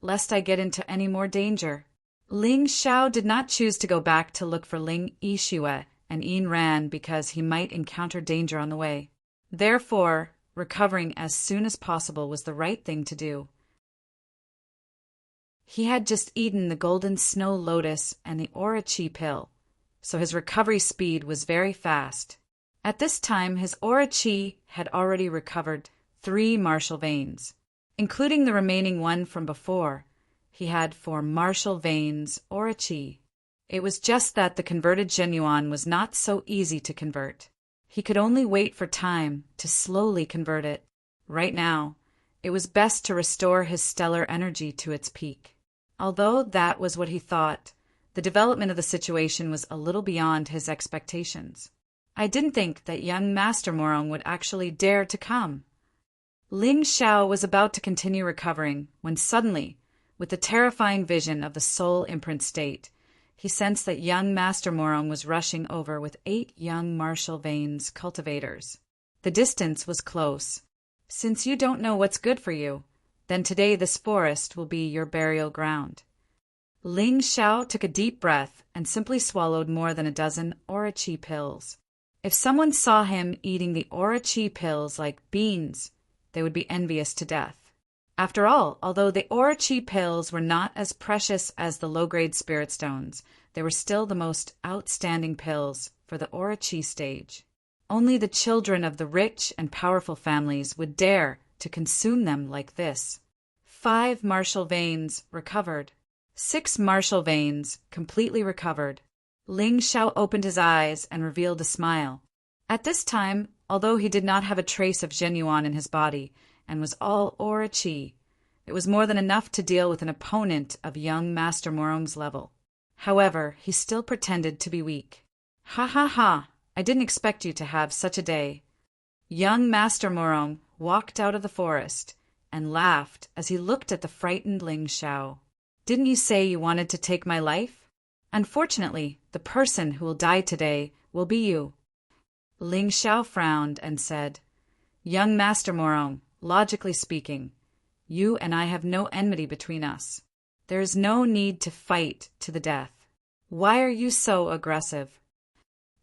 lest I get into any more danger. Ling Xiao did not choose to go back to look for Ling Yixue, and Yin ran because he might encounter danger on the way. Therefore, recovering as soon as possible was the right thing to do. He had just eaten the golden snow lotus and the aura chi pill, so his recovery speed was very fast. At this time, his aura chi had already recovered 3 martial veins, including the remaining one from before. He had 4 martial veins aura chi. It was just that the converted Genuine was not so easy to convert. He could only wait for time to slowly convert it. Right now, it was best to restore his stellar energy to its peak. Although that was what he thought, the development of the situation was a little beyond his expectations. I didn't think that young Master Morong would actually dare to come. Ling Xiao was about to continue recovering when suddenly, with the terrifying vision of the soul imprint state, he sensed that young Master Morong was rushing over with 8 young martial veins cultivators. The distance was close. Since you don't know what's good for you, then today this forest will be your burial ground. Ling Xiao took a deep breath and simply swallowed more than a dozen aura chi pills. If someone saw him eating the aura chi pills like beans, they would be envious to death. After all, although the aura chi pills were not as precious as the low-grade spirit stones, they were still the most outstanding pills for the aura chi stage. Only the children of the rich and powerful families would dare to consume them like this. 5 martial veins recovered. 6 martial veins completely recovered. Ling Xiao opened his eyes and revealed a smile. At this time, although he did not have a trace of Genuine in his body and was all aura chi, it was more than enough to deal with an opponent of young Master Morong's level. However, he still pretended to be weak. Ha ha ha, I didn't expect you to have such a day. Young Master Morong walked out of the forest and laughed as he looked at the frightened Ling Xiao. Didn't you say you wanted to take my life? Unfortunately, the person who will die today will be you. Ling Xiao frowned and said, Young Master Morong, logically speaking, you and I have no enmity between us. There is no need to fight to the death. Why are you so aggressive?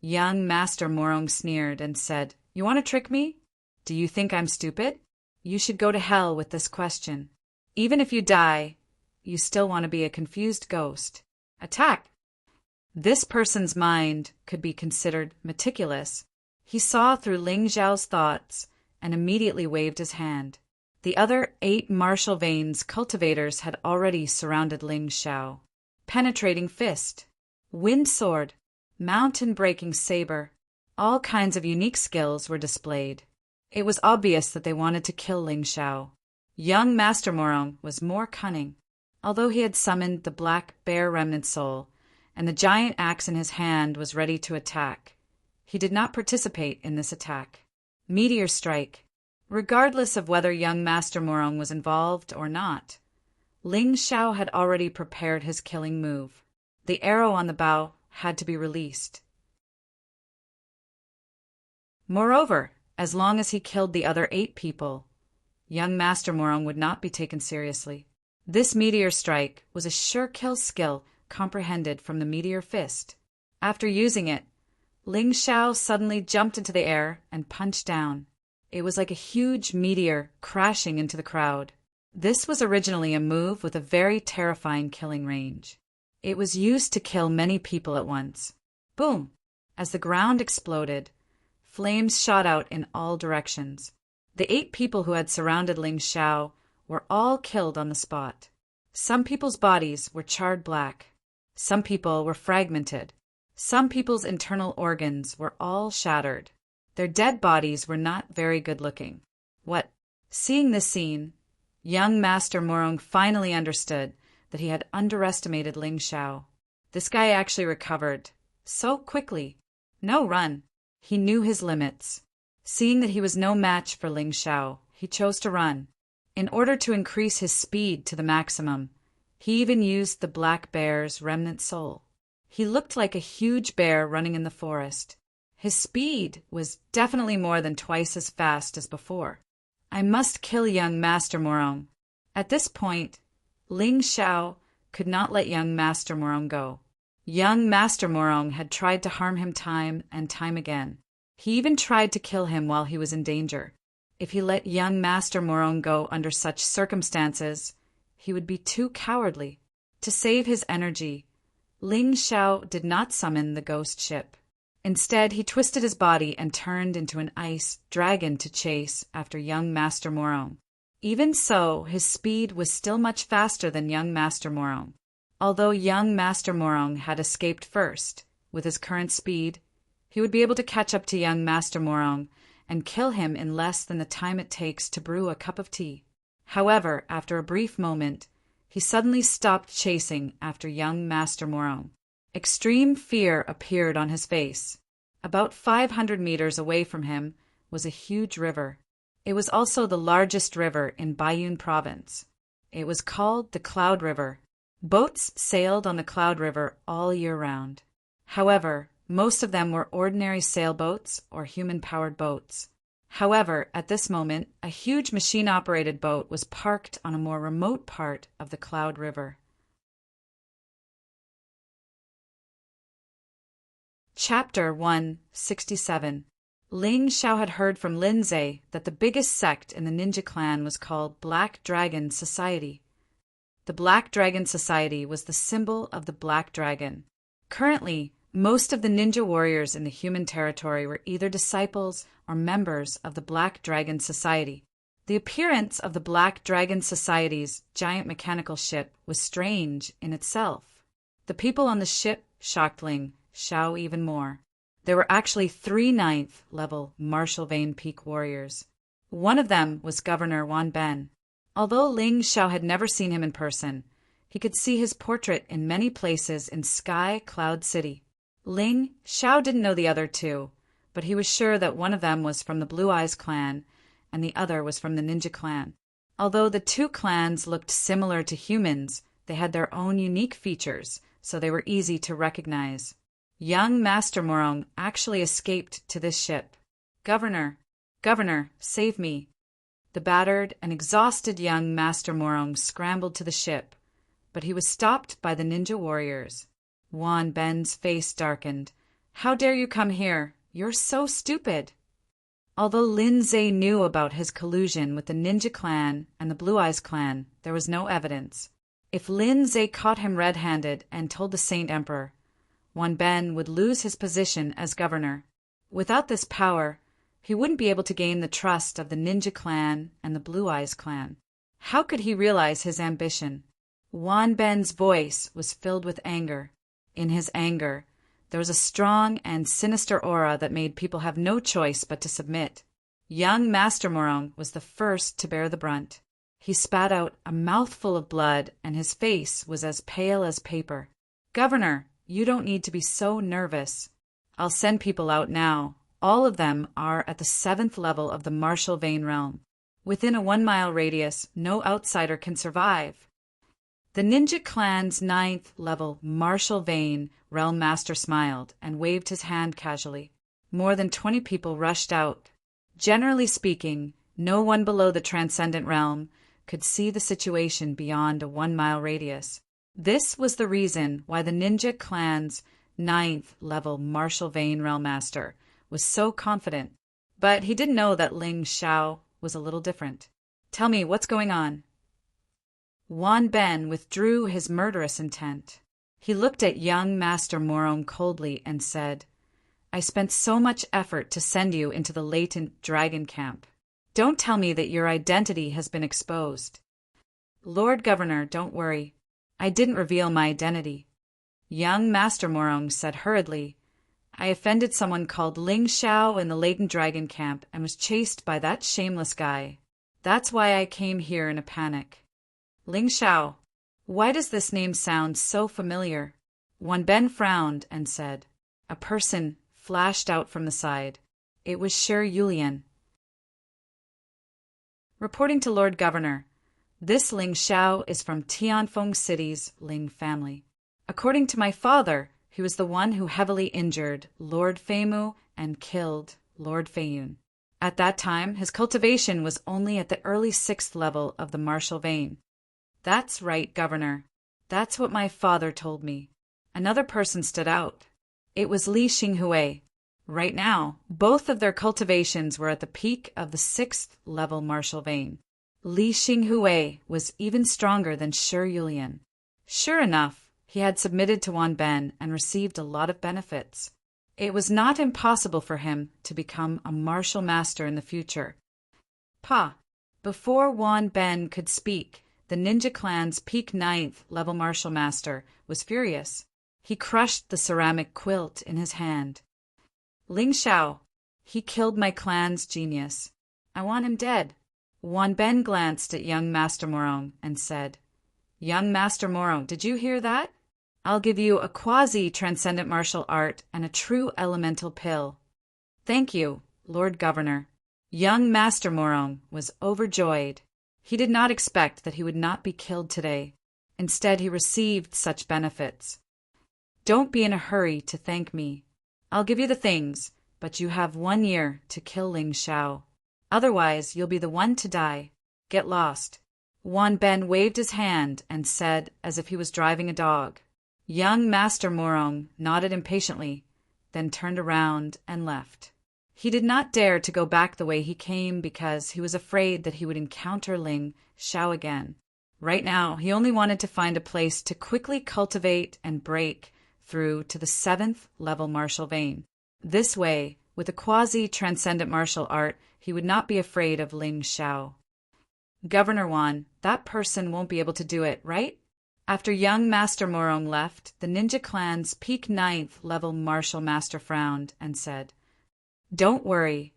Young Master Morong sneered and said, You want to trick me? Do you think I'm stupid? You should go to hell with this question. Even if you die, you still want to be a confused ghost. Attack! This person's mind could be considered meticulous. He saw through Ling Xiao's thoughts and immediately waved his hand. The other 8 martial veins cultivators had already surrounded Ling Xiao. Penetrating fist, wind sword, mountain-breaking saber, all kinds of unique skills were displayed. It was obvious that they wanted to kill Ling Xiao. Young Master Morong was more cunning. Although he had summoned the black bear remnant soul, and the giant axe in his hand was ready to attack, he did not participate in this attack. Meteor strike. Regardless of whether young Master Morong was involved or not, Ling Xiao had already prepared his killing move. The arrow on the bow had to be released. Moreover, as long as he killed the other 8 people, young Master Morong would not be taken seriously. This meteor strike was a sure kill skill comprehended from the meteor fist. After using it, Ling Xiao suddenly jumped into the air and punched down. It was like a huge meteor crashing into the crowd. This was originally a move with a very terrifying killing range. It was used to kill many people at once. Boom! As the ground exploded, flames shot out in all directions. The 8 people who had surrounded Ling Xiao were all killed on the spot. Some people's bodies were charred black. Some people were fragmented. Some people's internal organs were all shattered. Their dead bodies were not very good-looking. What? Seeing this scene, young Master Morong finally understood that he had underestimated Ling Xiao. This guy actually recovered so quickly. No run. He knew his limits. Seeing that he was no match for Ling Xiao, he chose to run. In order to increase his speed to the maximum, he even used the black bear's remnant soul. He looked like a huge bear running in the forest. His speed was definitely more than twice as fast as before. I must kill young Master Morong. At this point, Ling Xiao could not let young Master Morong go. Young Master Morong had tried to harm him time and time again. He even tried to kill him while he was in danger. If he let young Master Morong go under such circumstances, he would be too cowardly. To save his energy, Ling Xiao did not summon the ghost ship. Instead, he twisted his body and turned into an ice dragon to chase after young Master Morong. Even so, his speed was still much faster than young Master Morong. Although young Master Morong had escaped first, with his current speed, he would be able to catch up to young Master Morong and kill him in less than the time it takes to brew a cup of tea. However, after a brief moment, he suddenly stopped chasing after young Master Morong. Extreme fear appeared on his face. About 500 meters away from him was a huge river. It was also the largest river in Baiyun province. It was called the Cloud River. Boats sailed on the Cloud River all year round. However, most of them were ordinary sailboats or human-powered boats. However, at this moment, a huge machine-operated boat was parked on a more remote part of the Cloud River. Chapter 167. Ling Xiao had heard from Lindsay that the biggest sect in the ninja clan was called Black Dragon Society. The Black Dragon Society was the symbol of the Black Dragon. Currently, most of the ninja warriors in the human territory were either disciples or members of the Black Dragon Society. The appearance of the Black Dragon Society's giant mechanical ship was strange in itself. The people on the ship shocked Ling Xiao even more. There were actually 3 9th-level Martial Vein Peak warriors. One of them was Governor Wan Ben. Although Ling Xiao had never seen him in person, he could see his portrait in many places in Sky Cloud City. Ling Xiao didn't know the other 2, but he was sure that one of them was from the Blue Eyes clan and the other was from the Ninja clan. Although the 2 clans looked similar to humans, they had their own unique features, so they were easy to recognize. Young Master Morong actually escaped to this ship. Governor, save me. The battered and exhausted young Master Morong scrambled to the ship, but he was stopped by the ninja warriors. Wan Ben's face darkened. How dare you come here? You're so stupid. Although Lindsay knew about his collusion with the Ninja clan and the Blue Eyes clan, there was no evidence. If Lindsay caught him red-handed and told the Saint Emperor, Wan Ben would lose his position as governor. Without this power, he wouldn't be able to gain the trust of the Ninja clan and the Blue Eyes clan. How could he realize his ambition? Wan Ben's voice was filled with anger. In his anger, there was a strong and sinister aura that made people have no choice but to submit. Young Master Morong was the first to bear the brunt. He spat out a mouthful of blood, and his face was as pale as paper. Governor, you don't need to be so nervous. I'll send people out now. All of them are at the 7th level of the Martial Vein realm. Within a 1-mile radius, no outsider can survive. The Ninja clan's 9th level Martial Vein realm master smiled and waved his hand casually. More than 20 people rushed out. Generally speaking, no one below the Transcendent realm could see the situation beyond a 1-mile radius. This was the reason why the Ninja clan's 9th level Martial Vein realm master was so confident. But he didn't know that Ling Xiao was a little different. Tell me, what's going on? Wan Ben withdrew his murderous intent. He looked at young Master Morong coldly and said, I spent so much effort to send you into the latent dragon camp. Don't tell me that your identity has been exposed. Lord Governor, don't worry. I didn't reveal my identity. Young Master Morong said hurriedly, I offended someone called Ling Xiao in the latent dragon camp and was chased by that shameless guy. That's why I came here in a panic. Ling Xiao. Why does this name sound so familiar? Wanben frowned and said. A person flashed out from the side. It was Shi Yulian. Reporting to Lord Governor. This Ling Xiao is from Tianfeng City's Ling family. According to my father, he was the one who heavily injured Lord Feimu and killed Lord Feiyun. At that time, his cultivation was only at the early 6th level of the martial vein. That's right, Governor. That's what my father told me. Another person stood out. It was Li Xinghui. Right now, both of their cultivations were at the peak of the 6th level martial vein. Li Xinghui was even stronger than Shi Yulian. Sure enough, he had submitted to Wanben and received a lot of benefits. It was not impossible for him to become a martial master in the future. Before Wanben could speak, the ninja clan's peak 9th level martial master was furious. He crushed the ceramic quilt in his hand. Ling Xiao, he killed my clan's genius. I want him dead. Wanben glanced at young Master Morong and said, Young Master Morong, did you hear that? I'll give you a quasi-transcendent martial art and a true elemental pill. Thank you, Lord Governor. Young Master Morong was overjoyed. He did not expect that he would not be killed today. Instead, he received such benefits. Don't be in a hurry to thank me. I'll give you the things, but you have 1 year to kill Ling Xiao. Otherwise, you'll be the one to die. Get lost. Wanben waved his hand and said as if he was driving a dog. Young Master Morong nodded impatiently, then turned around and left. He did not dare to go back the way he came because he was afraid that he would encounter Ling Xiao again. Right now, he only wanted to find a place to quickly cultivate and break through to the 7th level martial vein. This way, with a quasi-transcendent martial art, he would not be afraid of Ling Xiao. Governor Wan, that person won't be able to do it, right? After young Master Morong left, the ninja clan's peak 9th level martial master frowned and said, Don't worry.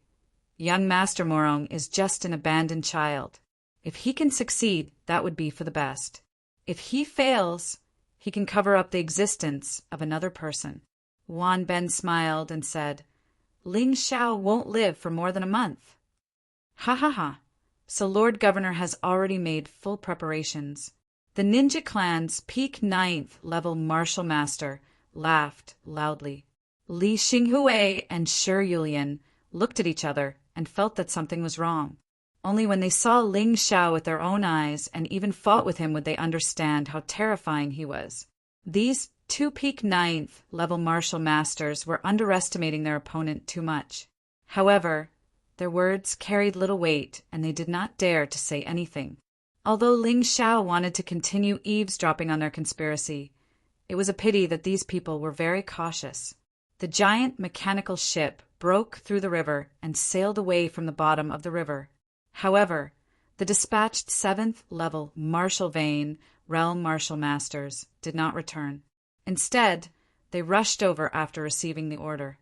Young Master Morong is just an abandoned child. If he can succeed, that would be for the best. If he fails, he can cover up the existence of another person. Wanben smiled and said, Ling Xiao won't live for more than a month. Ha ha ha. So Lord Governor has already made full preparations. The ninja clan's peak 9th level martial master laughed loudly. Li Xinghui and Shi Yulian looked at each other and felt that something was wrong. Only when they saw Ling Xiao with their own eyes and even fought with him would they understand how terrifying he was. These 2 peak 9th level martial masters were underestimating their opponent too much. However, their words carried little weight and they did not dare to say anything. Although Ling Xiao wanted to continue eavesdropping on their conspiracy, it was a pity that these people were very cautious. The giant mechanical ship broke through the river and sailed away from the bottom of the river. However, the dispatched 7th level martial vein realm martial masters did not return. Instead, they rushed over after receiving the order.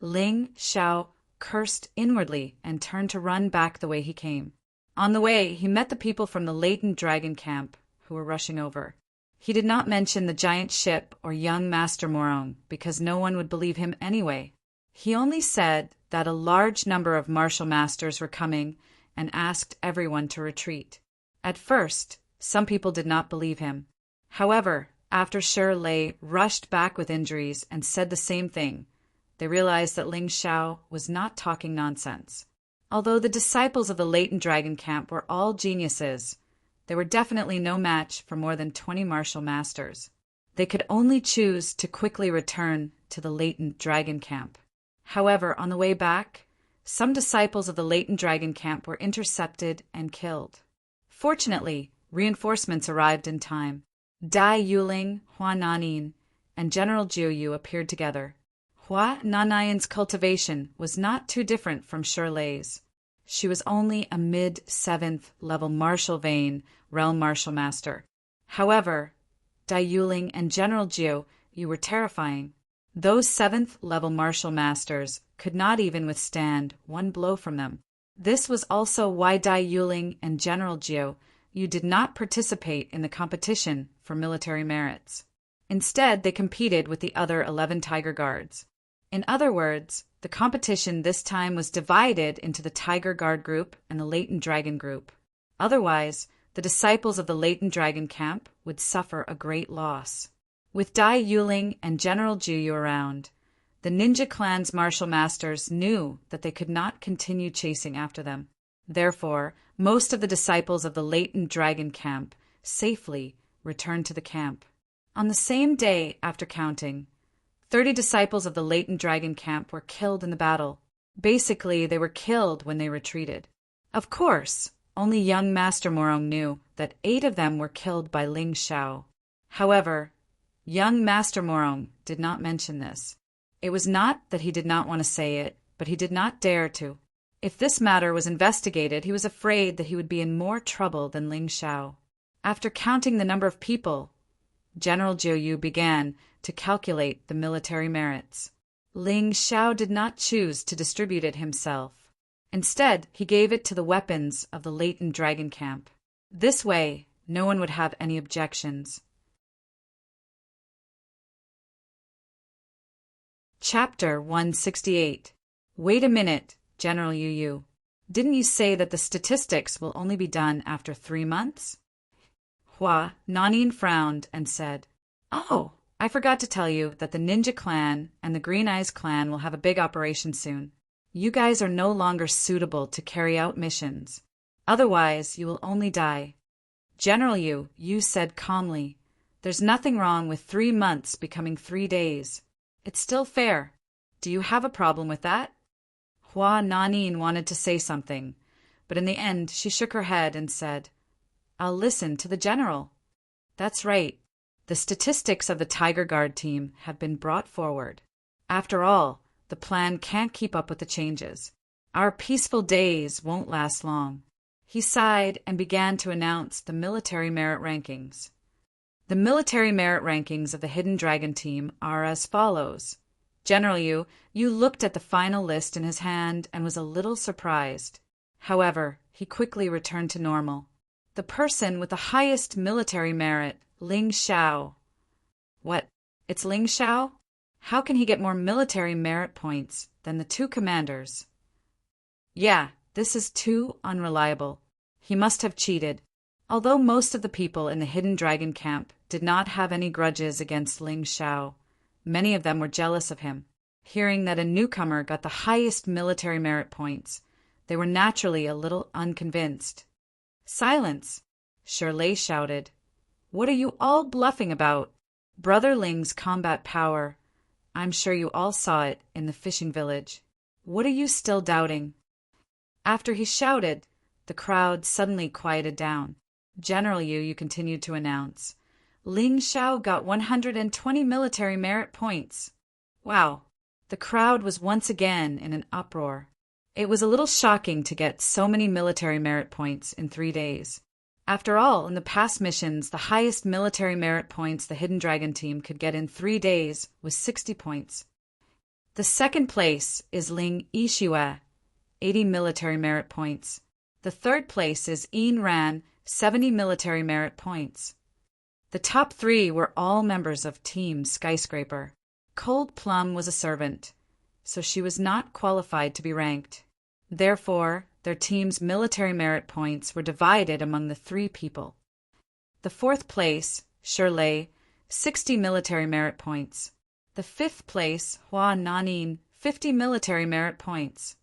Ling Xiao cursed inwardly and turned to run back the way he came. On the way, he met the people from the latent dragon camp who were rushing over. He did not mention the giant ship or young Master Morong because no one would believe him anyway. He only said that a large number of martial masters were coming and asked everyone to retreat. At first, some people did not believe him. However, after Shi Lei rushed back with injuries and said the same thing, they realized that Ling Xiao was not talking nonsense. Although the disciples of the latent dragon camp were all geniuses, they were definitely no match for more than 20 martial masters. They could only choose to quickly return to the latent dragon camp. However, on the way back, some disciples of the latent dragon camp were intercepted and killed. Fortunately, reinforcements arrived in time. Dai Yuling, Hua Nanin, and General Jiu Yu appeared together. Hua Nanayan's cultivation was not too different from Shi Lei's. She was only a mid-7th level martial vein realm martial master. However, Dai Yuling and General Jiu you were terrifying. Those 7th-level martial masters could not even withstand one blow from them. This was also why Dai Yuling and General Jiu, you did not participate in the competition for military merits. Instead, they competed with the other 11 Tiger Guards. In other words, the competition this time was divided into the Tiger Guard group and the Latent Dragon group. Otherwise, the disciples of the Latent Dragon camp would suffer a great loss. With Dai Yuling and General Jiu around, the ninja clan's martial masters knew that they could not continue chasing after them. Therefore, most of the disciples of the Latent Dragon camp safely returned to the camp. On the same day after counting, 30 disciples of the Latent Dragon camp were killed in the battle. Basically, they were killed when they retreated. Of course, only young Master Morong knew that 8 of them were killed by Ling Xiao. However, young Master Morong did not mention this. It was not that he did not want to say it, but he did not dare to. If this matter was investigated, he was afraid that he would be in more trouble than Ling Xiao. After counting the number of people, General Jiu began to calculate the military merits. Ling Xiao did not choose to distribute it himself. Instead, he gave it to the weapons of the Latent Dragon camp. This way, no one would have any objections. Chapter 168. Wait a minute, General Yu. Didn't you say that the statistics will only be done after 3 months? Hua Nanin frowned and said, Oh, I forgot to tell you that the Ninja Clan and the Green Eyes Clan will have a big operation soon. You guys are no longer suitable to carry out missions. Otherwise, you will only die. General Yu said calmly, There's nothing wrong with 3 months becoming 3 days. It's still fair. Do you have a problem with that? Hua Nanin wanted to say something, but in the end she shook her head and said, I'll listen to the general. That's right. The statistics of the Tiger Guard team have been brought forward. After all, the plan can't keep up with the changes. Our peaceful days won't last long. He sighed and began to announce the military merit rankings. The military merit rankings of the Hidden Dragon team are as follows. General Yu looked at the final list in his hand and was a little surprised. However, he quickly returned to normal. The person with the highest military merit, Ling Xiao. What? It's Ling Xiao? How can he get more military merit points than the 2 commanders? Yeah, this is too unreliable. He must have cheated. Although most of the people in the Hidden Dragon camp did not have any grudges against Ling Xiao, many of them were jealous of him. Hearing that a newcomer got the highest military merit points, they were naturally a little unconvinced. Silence! Shirley shouted. What are you all bluffing about? Brother Ling's combat power. I'm sure you all saw it in the fishing village. What are you still doubting? After he shouted, the crowd suddenly quieted down. General Yu continued to announce. Ling Xiao got 120 military merit points. Wow! The crowd was once again in an uproar. It was a little shocking to get so many military merit points in 3 days. After all, in the past missions, the highest military merit points the Hidden Dragon team could get in 3 days was 60 points. The second place is Ling Yixue, 80 military merit points. The third place is Yin Ran, 70 military merit points. The top 3 were all members of Team Skyscraper. Cold Plum was a servant, so she was not qualified to be ranked. Therefore, their team's military merit points were divided among the 3 people. The 4th place, Shirley, 60 military merit points. The 5th place, Hua Nanin, 50 military merit points.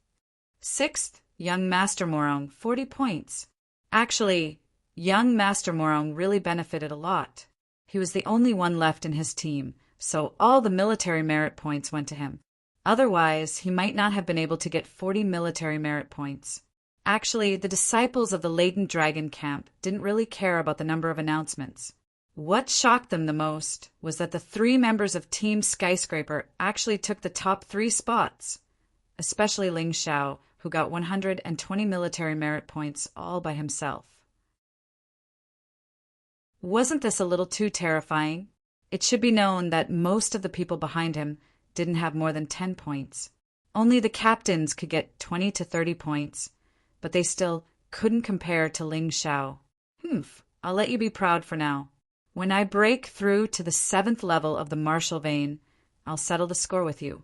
6th, young Master Morong, 40 points. Actually, young Master Morong really benefited a lot. He was the only one left in his team, so all the military merit points went to him. Otherwise, he might not have been able to get 40 military merit points. Actually, the disciples of the Latent Dragon camp didn't really care about the number of announcements. What shocked them the most was that the 3 members of Team Skyscraper actually took the top 3 spots, especially Ling Xiao, who got 120 military merit points all by himself. Wasn't this a little too terrifying? It should be known that most of the people behind him didn't have more than 10 points. Only the captains could get 20 to 30 points, but they still couldn't compare to Ling Xiao. I'll let you be proud for now. When I break through to the 7th level of the martial vein, I'll settle the score with you.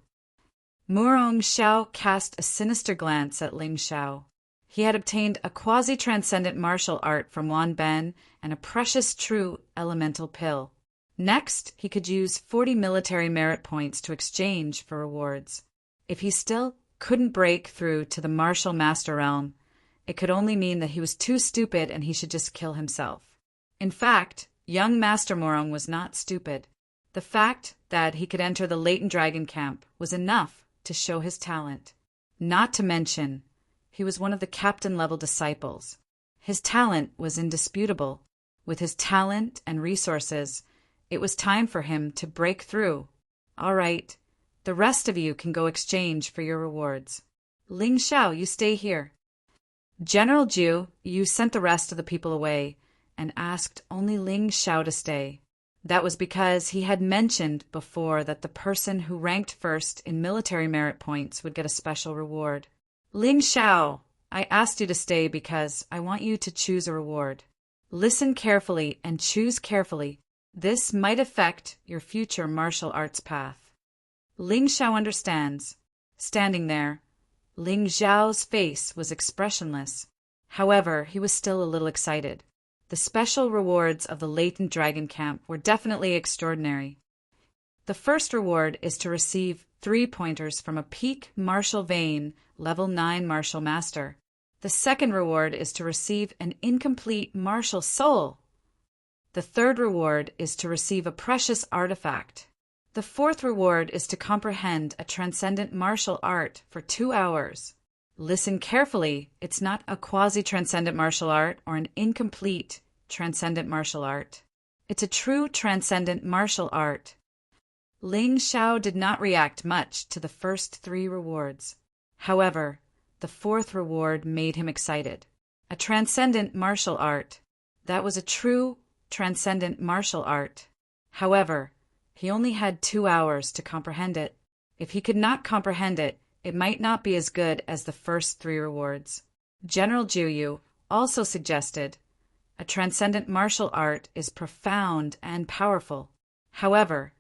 Murong Xiao cast a sinister glance at Ling Xiao. He had obtained a quasi-transcendent martial art from Wan Ben and a precious true elemental pill. Next, he could use 40 military merit points to exchange for rewards. If he still couldn't break through to the martial master realm, it could only mean that he was too stupid and he should just kill himself. In fact, young Master Morong was not stupid. The fact that he could enter the latent dragon camp was enough to show his talent. Not to mention, he was one of the captain-level disciples. His talent was indisputable. With his talent and resources, it was time for him to break through. All right, the rest of you can go exchange for your rewards. Ling Xiao, you stay here. General Zhu, you sent the rest of the people away and asked only Ling Xiao to stay. That was because he had mentioned before that the person who ranked first in military merit points would get a special reward. Ling Xiao, I asked you to stay because I want you to choose a reward. Listen carefully and choose carefully. This might affect your future martial arts path. Ling Xiao understands. Standing there, Ling Xiao's face was expressionless. However, he was still a little excited. The special rewards of the latent dragon camp were definitely extraordinary. The first reward is to receive 3 pointers from a peak martial vein, level 9 martial master. The second reward is to receive an incomplete martial soul. The third reward is to receive a precious artifact. The fourth reward is to comprehend a transcendent martial art for 2 hours. Listen carefully, it's not a quasi-transcendent martial art or an incomplete transcendent martial art. It's a true transcendent martial art. Ling Xiao did not react much to the first 3 rewards. However, the fourth reward made him excited. A transcendent martial art. That was a true transcendent martial art. However, he only had 2 hours to comprehend it. If he could not comprehend it, it might not be as good as the first 3 rewards. General Juyu also suggested, a transcendent martial art is profound and powerful. However,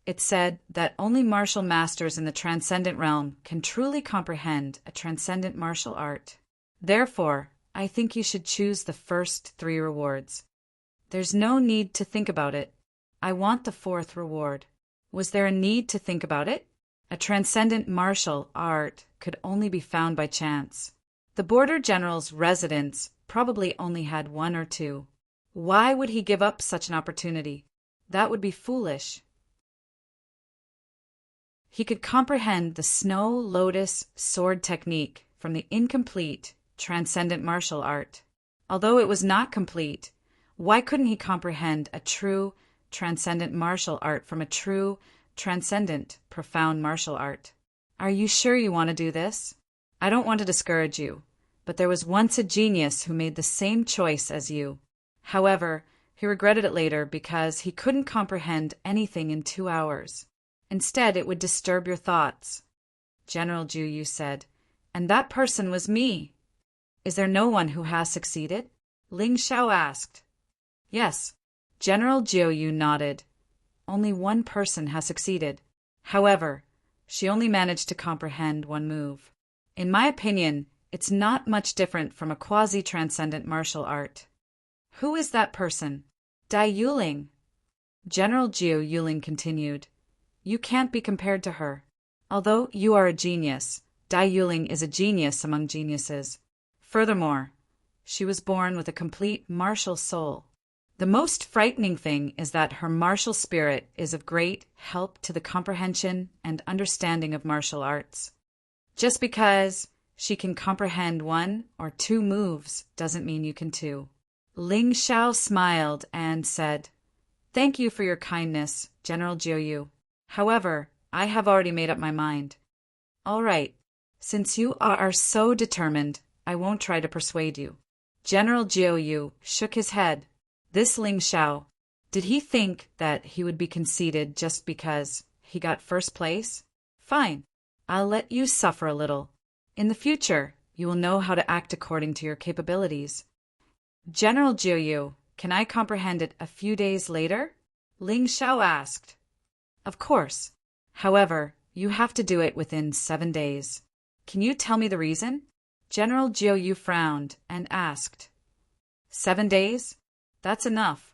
it said that only martial masters in the transcendent realm can truly comprehend a transcendent martial art. Therefore, I think you should choose the first 3 rewards. There's no need to think about it. I want the 4th reward. Was there a need to think about it? A transcendent martial art could only be found by chance. The border general's residence probably only had 1 or 2. Why would he give up such an opportunity? That would be foolish. He could comprehend the snow lotus sword technique from the incomplete transcendent martial art. Although it was not complete, why couldn't he comprehend a true transcendent martial art from a true transcendent profound martial art? Are you sure you want to do this? I don't want to discourage you, but there was once a genius who made the same choice as you. However, he regretted it later because he couldn't comprehend anything in 2 hours. Instead, it would disturb your thoughts. General Juyu said, and that person was me. Is there no one who has succeeded? Ling Xiao asked. Yes. General Juyu nodded. Only one person has succeeded. However, she only managed to comprehend 1 move. In my opinion, it's not much different from a quasi-transcendent martial art. Who is that person? Dai Yuling. General Jiu Yuling continued. You can't be compared to her. Although you are a genius, Dai Yuling is a genius among geniuses. Furthermore, she was born with a complete martial soul. The most frightening thing is that her martial spirit is of great help to the comprehension and understanding of martial arts. Just because she can comprehend 1 or 2 moves doesn't mean you can too. Ling Xiao smiled and said, Thank you for your kindness, General Jiuyu. However, I have already made up my mind. All right, since you are so determined, I won't try to persuade you. General Jiuyu shook his head. This Ling Xiao, Did he think that he would be conceited just because he got first place? Fine, I'll let you suffer a little. In the future, you will know how to act according to your capabilities. General Jiuyu, can I comprehend it a few days later? Ling Xiao asked. Of course. However, you have to do it within 7 days. Can you tell me the reason? General Jiuyu frowned and asked. 7 days? That's enough.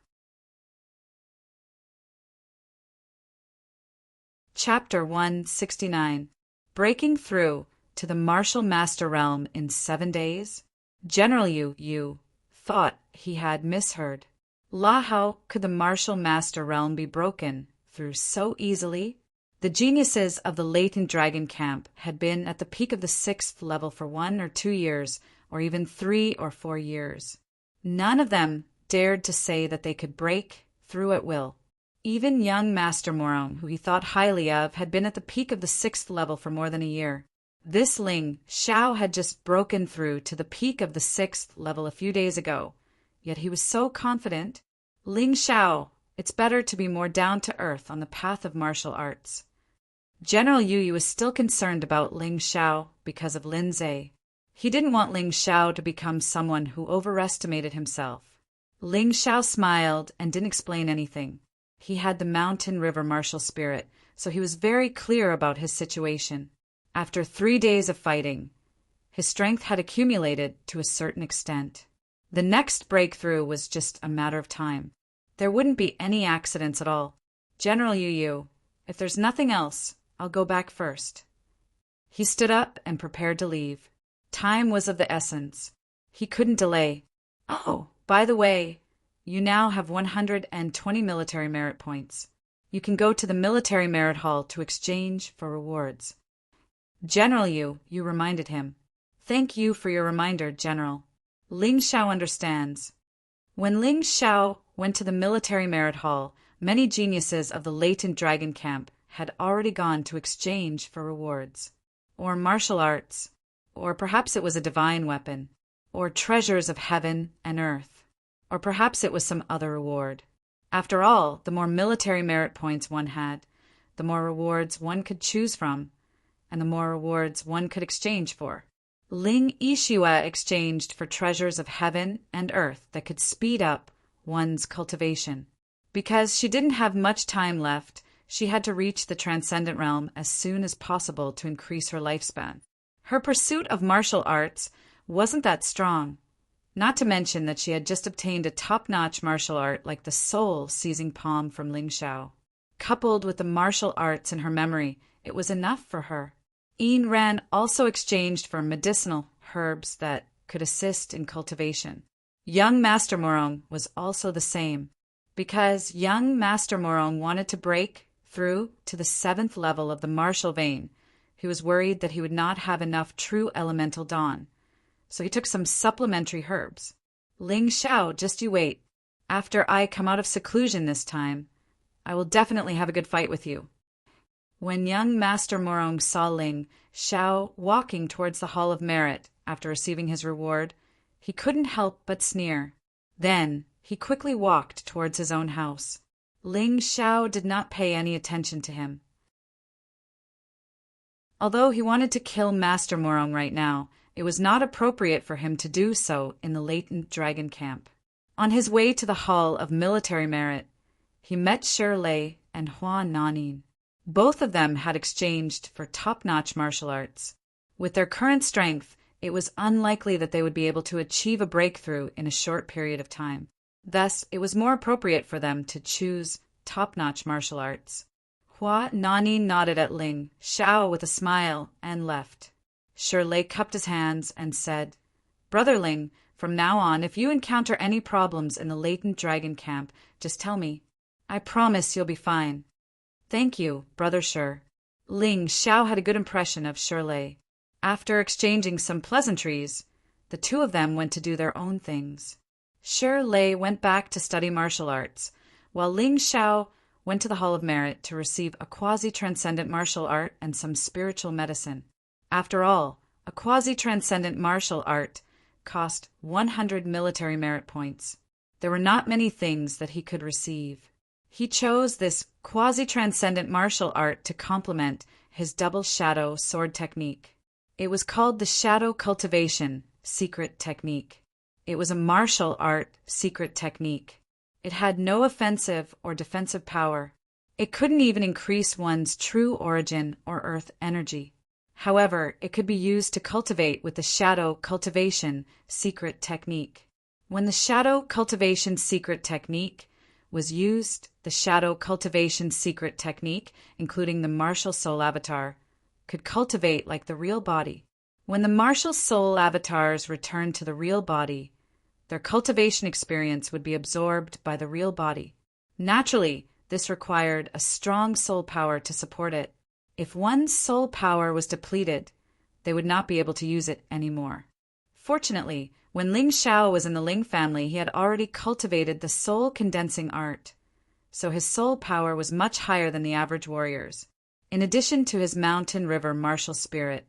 Chapter 169. Breaking Through to the Martial Master Realm in 7 days? General Yu thought he had misheard. How could the Martial Master Realm be broken through so easily? The geniuses of the latent dragon camp had been at the peak of the 6th level for 1 or 2 years, or even 3 or 4 years. None of them dared to say that they could break through at will. Even young Master Morong, who he thought highly of, had been at the peak of the 6th level for more than a year. This Ling Xiao had just broken through to the peak of the 6th level a few days ago, yet he was so confident. Ling Xiao, it's better to be more down to earth on the path of martial arts. General Yu was still concerned about Ling Xiao because of Lin Zhe. He didn't want Ling Xiao to become someone who overestimated himself. Ling Xiao smiled and didn't explain anything. He had the mountain river martial spirit, so he was very clear about his situation. After 3 days of fighting, his strength had accumulated to a certain extent. The next breakthrough was just a matter of time. There wouldn't be any accidents at all. General Yu, if there's nothing else, I'll go back first. He stood up and prepared to leave. Time was of the essence. He couldn't delay. Oh, by the way, you now have 120 military merit points. You can go to the military merit hall to exchange for rewards. General Yu reminded him. Thank you for your reminder, General. Ling Xiao understands. When Ling Xiao went to the military merit hall, many geniuses of the latent dragon camp had already gone to exchange for rewards, or martial arts, or perhaps it was a divine weapon, or treasures of heaven and earth, or perhaps it was some other reward. After all, the more military merit points one had, the more rewards one could choose from, and the more rewards one could exchange for. Ling Yixue exchanged for treasures of heaven and earth that could speed up one's cultivation. Because she didn't have much time left, she had to reach the transcendent realm as soon as possible to increase her lifespan. Her pursuit of martial arts wasn't that strong, not to mention that she had just obtained a top-notch martial art like the soul-seizing palm from Ling Xiao. Coupled with the martial arts in her memory, it was enough for her. Yin Ran also exchanged for medicinal herbs that could assist in cultivation. Young Master Morong was also the same. Because young Master Morong wanted to break through to the 7th level of the martial vein, he was worried that he would not have enough true elemental dawn. So he took some supplementary herbs. Ling Xiao, just you wait. After I come out of seclusion this time, I will definitely have a good fight with you. When young Master Morong saw Ling Xiao walking towards the Hall of Merit after receiving his reward, he couldn't help but sneer. Then he quickly walked towards his own house. Ling Xiao did not pay any attention to him. Although he wanted to kill Master Morong right now, it was not appropriate for him to do so in the latent dragon camp. On his way to the Hall of Military Merit, he met Shirley and Hua Nanin. Both of them had exchanged for top-notch martial arts. With their current strength, it was unlikely that they would be able to achieve a breakthrough in a short period of time. Thus, it was more appropriate for them to choose top-notch martial arts. Hua Nanin nodded at Ling Xiao with a smile and left. Shirley cupped his hands and said, Brother Ling, from now on, if you encounter any problems in the latent dragon camp, just tell me. I promise you'll be fine. Thank you, Brother Shi. Ling Xiao had a good impression of Shirley. After exchanging some pleasantries, the two of them went to do their own things. Shirley went back to study martial arts, while Ling Xiao went to the Hall of Merit to receive a quasi-transcendent martial art and some spiritual medicine. After all, a quasi-transcendent martial art cost 100 military merit points. There were not many things that he could receive. He chose this quasi-transcendent martial art to complement his double shadow sword technique. It was called the Shadow Cultivation Secret Technique. It was a martial art secret technique. It had no offensive or defensive power. It couldn't even increase one's true origin or earth energy. However, it could be used to cultivate with the Shadow Cultivation Secret Technique. When the Shadow Cultivation Secret Technique was used, the Shadow Cultivation Secret Technique, including the martial soul avatar, could cultivate like the real body. When the martial soul avatars returned to the real body, their cultivation experience would be absorbed by the real body. Naturally, this required a strong soul power to support it. If one's soul power was depleted, they would not be able to use it anymore. Fortunately, when Ling Xiao was in the Ling family, he had already cultivated the soul condensing art, so his soul power was much higher than the average warrior's. In addition to his mountain river martial spirit,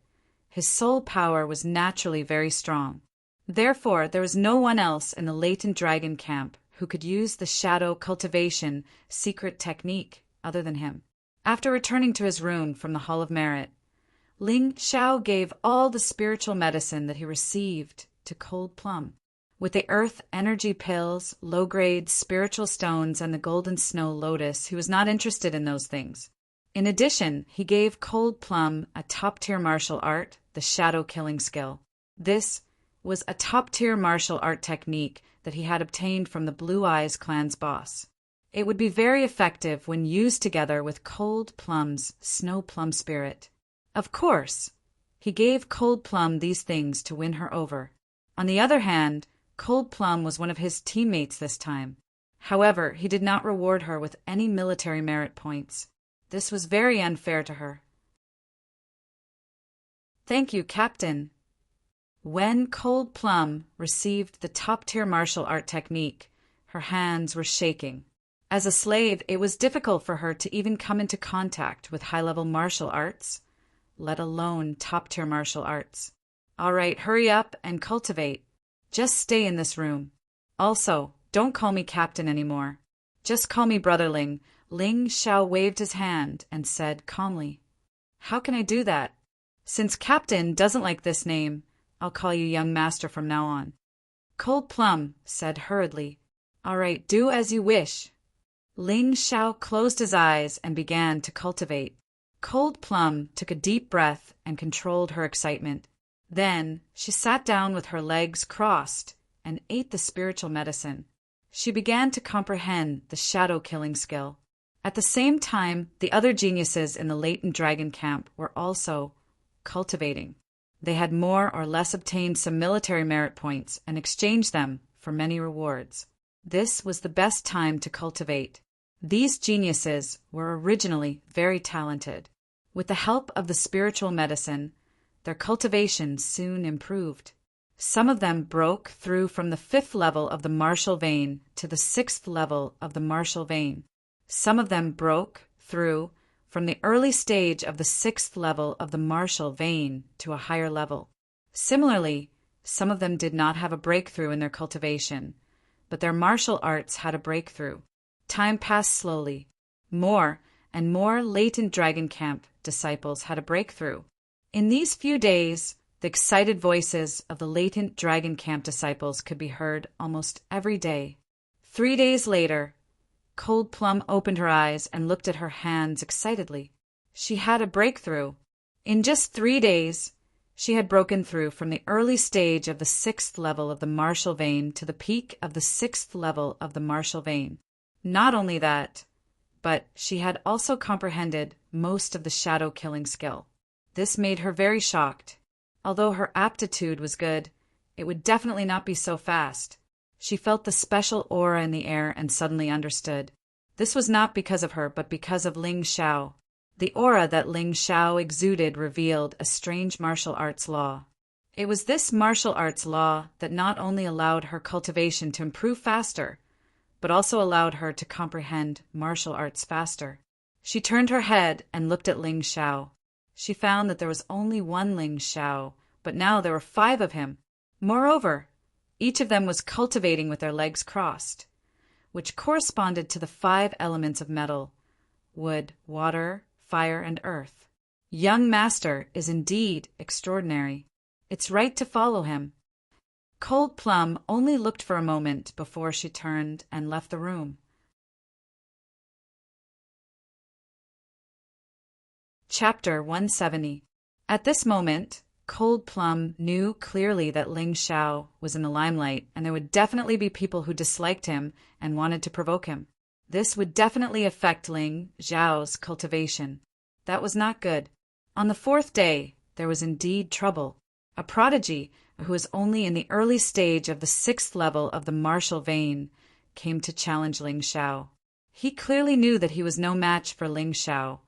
his soul power was naturally very strong. Therefore, there was no one else in the latent dragon camp who could use the Shadow Cultivation Secret Technique other than him. After returning to his rune from the Hall of Merit, Ling Xiao gave all the spiritual medicine that he received to Cold Plum. With the earth energy pills, low-grade spiritual stones, and the golden snow lotus, he was not interested in those things. In addition, he gave Cold Plum a top-tier martial art, the shadow killing skill. This was a top-tier martial art technique that he had obtained from the Blue Eyes clan's boss. It would be very effective when used together with Cold Plum's Snow Plum spirit. Of course, he gave Cold Plum these things to win her over. On the other hand, Cold Plum was one of his teammates this time. However, he did not reward her with any military merit points. This was very unfair to her. Thank you, Captain. When Cold Plum received the top-tier martial art technique, her hands were shaking. As a slave, it was difficult for her to even come into contact with high-level martial arts, let alone top-tier martial arts. All right, hurry up and cultivate. Just stay in this room. Also, don't call me Captain anymore. Just call me Brotherling. Ling Xiao waved his hand and said calmly, "How can I do that? Since Captain doesn't like this name, I'll call you Young Master from now on." Cold Plum said hurriedly, "All right, do as you wish." Ling Xiao closed his eyes and began to cultivate. Cold Plum took a deep breath and controlled her excitement. Then she sat down with her legs crossed and ate the spiritual medicine. She began to comprehend the shadow killing skill. At the same time, the other geniuses in the latent dragon camp were also cultivating. They had more or less obtained some military merit points and exchanged them for many rewards. This was the best time to cultivate. These geniuses were originally very talented. With the help of the spiritual medicine, their cultivation soon improved. Some of them broke through from the 5th level of the martial vein to the 6th level of the martial vein. Some of them broke through from the early stage of the 6th level of the martial vein to a higher level. Similarly, some of them did not have a breakthrough in their cultivation, but their martial arts had a breakthrough. Time passed slowly. More and more latent dragon camp disciples had a breakthrough. In these few days, the excited voices of the latent dragon camp disciples could be heard almost every day. 3 days later, Cold Plum opened her eyes and looked at her hands excitedly. She had a breakthrough. In just 3 days, she had broken through from the early stage of the 6th level of the martial vein to the peak of the 6th level of the martial vein. Not only that, but she had also comprehended most of the shadow killing skill. This made her very shocked. Although her aptitude was good, it would definitely not be so fast. She felt the special aura in the air and suddenly understood. This was not because of her, but because of Ling Xiao. The aura that Ling Xiao exuded revealed a strange martial arts law. It was this martial arts law that not only allowed her cultivation to improve faster, but also allowed her to comprehend martial arts faster. She turned her head and looked at Ling Xiao. She found that there was only one Ling Xiao, but now there were 5 of him. Moreover, Each of them was cultivating with their legs crossed, which corresponded to the 5 elements of metal: wood, water, fire, and earth. Young master is indeed extraordinary. It's right to follow him. Cold Plum only looked for a moment before she turned and left the room. Chapter 170. At this moment, Cold Plum knew clearly that Ling Xiao was in the limelight, and there would definitely be people who disliked him and wanted to provoke him. This would definitely affect Ling Xiao's cultivation. That was not good. On the 4th day, there was indeed trouble. A prodigy, who was only in the early stage of the 6th level of the martial vein, came to challenge Ling Xiao. He clearly knew that he was no match for Ling Xiao,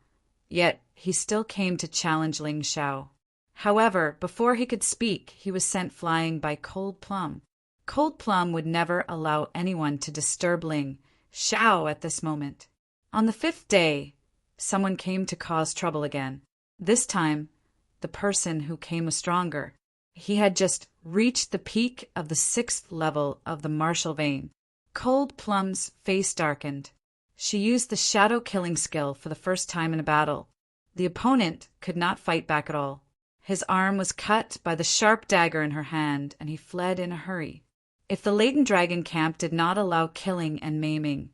yet he still came to challenge Ling Xiao. However, before he could speak, he was sent flying by Cold Plum. Cold Plum would never allow anyone to disturb Ling Xiao at this moment. On the 5th day, someone came to cause trouble again. This time, the person who came was stronger. He had just reached the peak of the 6th level of the martial vein. Cold Plum's face darkened. She used the shadow killing skill for the first time in a battle. The opponent could not fight back at all. His arm was cut by the sharp dagger in her hand, and he fled in a hurry. If the latent dragon camp did not allow killing and maiming,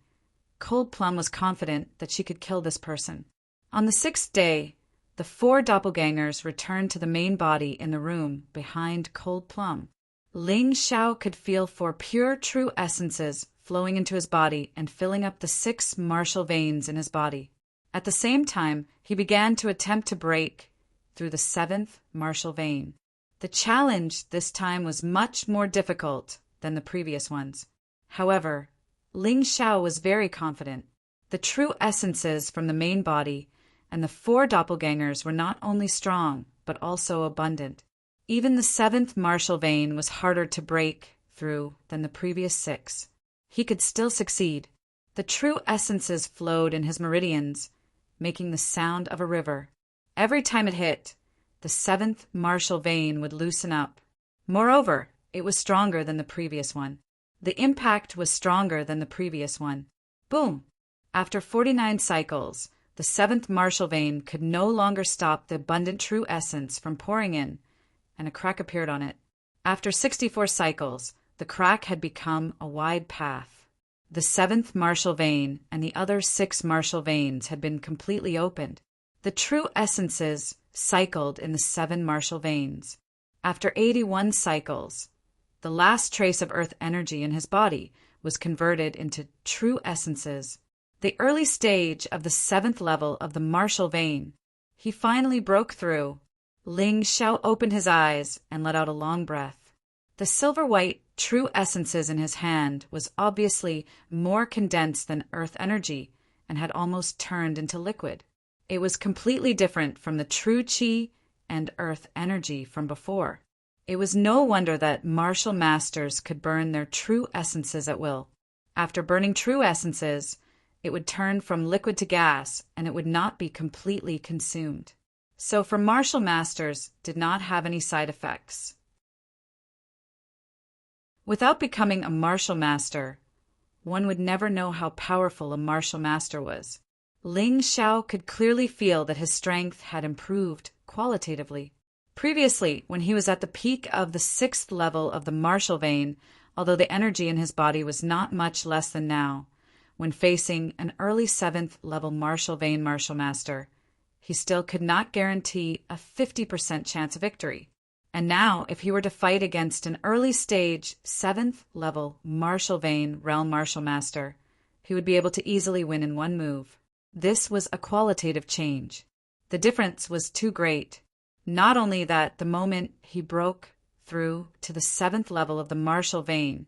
Cold Plum was confident that she could kill this person. On the 6th day, the 4 doppelgangers returned to the main body in the room behind Cold Plum. Ling Xiao could feel 4 pure true essences flowing into his body and filling up the 6 martial veins in his body. At the same time, he began to attempt to break through the 7th martial vein. The challenge this time was much more difficult than the previous ones. However, Ling Xiao was very confident. The true essences from the main body and the 4 doppelgangers were not only strong, but also abundant. Even the 7th martial vein was harder to break through than the previous 6. He could still succeed. The true essences flowed in his meridians, making the sound of a river. Every time it hit, the 7th martial vein would loosen up. Moreover, it was stronger than the previous one. The impact was stronger than the previous one. Boom! After 49 cycles, the 7th martial vein could no longer stop the abundant true essence from pouring in, and a crack appeared on it. After 64 cycles, the crack had become a wide path. The 7th martial vein and the other 6 martial veins had been completely opened. The true essences cycled in the 7 martial veins. After 81 cycles, the last trace of earth energy in his body was converted into true essences. The early stage of the 7th level of the martial vein. He finally broke through. Ling Xiao opened his eyes and let out a long breath. The silver-white true essences in his hand was obviously more condensed than earth energy and had almost turned into liquid. It was completely different from the true qi and earth energy from before. It was no wonder that martial masters could burn their true essences at will. After burning true essences, it would turn from liquid to gas, and it would not be completely consumed. So for martial masters, did not have any side effects. Without becoming a martial master, one would never know how powerful a martial master was. Ling Xiao could clearly feel that his strength had improved qualitatively. Previously, when he was at the peak of the 6th level of the martial vein, although the energy in his body was not much less than now, when facing an early 7th level martial vein martial master, he still could not guarantee a 50% chance of victory. And now, if he were to fight against an early stage 7th level martial vein realm martial master, he would be able to easily win in one move. This was a qualitative change. The difference was too great. Not only that, the moment he broke through to the 7th level of the martial vein,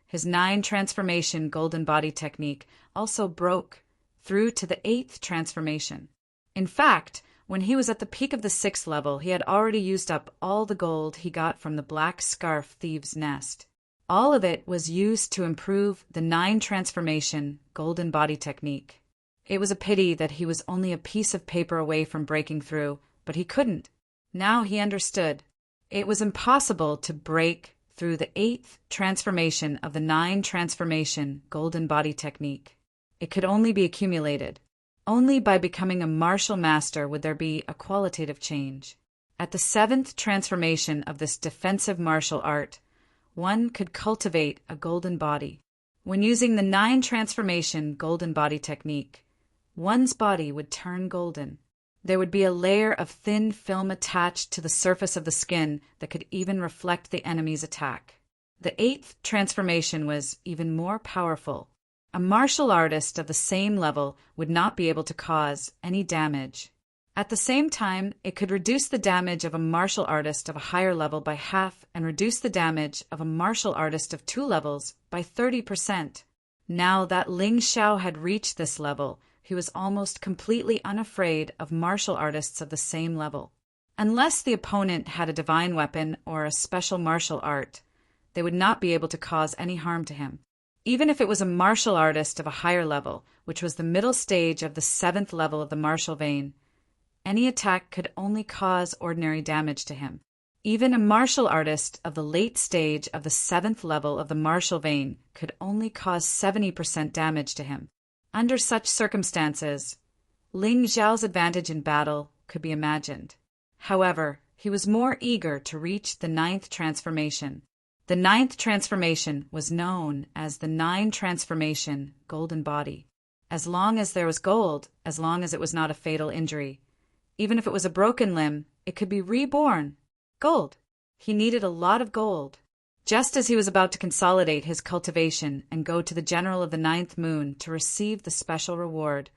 his 9 transformation golden body technique also broke through to the 8th transformation. In fact, when he was at the peak of the 6th level, he had already used up all the gold he got from the Black Scarf Thieves' Nest. All of it was used to improve the 9 transformation golden body technique. It was a pity that he was only a piece of paper away from breaking through, but he couldn't. Now he understood. It was impossible to break through the 8th transformation of the 9 transformation golden body technique. It could only be accumulated. Only by becoming a martial master would there be a qualitative change. At the 7th transformation of this defensive martial art, one could cultivate a golden body. When using the 9 transformation golden body technique, one's body would turn golden. There would be a layer of thin film attached to the surface of the skin that could even reflect the enemy's attack. The 8th transformation was even more powerful. A martial artist of the same level would not be able to cause any damage. At the same time, it could reduce the damage of a martial artist of a higher level by half and reduce the damage of a martial artist of 2 levels by 30%. Now that Ling Xiao had reached this level, he was almost completely unafraid of martial artists of the same level. Unless the opponent had a divine weapon or a special martial art, they would not be able to cause any harm to him. Even if it was a martial artist of a higher level, which was the middle stage of the 7th level of the martial vein, any attack could only cause ordinary damage to him. Even a martial artist of the late stage of the 7th level of the martial vein could only cause 70% damage to him. Under such circumstances, Ling Xiao's advantage in battle could be imagined. However, he was more eager to reach the 9th transformation. The 9th transformation was known as the 9 transformation golden body. As long as there was gold, as long as it was not a fatal injury, even if it was a broken limb, it could be reborn. Gold. He needed a lot of gold. Just as he was about to consolidate his cultivation and go to the general of the 9th moon to receive the special reward,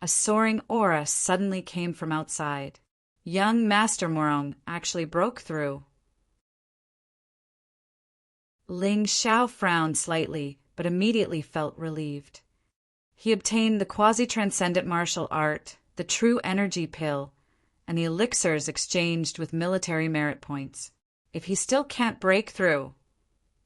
a soaring aura suddenly came from outside. Young Master Morong actually broke through. Ling Xiao frowned slightly, but immediately felt relieved. He obtained the quasi-transcendent martial art, the true energy pill, and the elixirs exchanged with military merit points. If he still can't break through,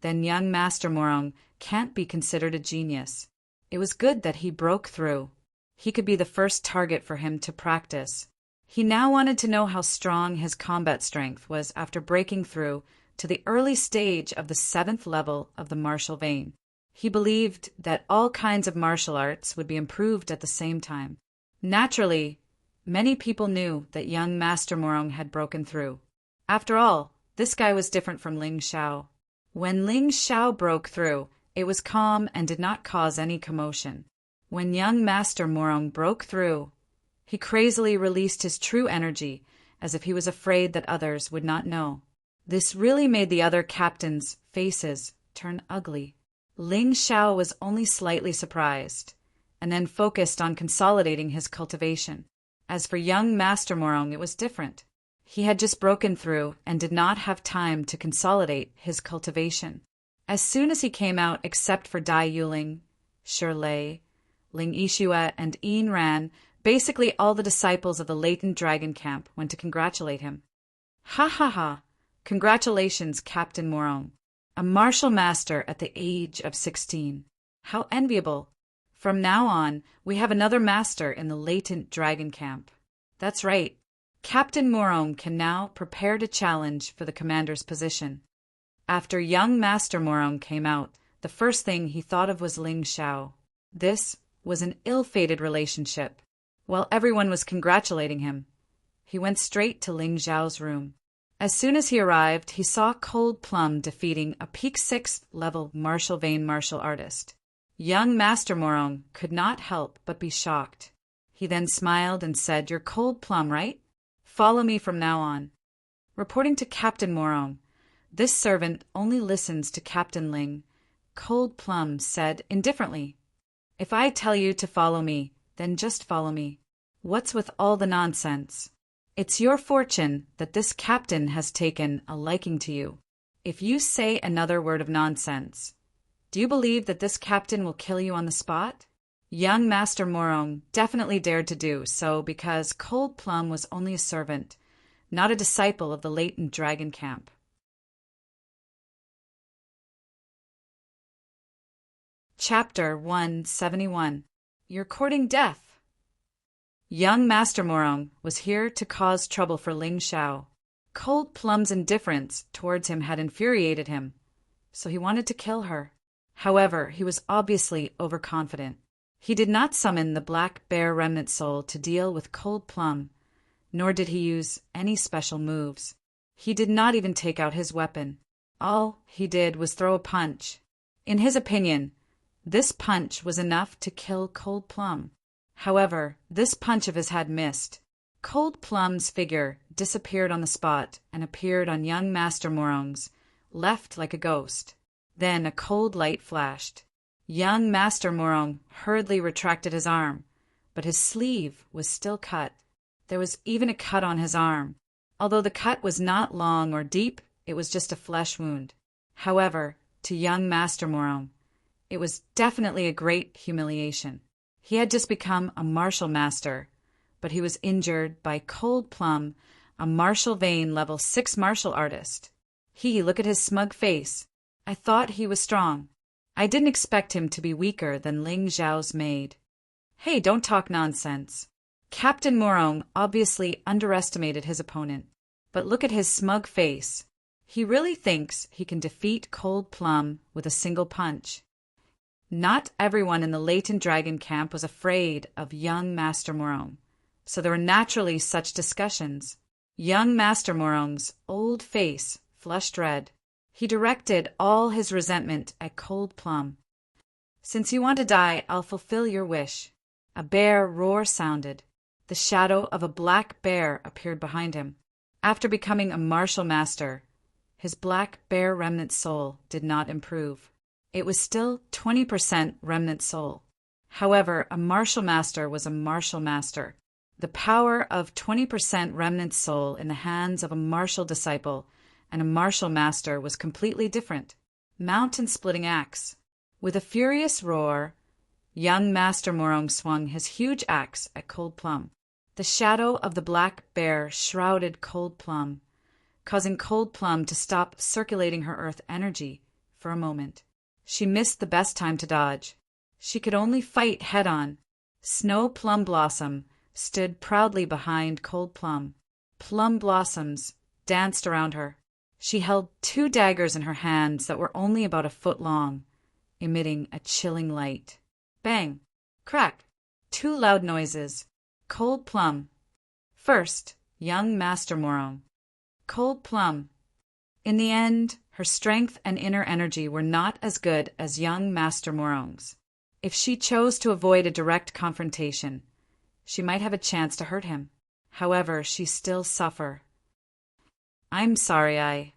then young Master Morong can't be considered a genius. It was good that he broke through. He could be the first target for him to practice. He now wanted to know how strong his combat strength was after breaking through to the early stage of the 7th level of the martial vein. He believed that all kinds of martial arts would be improved at the same time. Naturally, many people knew that young Master Morong had broken through. After all, this guy was different from Ling Xiao. When Ling Xiao broke through, it was calm and did not cause any commotion. When young Master Morong broke through, he crazily released his true energy, as if he was afraid that others would not know. This really made the other captains' faces turn ugly. Ling Xiao was only slightly surprised, and then focused on consolidating his cultivation. As for young Master Morong, it was different. He had just broken through and did not have time to consolidate his cultivation. As soon as he came out, except for Dai Yuling, Shi Lei, Ling Yixue, and Yin Ran, basically all the disciples of the latent dragon camp went to congratulate him. Ha ha ha! Congratulations, Captain Morong. A martial master at the age of 16. How enviable! From now on, we have another master in the latent dragon camp. That's right. Captain Morong can now prepare to challenge for the commander's position. After young Master Morong came out, the first thing he thought of was Ling Xiao. This was an ill-fated relationship. While everyone was congratulating him, he went straight to Ling Xiao's room. As soon as he arrived, he saw Cold Plum defeating a peak 6th level martial vein martial artist. Young Master Morong could not help but be shocked. He then smiled and said, "You're Cold Plum, right? Follow me from now on." Reporting to Captain Morong, "This servant only listens to Captain Ling," Cold Plum said indifferently. "If I tell you to follow me, then just follow me. What's with all the nonsense? It's your fortune that this captain has taken a liking to you. If you say another word of nonsense, do you believe that this captain will kill you on the spot?" Young Master Morong definitely dared to do so because Cold Plum was only a servant, not a disciple of the latent dragon camp. Chapter 171. You're courting death. Young Master Morong was here to cause trouble for Ling Xiao. Cold Plum's indifference towards him had infuriated him. so he wanted to kill her. However, he was obviously overconfident. He did not summon the Black Bear Remnant Soul to deal with Cold Plum, nor did he use any special moves. He did not even take out his weapon. All he did was throw a punch. In his opinion, this punch was enough to kill Cold Plum. However, this punch of his had missed. Cold Plum's figure disappeared on the spot and appeared on young Master Morong's left like a ghost. Then a cold light flashed. Young Master Morong hurriedly retracted his arm, but his sleeve was still cut. There was even a cut on his arm. Although the cut was not long or deep, it was just a flesh wound. However, to young Master Morong, it was definitely a great humiliation. He had just become a martial master, but he was injured by Cold Plum, a martial vein level 6 martial artist. Look at his smug face. I thought he was strong. I didn't expect him to be weaker than Ling Zhao's maid. Hey, don't talk nonsense. Captain Morong obviously underestimated his opponent, but look at his smug face. He really thinks he can defeat Cold Plum with a single punch. Not everyone in the Latent Dragon camp was afraid of young Master Morong, so there were naturally such discussions. Young Master Morong's old face flushed red. He directed all his resentment at Cold Plum. Since you want to die, I'll fulfill your wish. A bear roar sounded. The shadow of a black bear appeared behind him. After becoming a martial master, his Black Bear Remnant Soul did not improve. It was still 20% Remnant Soul. However, a martial master was a martial master. The power of 20% Remnant Soul in the hands of a martial disciple and a martial master was completely different. Mountain-splitting axe. With a furious roar, young Master Morong swung his huge axe at Cold Plum. The shadow of the black bear shrouded Cold Plum, causing Cold Plum to stop circulating her earth energy for a moment. She missed the best time to dodge. She could only fight head-on. Snow Plum Blossom stood proudly behind Cold Plum. Plum blossoms danced around her. She held 2 daggers in her hands that were only about a foot long, emitting a chilling light. Bang! Crack! 2 loud noises. Cold Plum. First, young Master Morong. Cold Plum. In the end, her strength and inner energy were not as good as young Master Morong's. If she chose to avoid a direct confrontation, she might have a chance to hurt him. However, she still suffer. I'm sorry,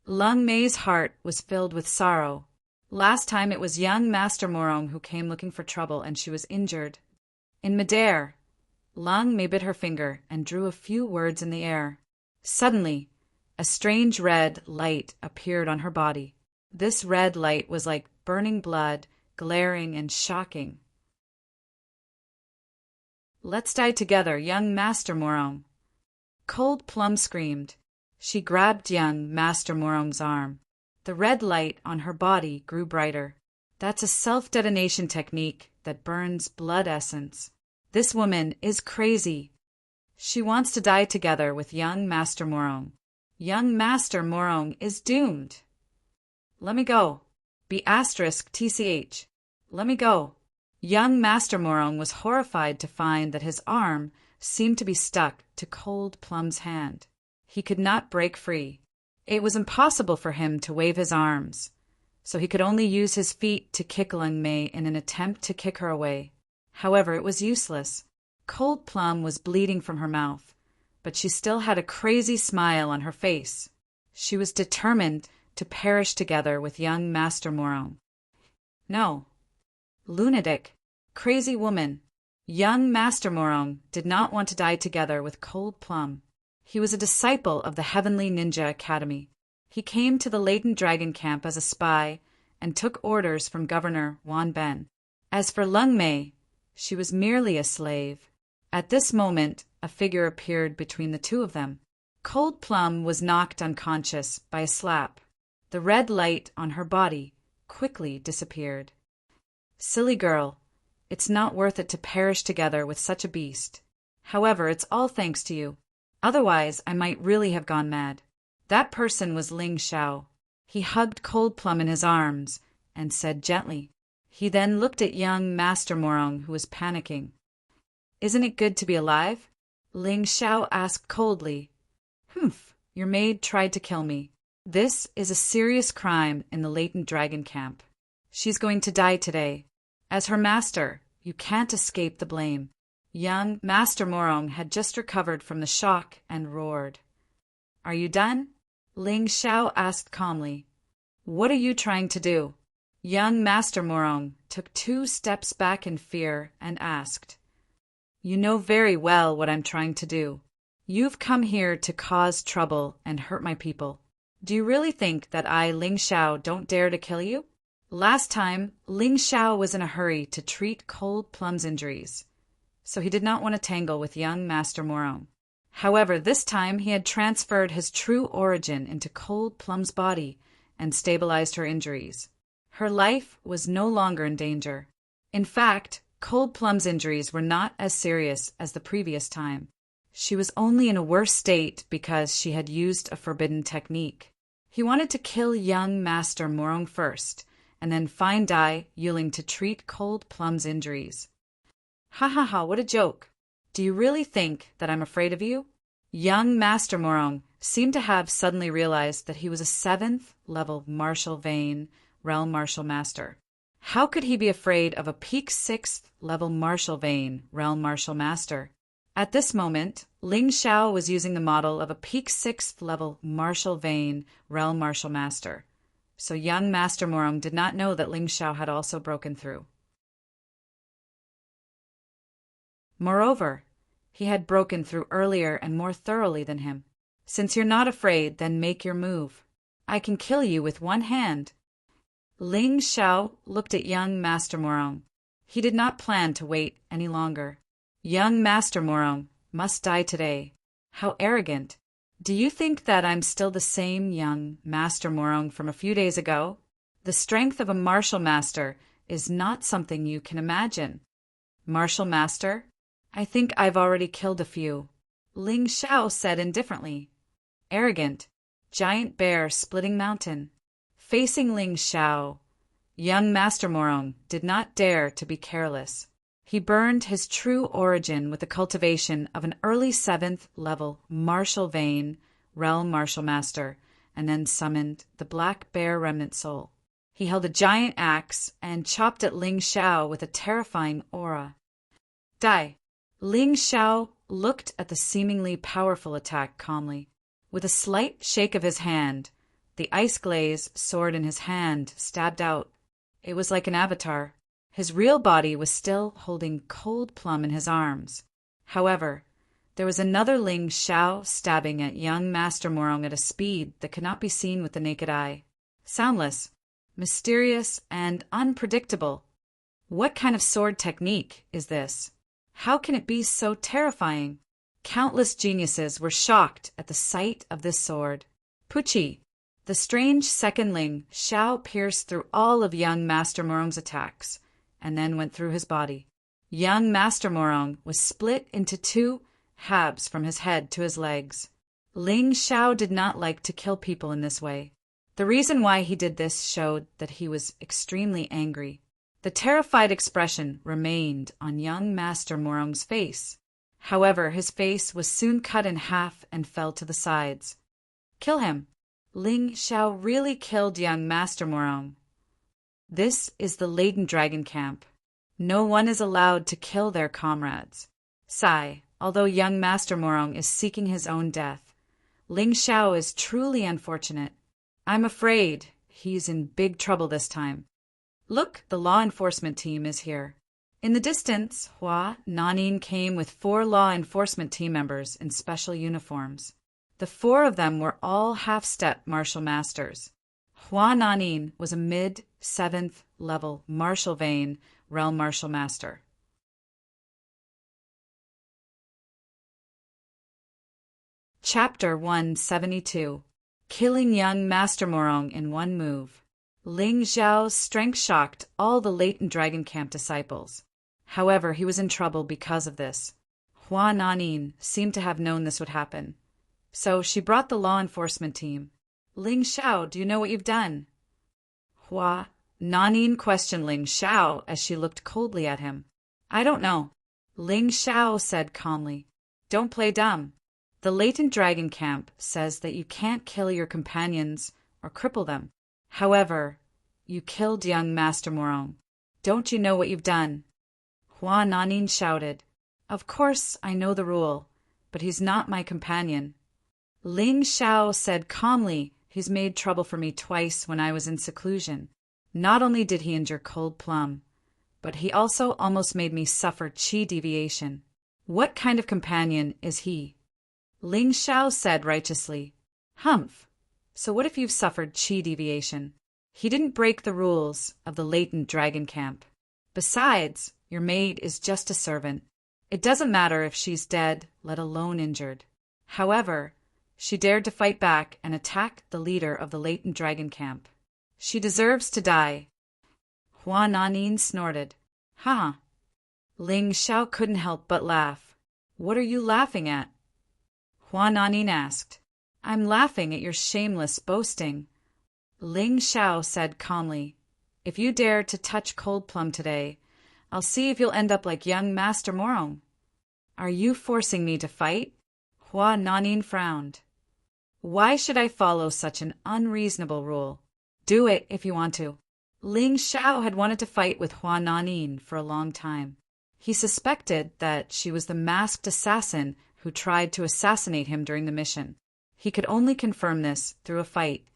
Lung Mei's heart was filled with sorrow. Last time it was young Master Morong who came looking for trouble and she was injured. In midair, Lung Mei bit her finger and drew a few words in the air. Suddenly, a strange red light appeared on her body. This red light was like burning blood, glaring and shocking. Let's die together, young Master Morong. Cold Plum screamed. She grabbed young Master Morong's arm. The red light on her body grew brighter. That's a self-detonation technique that burns blood essence. This woman is crazy. She wants to die together with young Master Morong. Young Master Morong is doomed. Let me go. *TCH. Let me go. Young Master Morong was horrified to find that his arm seemed to be stuck to Cold Plum's hand. He could not break free. It was impossible for him to wave his arms, so he could only use his feet to kick Lung Mei in an attempt to kick her away. However, it was useless. Cold Plum was bleeding from her mouth, but she still had a crazy smile on her face. She was determined to perish together with young Master Morong. No. Lunatic. Crazy woman. Young Master Morong did not want to die together with Cold Plum. He was a disciple of the Heavenly Ninja Academy. He came to the Latent Dragon camp as a spy and took orders from Governor Wan Ben. As for Lung Mei, she was merely a slave. At this moment, a figure appeared between the two of them. Cold Plum was knocked unconscious by a slap. The red light on her body quickly disappeared. Silly girl, it's not worth it to perish together with such a beast. However, it's all thanks to you. Otherwise, I might really have gone mad. That person was Ling Xiao. He hugged Cold Plum in his arms and said gently. He then looked at young Master Morong, who was panicking. "Isn't it good to be alive?" Ling Xiao asked coldly. "Humph, your maid tried to kill me. This is a serious crime in the latent dragon camp. She's going to die today. As her master, you can't escape the blame." Young Master Morong had just recovered from the shock and roared. "Are you done?" Ling Xiao asked calmly. "What are you trying to do?" Young Master Morong took 2 steps back in fear and asked. "You know very well what I'm trying to do. You've come here to cause trouble and hurt my people. Do you really think that I, Ling Xiao, don't dare to kill you?" Last time, Ling Xiao was in a hurry to treat Cold Plum's injuries, so he did not want to tangle with young Master Morong. However, this time he had transferred his true origin into Cold Plum's body and stabilized her injuries. Her life was no longer in danger. In fact, Cold Plum's injuries were not as serious as the previous time. She was only in a worse state because she had used a forbidden technique. He wanted to kill young Master Morong first, and then find Dai Yuling to treat Cold Plum's injuries. "Ha ha ha, what a joke. Do you really think that I'm afraid of you?" Young Master Morong seemed to have suddenly realized that he was a 7th level Martial Vein Realm Martial Master. How could he be afraid of a peak 6th level Martial Vein Realm Martial Master? At this moment, Ling Xiao was using the model of a peak 6th level Martial Vein Realm Martial Master, so young Master Morong did not know that Ling Xiao had also broken through. Moreover, he had broken through earlier and more thoroughly than him. "Since you're not afraid, then make your move. I can kill you with one hand." Ling Xiao looked at young Master Morong. He did not plan to wait any longer. Young Master Morong must die today. How arrogant. Do you think that I'm still the same young Master Morong from a few days ago? The strength of a martial master is not something you can imagine. Martial master? I think I've already killed a few, Ling Xiao said indifferently. Arrogant. Giant bear splitting mountain. Facing Ling Xiao, young Master Morong did not dare to be careless. He burned his true origin with the cultivation of an early 7th level Martial Vein Realm Martial Master, and then summoned the Black Bear Remnant Soul. He held a giant axe and chopped at Ling Xiao with a terrifying aura. Die! Ling Xiao looked at the seemingly powerful attack calmly. With a slight shake of his hand, the ice glaze sword in his hand stabbed out. It was like an avatar. His real body was still holding Cold Plum in his arms. However, there was another Ling Xiao stabbing at young Master Morong at a speed that could not be seen with the naked eye. Soundless, mysterious, and unpredictable. What kind of sword technique is this? How can it be so terrifying? Countless geniuses were shocked at the sight of this sword. Puchi, the strange second Ling Xiao, pierced through all of young Master Morong's attacks, and then went through his body. Young Master Morong was split into 2 halves from his head to his legs. Ling Xiao did not like to kill people in this way. The reason why he did this showed that he was extremely angry. The terrified expression remained on young Master Morong's face. However, his face was soon cut in half and fell to the sides. Kill him! Ling Xiao really killed young Master Morong. This is the laden dragon camp. No one is allowed to kill their comrades. Sigh, although young Master Morong is seeking his own death, Ling Xiao is truly unfortunate. I'm afraid he's in big trouble this time. Look, the law enforcement team is here. In the distance, Hua Nanin came with 4 law enforcement team members in special uniforms. The 4 of them were all half-step martial masters. Hua Nanin was a mid-7th level Martial Vein Realm Martial Master. Chapter 172. Killing young Master Morong in one move. Ling Xiao's strength shocked all the latent Dragon Camp disciples. However, he was in trouble because of this. Hua Nanin seemed to have known this would happen. So she brought the law enforcement team. Ling Xiao, do you know what you've done? Hua Nanin questioned Ling Xiao as she looked coldly at him. I don't know. Ling Xiao said calmly. Don't play dumb. The latent dragon camp says that you can't kill your companions or cripple them. However, you killed young Master Morong. Don't you know what you've done? Hua Nanin shouted. Of course I know the rule, but he's not my companion. Ling Xiao said calmly, he's made trouble for me twice when I was in seclusion. Not only did he injure Cold Plum, but he also almost made me suffer qi deviation. What kind of companion is he? Ling Xiao said righteously. Humph. So what if you've suffered qi deviation? He didn't break the rules of the latent dragon camp. Besides, your maid is just a servant. It doesn't matter if she's dead, let alone injured. However, she dared to fight back and attack the leader of the latent dragon camp. She deserves to die. Hua Nanin snorted. Huh. Ling Xiao couldn't help but laugh. What are you laughing at? Hua Nanin asked. I'm laughing at your shameless boasting. Ling Xiao said calmly. If you dare to touch Cold Plum today, I'll see if you'll end up like young Master Morong. Are you forcing me to fight? Hua Nanin frowned. Why should I follow such an unreasonable rule? Do it if you want to. Ling Xiao had wanted to fight with Hua Nanin for a long time. He suspected that she was the masked assassin who tried to assassinate him during the mission. He could only confirm this through a fight.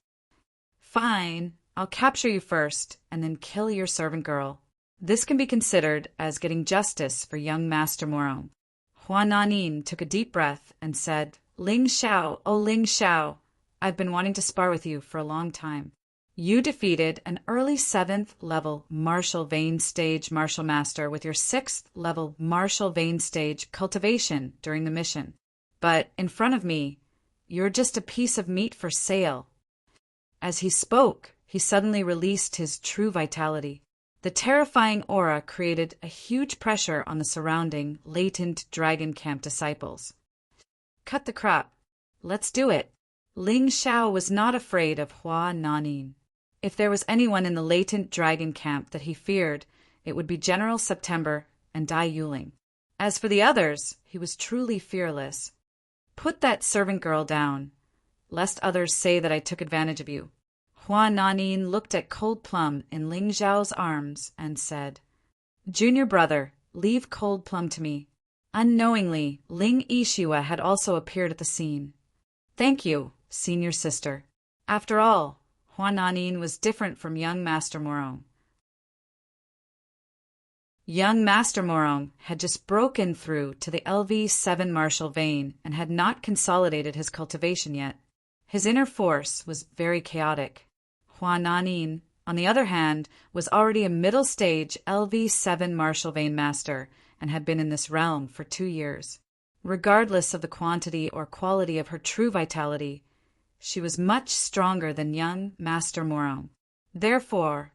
Fine, I'll capture you first and then kill your servant girl. This can be considered as getting justice for young Master Morong. Hua Nanin took a deep breath and said, Ling Xiao, oh Ling Xiao, I've been wanting to spar with you for a long time. You defeated an early 7th level martial vein stage martial master with your 6th level martial vein stage cultivation during the mission. But in front of me, you're just a piece of meat for sale. As he spoke, he suddenly released his true vitality. The terrifying aura created a huge pressure on the surrounding latent dragon camp disciples. Cut the crap. Let's do it. Ling Xiao was not afraid of Hua Nanin. If there was anyone in the latent dragon camp that he feared, it would be General September and Dai Yuling. As for the others, he was truly fearless. Put that servant girl down, lest others say that I took advantage of you. Hua Nanin looked at Cold Plum in Ling Xiao's arms and said, Junior brother, leave Cold Plum to me. Unknowingly, Ling Yixue had also appeared at the scene. Thank you, senior sister. After all, Hua Nanin was different from young Master Morong. Young Master Morong had just broken through to the LV7 martial vein and had not consolidated his cultivation yet. His inner force was very chaotic. Hua Nanin, on the other hand, was already a middle-stage LV7 martial vein master and had been in this realm for 2 years. Regardless of the quantity or quality of her true vitality, she was much stronger than young Master Morong. Therefore,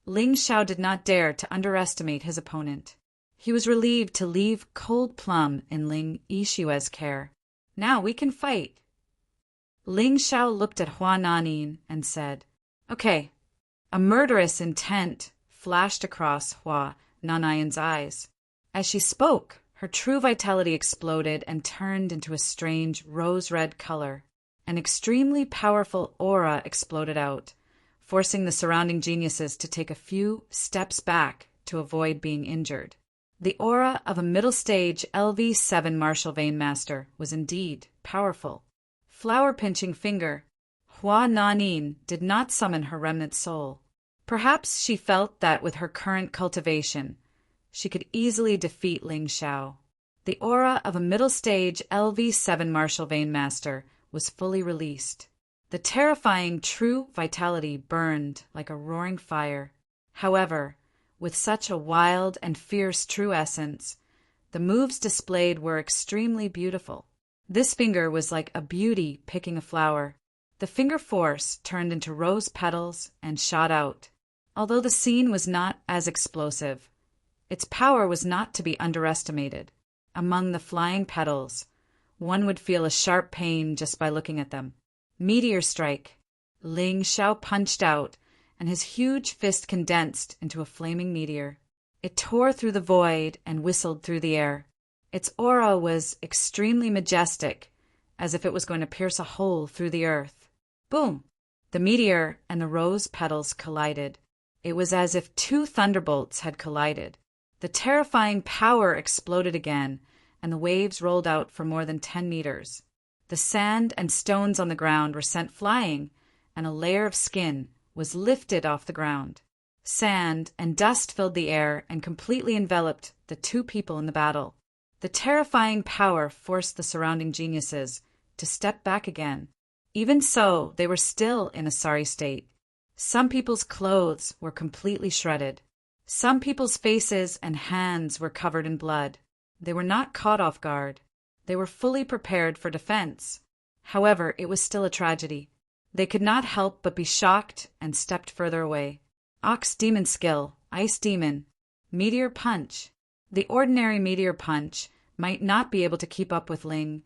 Ling Xiao did not dare to underestimate his opponent. He was relieved to leave Cold Plum in Ling Yixue's care. Now we can fight. Ling Xiao looked at Hua Nanin and said, Okay. A murderous intent flashed across Hua Nanin's eyes. As she spoke, her true vitality exploded and turned into a strange rose-red color. An extremely powerful aura exploded out, forcing the surrounding geniuses to take a few steps back to avoid being injured. The aura of a middle-stage LV7 martial vein master was indeed powerful. Flower-pinching finger, Hua Nanin did not summon her remnant soul. Perhaps she felt that with her current cultivation, she could easily defeat Ling Xiao. The aura of a middle-stage LV7 martial vein master was fully released. The terrifying true vitality burned like a roaring fire. However, with such a wild and fierce true essence, the moves displayed were extremely beautiful. This finger was like a beauty picking a flower. The finger force turned into rose petals and shot out. Although the scene was not as explosive, its power was not to be underestimated. Among the flying petals, one would feel a sharp pain just by looking at them. Meteor strike. Ling Xiao punched out, and his huge fist condensed into a flaming meteor. It tore through the void and whistled through the air. Its aura was extremely majestic, as if it was going to pierce a hole through the earth. Boom! The meteor and the rose petals collided. It was as if two thunderbolts had collided. The terrifying power exploded again, and the waves rolled out for more than 10 meters. The sand and stones on the ground were sent flying, and a layer of skin was lifted off the ground. Sand and dust filled the air and completely enveloped the two people in the battle. The terrifying power forced the surrounding geniuses to step back again. Even so, they were still in a sorry state. Some people's clothes were completely shredded. Some people's faces and hands were covered in blood. They were not caught off guard. They were fully prepared for defense. However, it was still a tragedy. They could not help but be shocked and stepped further away. Ox Demon Skill, Ice Demon, Meteor Punch. The ordinary Meteor Punch might not be able to keep up with Ling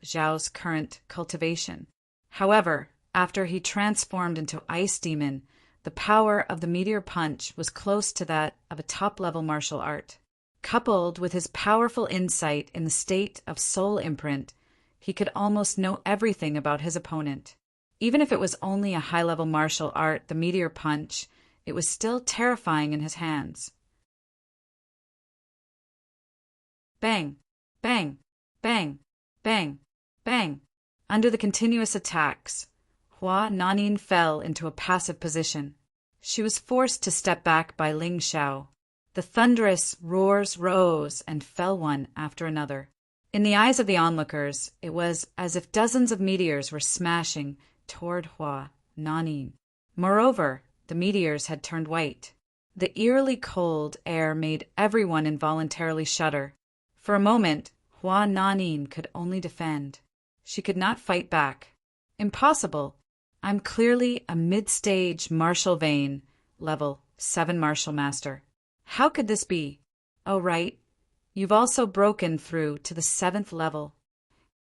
Xiao's current cultivation. However, after he transformed into Ice Demon, the power of the Meteor Punch was close to that of a top-level martial art. Coupled with his powerful insight in the state of soul imprint, he could almost know everything about his opponent. Even if it was only a high-level martial art, the Meteor Punch, it was still terrifying in his hands. Bang, bang, bang, bang, bang. Under the continuous attacks, Hua Nanin fell into a passive position. She was forced to step back by Ling Xiao. The thunderous roars rose and fell one after another. In the eyes of the onlookers, it was as if dozens of meteors were smashing toward Hua Nanin. Moreover, the meteors had turned white. The eerily cold air made everyone involuntarily shudder. For a moment, Hua Nanin could only defend. She could not fight back. Impossible. I'm clearly a mid-stage martial vein, level 7 martial master. How could this be? Oh, right. You've also broken through to the 7th level.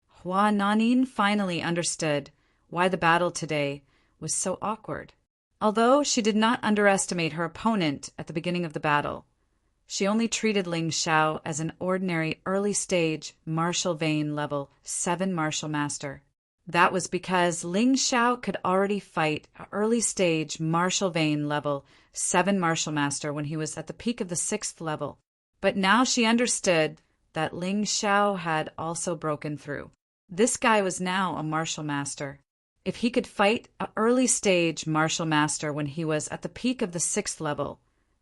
Hua Nanin finally understood why the battle today was so awkward. Although she did not underestimate her opponent at the beginning of the battle, she only treated Ling Xiao as an ordinary early-stage martial vein level 7 martial master. That was because Ling Xiao could already fight an early-stage martial vein level 7 martial master when he was at the peak of the 6th level. But now she understood that Ling Xiao had also broken through. This guy was now a martial master. If he could fight an early-stage martial master when he was at the peak of the 6th level,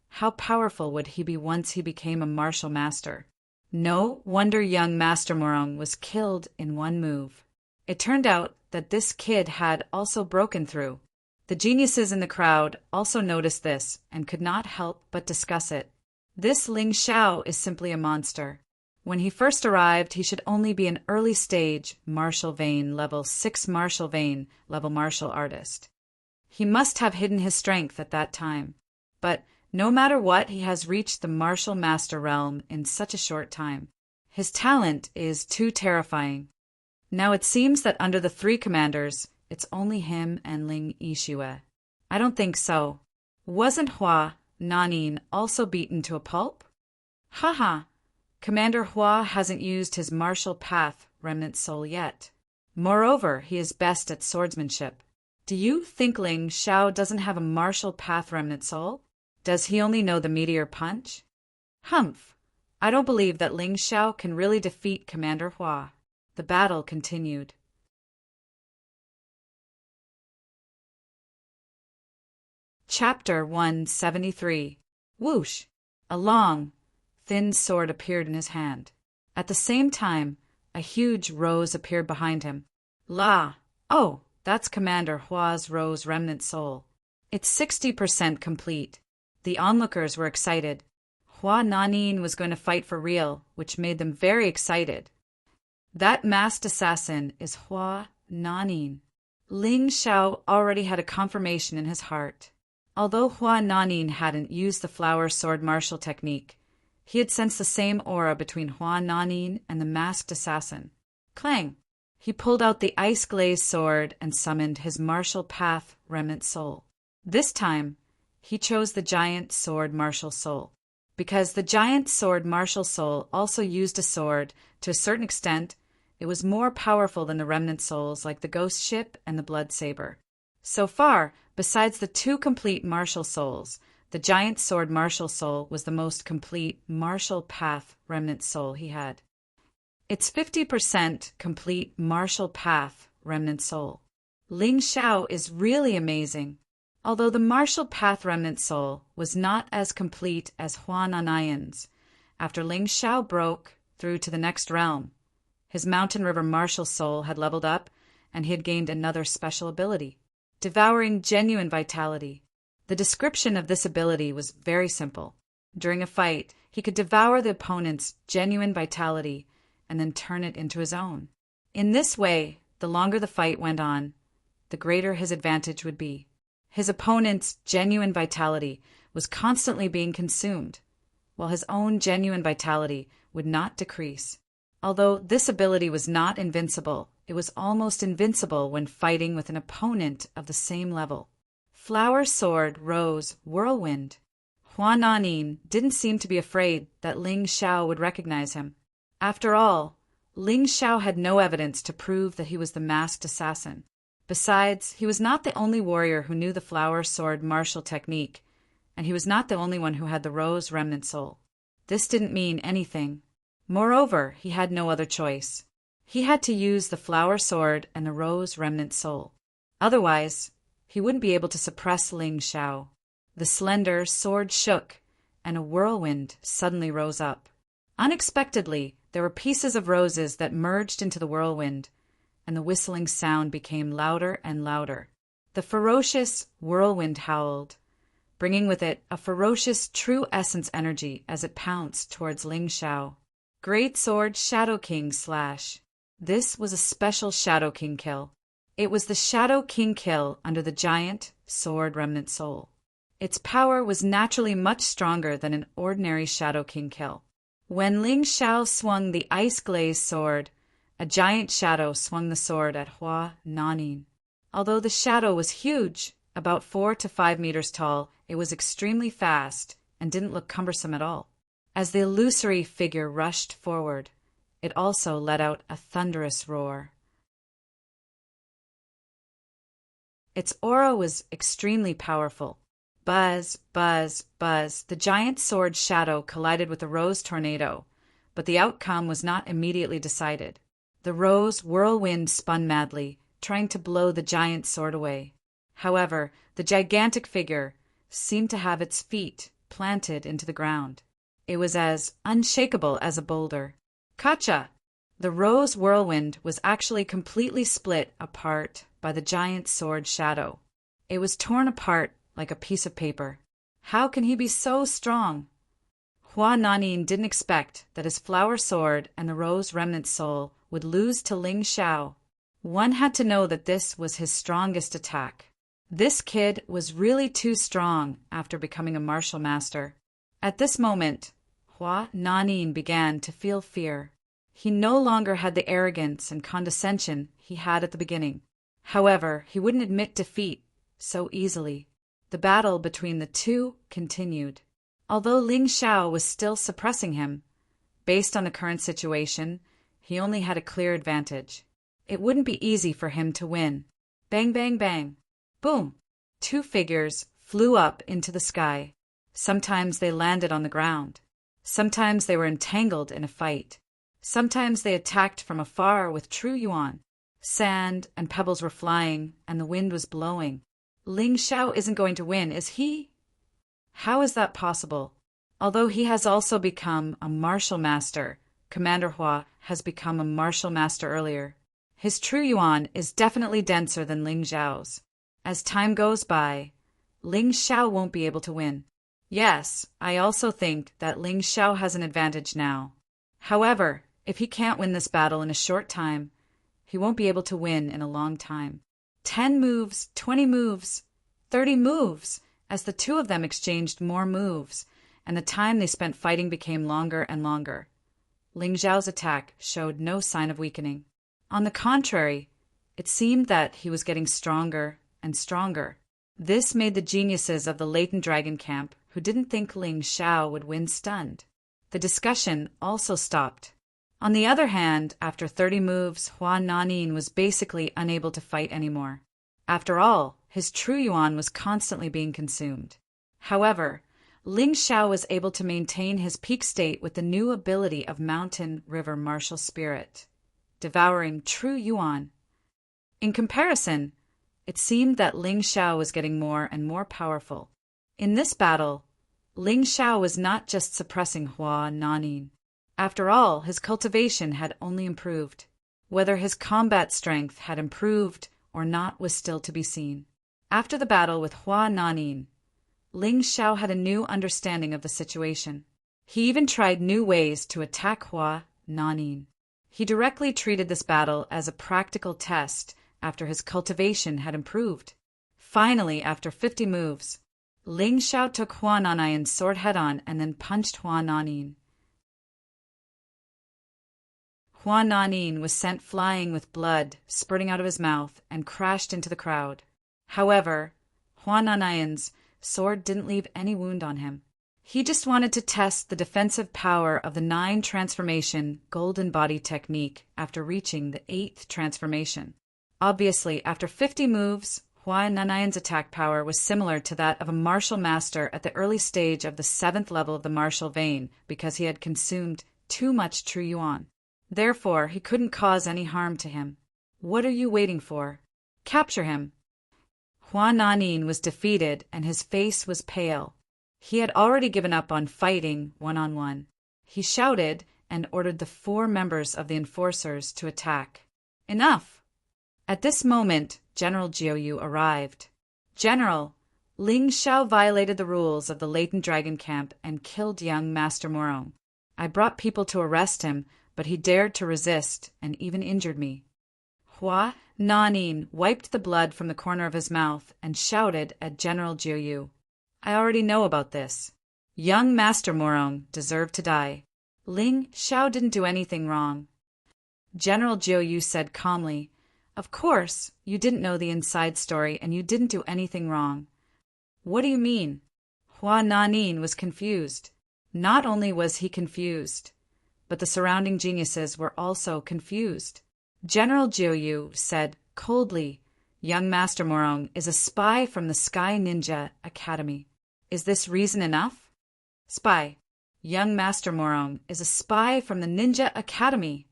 how powerful would he be once he became a martial master? No wonder young Master Morong was killed in one move. It turned out that this kid had also broken through. The geniuses in the crowd also noticed this and could not help but discuss it. This Ling Xiao is simply a monster. When he first arrived, he should only be an early-stage martial vein level 6 martial vein level martial artist. He must have hidden his strength at that time. But no matter what, he has reached the martial master realm in such a short time. His talent is too terrifying. Now it seems that under the 3 commanders, it's only him and Ling Yixue. I don't think so. Wasn't Hua Nanin also beaten to a pulp? Haha, Commander Hua hasn't used his martial path remnant soul yet. Moreover, he is best at swordsmanship. Do you think Ling Xiao doesn't have a martial path remnant soul? Does he only know the meteor punch? Humph! I don't believe that Ling Xiao can really defeat Commander Hua. The battle continued. Chapter 173. Whoosh! A long, thin sword appeared in his hand. At the same time, a huge rose appeared behind him. La! Oh, that's Commander Hua's rose remnant soul. It's 60% complete. The onlookers were excited. Hua Nanin was going to fight for real, which made them very excited. That masked assassin is Hua Nanin. Ling Xiao already had a confirmation in his heart. Although Hua Nanin hadn't used the flower sword martial technique, he had sensed the same aura between Hua Nanin and the masked assassin. Clang! He pulled out the ice-glazed sword and summoned his martial path remnant soul. This time, he chose the giant sword martial soul, because the giant sword martial soul also used a sword. To a certain extent, it was more powerful than the remnant souls like the ghost ship and the blood saber. So far, besides the two complete martial souls, the giant sword martial soul was the most complete martial path remnant soul he had. It's 50% complete martial path remnant soul. Ling Xiao is really amazing. Although the martial path remnant soul was not as complete as Hua Nanian's, after Ling Xiao broke through to the next realm, his mountain river martial soul had leveled up and he had gained another special ability, devouring genuine vitality. The description of this ability was very simple. During a fight, he could devour the opponent's genuine vitality and then turn it into his own. In this way, the longer the fight went on, the greater his advantage would be. His opponent's genuine vitality was constantly being consumed, while his own genuine vitality would not decrease. Although this ability was not invincible, it was almost invincible when fighting with an opponent of the same level. Flower Sword Rose Whirlwind. Hua Nanin didn't seem to be afraid that Ling Xiao would recognize him. After all, Ling Xiao had no evidence to prove that he was the masked assassin. Besides, he was not the only warrior who knew the flower sword martial technique, and he was not the only one who had the rose remnant soul. This didn't mean anything. Moreover, he had no other choice. He had to use the flower sword and the rose remnant soul. Otherwise, he wouldn't be able to suppress Ling Xiao. The slender sword shook, and a whirlwind suddenly rose up. Unexpectedly, there were pieces of roses that merged into the whirlwind, and the whistling sound became louder and louder. The ferocious whirlwind howled, bringing with it a ferocious true essence energy as it pounced towards Ling Xiao. Great Sword Shadow King Slash. This was a special Shadow King kill. It was the Shadow King kill under the giant sword remnant soul. Its power was naturally much stronger than an ordinary Shadow King kill. When Ling Xiao swung the ice-glazed sword, a giant shadow swung the sword at Hua Nanin. Although the shadow was huge, about 4 to 5 meters tall, it was extremely fast and didn't look cumbersome at all. As the illusory figure rushed forward, it also let out a thunderous roar. Its aura was extremely powerful. Buzz, buzz, buzz, the giant sword shadow collided with the rose tornado, but the outcome was not immediately decided. The rose whirlwind spun madly, trying to blow the giant sword away. However, the gigantic figure seemed to have its feet planted into the ground. It was as unshakable as a boulder. Kacha! The rose whirlwind was actually completely split apart by the giant sword shadow. It was torn apart like a piece of paper. How can he be so strong? Hua Nanin didn't expect that his flower sword and the rose remnant soul would lose to Ling Xiao. One had to know that this was his strongest attack. This kid was really too strong after becoming a martial master. At this moment, Hua Nanin began to feel fear. He no longer had the arrogance and condescension he had at the beginning. However, he wouldn't admit defeat so easily. The battle between the two continued. Although Ling Xiao was still suppressing him, based on the current situation, he only had a clear advantage. It wouldn't be easy for him to win. Bang, bang, bang. Boom! 2 figures flew up into the sky. Sometimes they landed on the ground. Sometimes they were entangled in a fight. Sometimes they attacked from afar with true yuan. Sand and pebbles were flying, and the wind was blowing. Ling Xiao isn't going to win, is he? How is that possible? Although he has also become a martial master, Commander Hua has become a martial master earlier. His true yuan is definitely denser than Ling Xiao's. As time goes by, Ling Xiao won't be able to win. Yes, I also think that Ling Xiao has an advantage now. However, if he can't win this battle in a short time, he won't be able to win in a long time. 10 moves, 20 moves, 30 moves, as the two of them exchanged more moves, and the time they spent fighting became longer and longer. Ling Xiao's attack showed no sign of weakening. On the contrary, it seemed that he was getting stronger and stronger. This made the geniuses of the latent dragon camp, who didn't think Ling Xiao would win, stunned. The discussion also stopped. On the other hand, after 30 moves, Hua Nanin was basically unable to fight anymore. After all, his true yuan was constantly being consumed. However, Ling Xiao was able to maintain his peak state with the new ability of Mountain River Martial Spirit, devouring true yuan. In comparison, it seemed that Ling Xiao was getting more and more powerful. In this battle, Ling Xiao was not just suppressing Hua Nanin. After all, his cultivation had only improved. Whether his combat strength had improved or not was still to be seen. After the battle with Hua Nanin, Ling Xiao had a new understanding of the situation. He even tried new ways to attack Hua Nanin. He directly treated this battle as a practical test after his cultivation had improved. Finally, after 50 moves, Ling Xiao took Hua Nanin's sword head-on and then punched Hua Nanin. Hua Nanin was sent flying with blood spurting out of his mouth and crashed into the crowd. However, Hua Nanin's sword didn't leave any wound on him. He just wanted to test the defensive power of the 9 transformation golden body technique after reaching the 8th transformation. Obviously, after 50 moves, Hua Nanin's attack power was similar to that of a martial master at the early stage of the 7th level of the martial vein because he had consumed too much true yuan. Therefore, he couldn't cause any harm to him. What are you waiting for? Capture him! Hua Nanin was defeated and his face was pale. He had already given up on fighting one-on-one. He shouted and ordered the 4 members of the enforcers to attack. Enough! At this moment, General Jiuyu arrived. General, Ling Xiao violated the rules of the latent dragon camp and killed young Master Morong. I brought people to arrest him, but he dared to resist and even injured me. Hua Nanin wiped the blood from the corner of his mouth and shouted at General Jiuyu. I already know about this. Young Master Morong deserved to die. Ling Xiao didn't do anything wrong. General Jiuyu said calmly, Of course, you didn't know the inside story and you didn't do anything wrong. What do you mean? Hua Nanin was confused. Not only was he confused, but the surrounding geniuses were also confused. General Jiuyu said coldly, Young Master Morong is a spy from the Sky Ninja Academy. Is this reason enough? Spy. Young Master Morong is a spy from the Ninja Academy.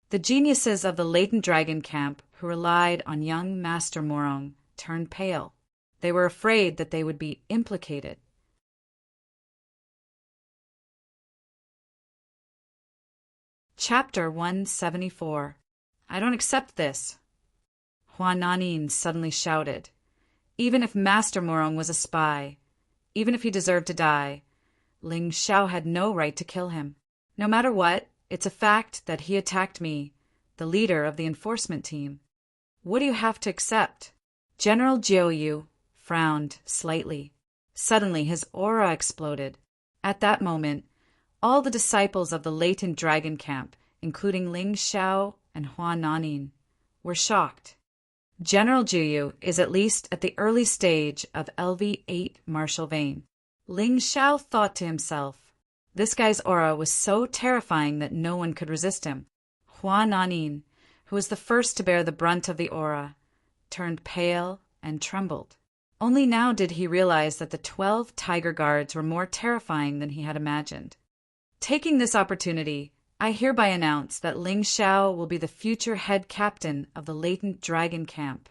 The geniuses of the latent dragon camp who relied on young Master Morong turned pale. They were afraid that they would be implicated. Chapter 174. I don't accept this. Hua Nanin suddenly shouted. Even if Master Morong was a spy, even if he deserved to die, Ling Xiao had no right to kill him. No matter what, it's a fact that he attacked me, the leader of the enforcement team. What do you have to accept? General Jiuyu frowned slightly. Suddenly his aura exploded. At that moment, all the disciples of the latent dragon camp, including Ling Xiao and Hua Nanin, were shocked. General Jiuyu is at least at the early stage of LV8 martial vein. Ling Xiao thought to himself, this guy's aura was so terrifying that no one could resist him. Hua Nanin, who was the first to bear the brunt of the aura, turned pale and trembled. Only now did he realize that the 12 tiger guards were more terrifying than he had imagined. Taking this opportunity, I hereby announce that Ling Xiao will be the future head captain of the latent dragon camp.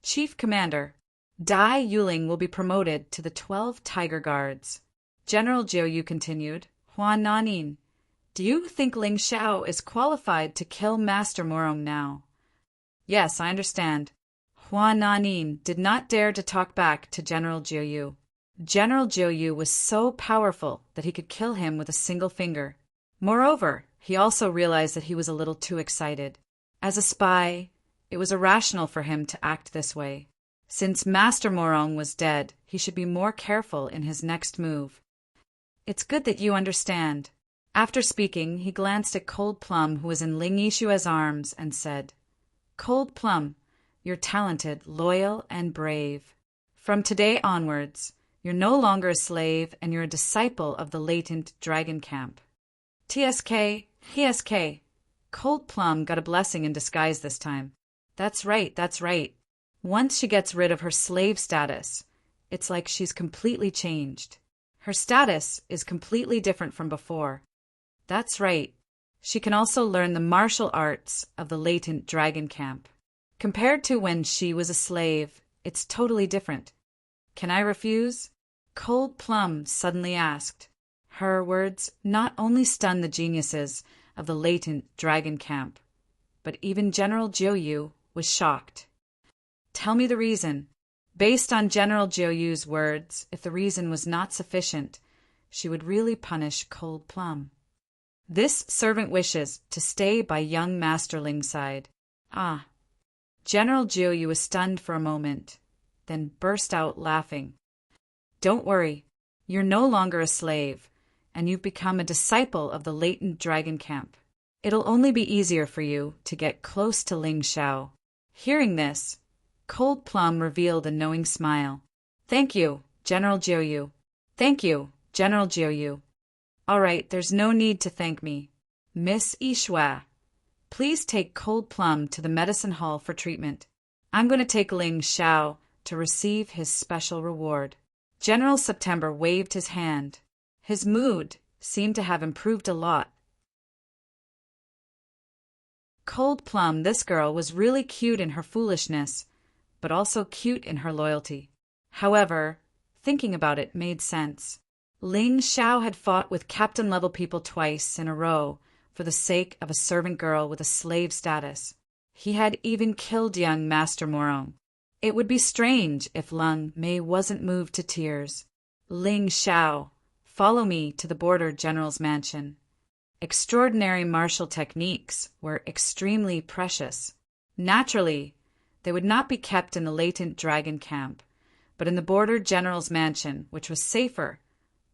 Chief Commander, Dai Yuling will be promoted to the 12 tiger guards. General Jiuyu continued, Hua Nanin, do you think Ling Xiao is qualified to kill Master Morong now? Yes, I understand. Hua Nanin did not dare to talk back to General Jiuyu. General Jiuyu was so powerful that he could kill him with a single finger. Moreover, he also realized that he was a little too excited. As a spy, it was irrational for him to act this way. Since Master Morong was dead, he should be more careful in his next move. It's good that you understand. After speaking, he glanced at Cold Plum, who was in Ling Yishua's arms, and said, "Cold Plum, you're talented, loyal, and brave. From today onwards, you're no longer a slave, and you're a disciple of the latent dragon camp." TSK, TSK. Cold Plum got a blessing in disguise this time. That's right, that's right. Once she gets rid of her slave status, it's like she's completely changed. Her status is completely different from before. That's right. She can also learn the martial arts of the latent dragon camp. Compared to when she was a slave, it's totally different. Can I refuse? Cold Plum suddenly asked. Her words not only stunned the geniuses of the latent dragon camp, but even General Jiuyu was shocked. Tell me the reason. Based on General Jiuyu's words, if the reason was not sufficient, she would really punish Cold Plum. This servant wishes to stay by young Master Ling's side. Ah. General Jiuyu was stunned for a moment, then burst out laughing. Don't worry, you're no longer a slave, and you've become a disciple of the latent dragon camp. It'll only be easier for you to get close to Ling Xiao. Hearing this, Cold Plum revealed a knowing smile. Thank you, General Jiuyu. Thank you, General Jiuyu. All right, there's no need to thank me. Miss Yishua, please take Cold Plum to the medicine hall for treatment. I'm going to take Ling Xiao to receive his special reward. General September waved his hand. His mood seemed to have improved a lot. Cold Plum, this girl, was really cute in her foolishness, but also cute in her loyalty. However, thinking about it made sense. Ling Xiao had fought with captain-level people twice in a row for the sake of a servant girl with a slave status. He had even killed young Master Morong. It would be strange if Lung Mei wasn't moved to tears. Ling Xiao, follow me to the border general's mansion. Extraordinary martial techniques were extremely precious. Naturally, they would not be kept in the latent dragon camp, but in the border general's mansion, which was safer,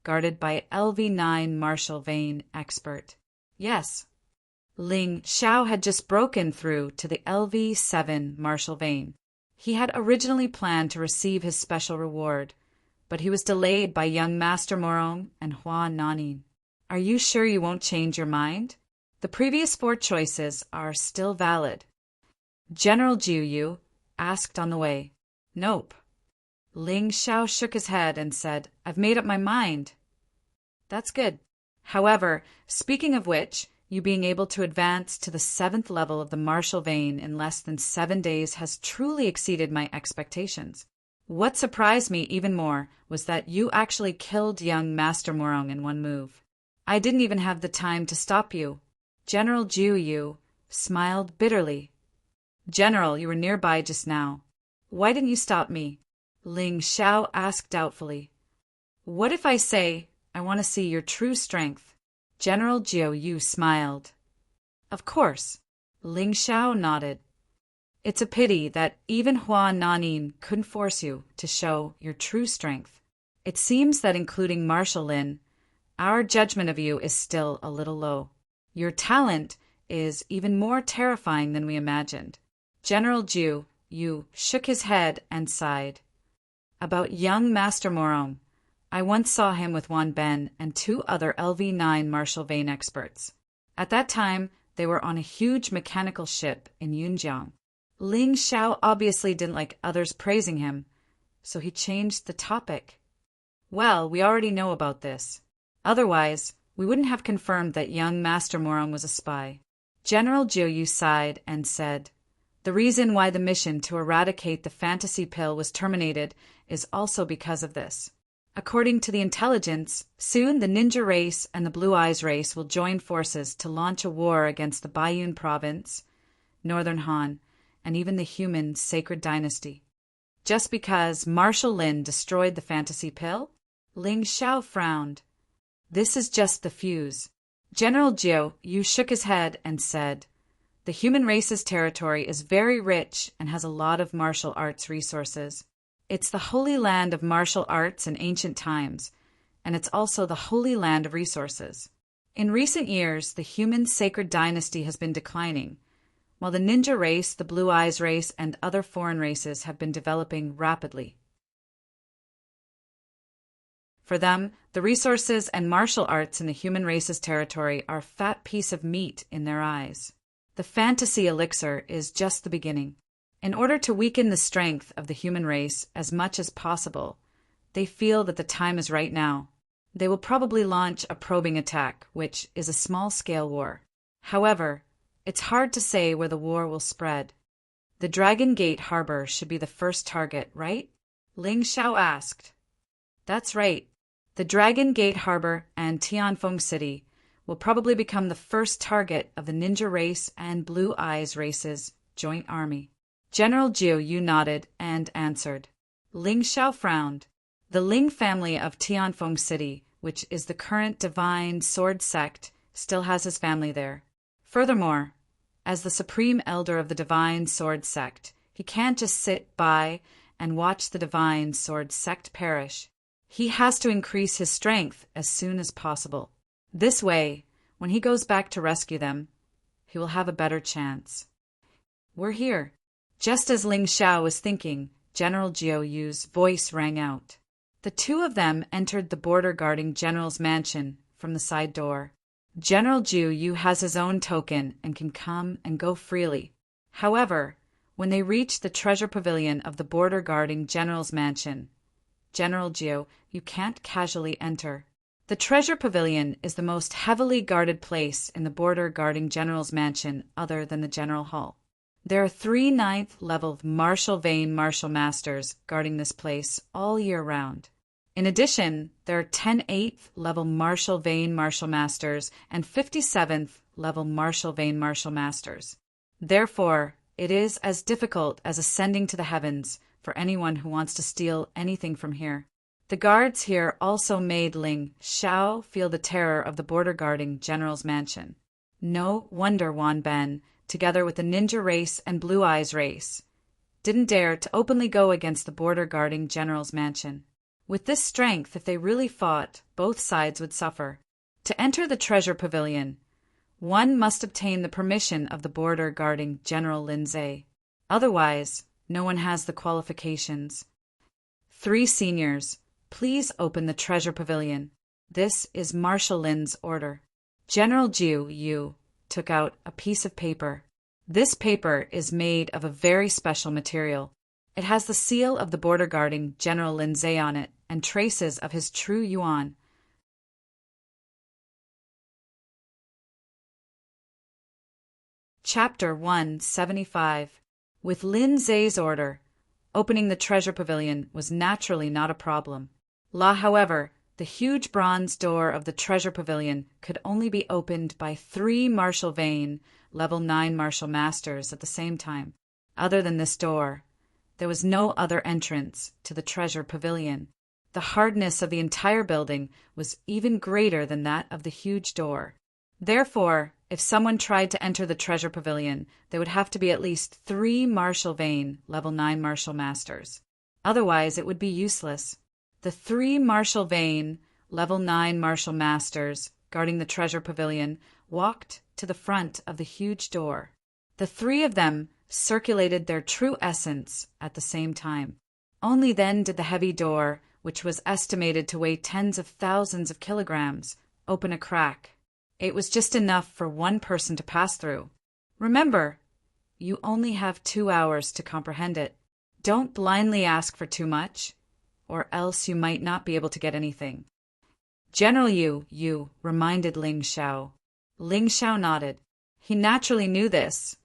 guarded by LV9 martial vein expert. Yes, Ling Xiao had just broken through to the LV7 martial vein. He had originally planned to receive his special reward, but he was delayed by young Master Morong and Hua Nanin. Are you sure you won't change your mind? The previous 4 choices are still valid. General Jiuyu asked on the way. Nope. Ling Xiao shook his head and said, I've made up my mind. That's good. However, speaking of which, you being able to advance to the 7th level of the martial vein in less than 7 days has truly exceeded my expectations. What surprised me even more was that you actually killed young Master Morong in one move. I didn't even have the time to stop you. General Jiuyu smiled bitterly. General, you were nearby just now. Why didn't you stop me? Ling Xiao asked doubtfully. What if I say, I want to see your true strength? General Jiuyu smiled. Of course. Ling Xiao nodded. It's a pity that even Hua Nanin couldn't force you to show your true strength. It seems that including Marshal Lin, our judgment of you is still a little low. Your talent is even more terrifying than we imagined. General Jiuyu shook his head and sighed. About young Master Morong, I once saw him with Wan Ben and 2 other LV9 martial vein experts. At that time, they were on a huge mechanical ship in Yunjiang. Ling Xiao obviously didn't like others praising him, so he changed the topic. Well, we already know about this. Otherwise, we wouldn't have confirmed that young Master Morong was a spy. General Jiuyu sighed and said, the reason why the mission to eradicate the fantasy pill was terminated is also because of this. According to the intelligence, soon the ninja race and the Blue Eyes race will join forces to launch a war against the Baiyun province, Northern Han, and even the human sacred dynasty. Just because Marshal Lin destroyed the fantasy pill? Ling Xiao frowned. This is just the fuse. General Jiuyu shook his head and said, the human race's territory is very rich and has a lot of martial arts resources. It's the holy land of martial arts in ancient times, and it's also the holy land of resources. In recent years, the human sacred dynasty has been declining, while the ninja race, the Blue Eyes race, and other foreign races have been developing rapidly. For them, the resources and martial arts in the human race's territory are a fat piece of meat in their eyes. The fantasy elixir is just the beginning. In order to weaken the strength of the human race as much as possible, they feel that the time is right now. They will probably launch a probing attack, which is a small-scale war. However, it's hard to say where the war will spread. The Dragon Gate Harbor should be the first target, right? Ling Xiao asked. That's right. The Dragon Gate Harbor and Tianfeng City will probably become the first target of the Ninja Race and Blue Eyes Race's joint army. General Jiu Yu nodded and answered. Ling Xiao frowned. The Ling family of Tianfeng City, which is the current Divine Sword sect, still has his family there. Furthermore, as the supreme elder of the Divine Sword sect, he can't just sit by and watch the Divine Sword sect perish. He has to increase his strength as soon as possible. This way, when he goes back to rescue them, he will have a better chance. We're here. Just as Ling Xiao was thinking, General Jiu Yu's voice rang out. The two of them entered the border-guarding general's mansion from the side door. General Jiu Yu has his own token and can come and go freely. However, when they reach the treasure pavilion of the border-guarding general's mansion, General Jiu, you can't casually enter. The treasure pavilion is the most heavily guarded place in the border-guarding general's mansion other than the general hall. There are 3 9th-level Martial Vein Martial Masters guarding this place all year round. In addition, there are 10 8th-level Martial Vein Martial Masters and 57th-level Martial Vein Martial Masters. Therefore, it is as difficult as ascending to the heavens for anyone who wants to steal anything from here. The guards here also made Ling Xiao feel the terror of the border-guarding general's mansion. No wonder Wan Ben, together with the Ninja Race and Blue Eyes Race, didn't dare to openly go against the border-guarding general's mansion. With this strength, if they really fought, both sides would suffer. To enter the treasure pavilion, one must obtain the permission of the border-guarding General Lindsay. Otherwise, no one has the qualifications. 3 seniors, please open the treasure pavilion. This is Marshal Lin's order. General Jiu Yu took out a piece of paper. This paper is made of a very special material. It has the seal of the border-guarding General Lindsay on it and traces of his true yuan. Chapter 175. With Lindsay's order, opening the treasure pavilion was naturally not a problem. However, the huge bronze door of the treasure pavilion could only be opened by 3 Martial Vein, level 9 Martial Masters at the same time. Other than this door, there was no other entrance to the treasure pavilion. The hardness of the entire building was even greater than that of the huge door. Therefore, if someone tried to enter the treasure pavilion, there would have to be at least 3 Martial Vein, level 9 Martial Masters. Otherwise, it would be useless. The 3 Martial Vein, level 9 Martial Masters, guarding the treasure pavilion, walked to the front of the huge door. The 3 of them circulated their true essence at the same time. Only then did the heavy door, which was estimated to weigh tens of thousands of kilograms, open a crack. It was just enough for one person to pass through. Remember, you only have 2 hours to comprehend it. Don't blindly ask for too much, or else you might not be able to get anything. General Yu reminded Ling Xiao. Ling Xiao nodded. He naturally knew this,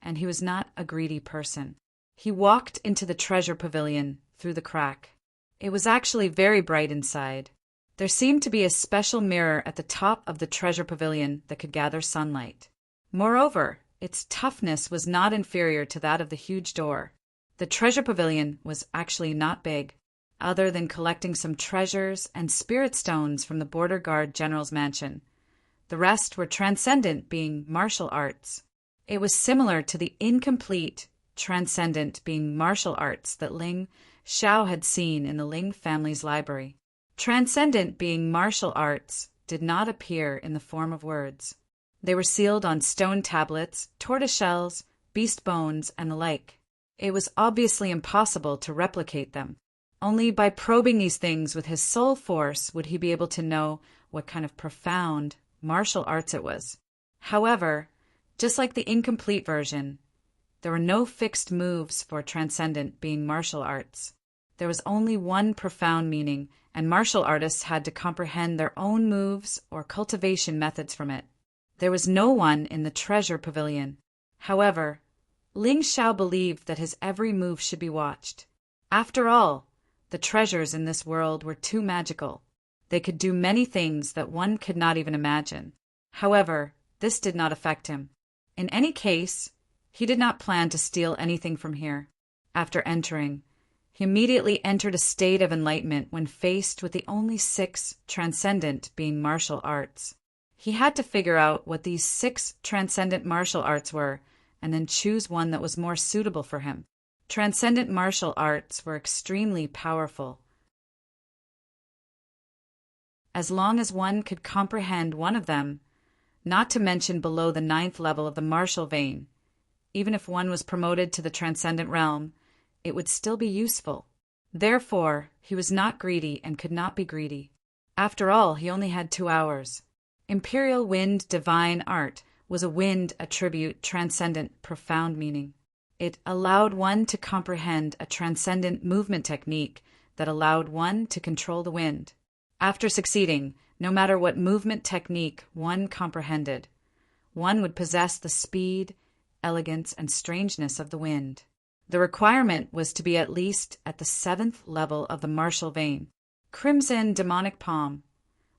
and he was not a greedy person. He walked into the treasure pavilion through the crack. It was actually very bright inside. There seemed to be a special mirror at the top of the treasure pavilion that could gather sunlight. Moreover, its toughness was not inferior to that of the huge door. The treasure pavilion was actually not big, other than collecting some treasures and spirit stones from the border guard general's mansion. The rest were transcendent, being martial arts. It was similar to the incomplete transcendent being martial arts that Ling Xiao had seen in the Ling family's library. Transcendent being martial arts did not appear in the form of words. They were sealed on stone tablets, tortoise shells, beast bones, and the like. It was obviously impossible to replicate them. Only by probing these things with his soul force would he be able to know what kind of profound martial arts it was. However, just like the incomplete version, there were no fixed moves for transcendent being martial arts. There was only one profound meaning, and martial artists had to comprehend their own moves or cultivation methods from it. There was no one in the treasure pavilion. However, Ling Xiao believed that his every move should be watched. After all, the treasures in this world were too magical. They could do many things that one could not even imagine. However, this did not affect him. In any case, he did not plan to steal anything from here. After entering, he immediately entered a state of enlightenment when faced with the only 6 transcendent being martial arts. He had to figure out what these 6 transcendent martial arts were and then choose one that was more suitable for him. Transcendent martial arts were extremely powerful. As long as one could comprehend one of them, not to mention below the 9th level of the martial vein, even if one was promoted to the transcendent realm, it would still be useful. Therefore, he was not greedy and could not be greedy. After all, he only had 2 hours. Imperial Wind Divine Art was a wind attribute transcendent profound meaning. It allowed one to comprehend a transcendent movement technique that allowed one to control the wind. After succeeding, no matter what movement technique one comprehended, one would possess the speed, elegance, and strangeness of the wind. The requirement was to be at least at the 7th level of the martial vein. Crimson Demonic Palm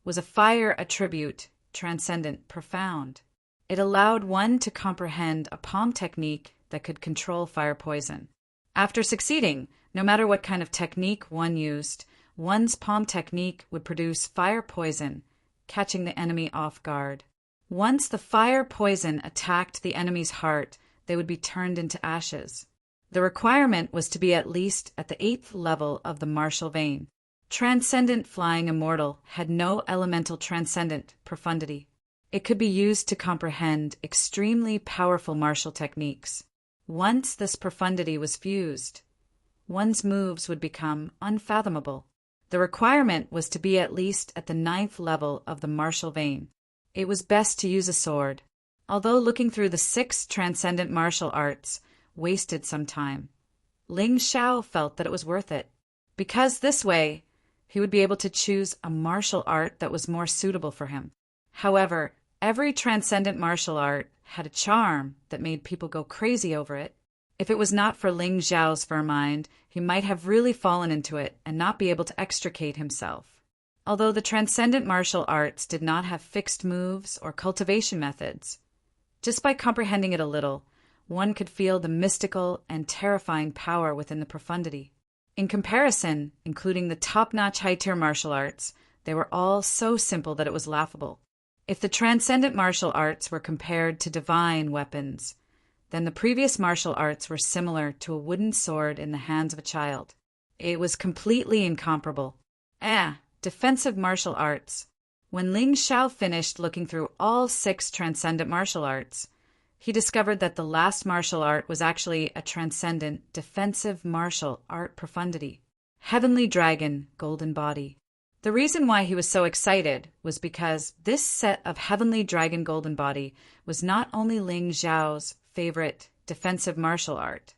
was a fire attribute, transcendent, profound. It allowed one to comprehend a palm technique that could control fire poison. After succeeding, no matter what kind of technique one used, one's palm technique would produce fire poison, catching the enemy off guard. Once the fire poison attacked the enemy's heart, they would be turned into ashes. The requirement was to be at least at the 8th level of the martial vein. Transcendent Flying Immortal had no elemental transcendent profundity. It could be used to comprehend extremely powerful martial techniques. Once this profundity was fused, one's moves would become unfathomable. The requirement was to be at least at the 9th level of the martial vein. It was best to use a sword. Although looking through the 6 transcendent martial arts wasted some time, Ling Xiao felt that it was worth it, because this way he would be able to choose a martial art that was more suitable for him. However, every transcendent martial art had a charm that made people go crazy over it. If it was not for Ling Xiao's firm mind, he might have really fallen into it and not be able to extricate himself. Although the transcendent martial arts did not have fixed moves or cultivation methods, just by comprehending it a little, one could feel the mystical and terrifying power within the profundity. In comparison, including the top-notch high-tier martial arts, they were all so simple that it was laughable. If the transcendent martial arts were compared to divine weapons, then the previous martial arts were similar to a wooden sword in the hands of a child. It was completely incomparable. Defensive martial arts. When Ling Xiao finished looking through all 6 transcendent martial arts, he discovered that the last martial art was actually a transcendent defensive martial art profundity. Heavenly Dragon, Golden Body. The reason why he was so excited was because this set of Heavenly Dragon Golden Body was not only Ling Xiao's favorite defensive martial art,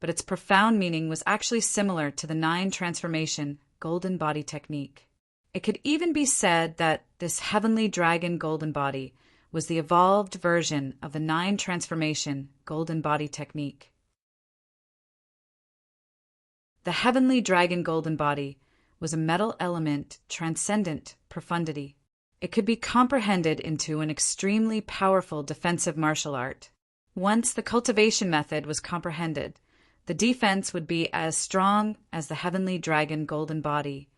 but its profound meaning was actually similar to the 9 transformation Golden Body technique. It could even be said that this Heavenly Dragon Golden Body was the evolved version of the 9 transformation Golden Body technique. The Heavenly Dragon Golden Body was a metal element transcendent profundity. It could be comprehended into an extremely powerful defensive martial art. Once the cultivation method was comprehended, the defense would be as strong as the Heavenly Dragon Golden Body,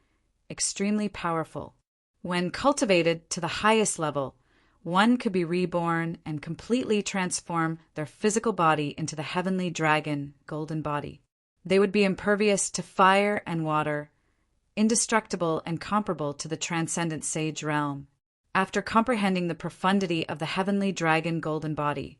extremely powerful. When cultivated to the highest level, one could be reborn and completely transform their physical body into the Heavenly Dragon Golden Body. They would be impervious to fire and water, indestructible and comparable to the transcendent sage realm. After comprehending the profundity of the heavenly dragon golden body,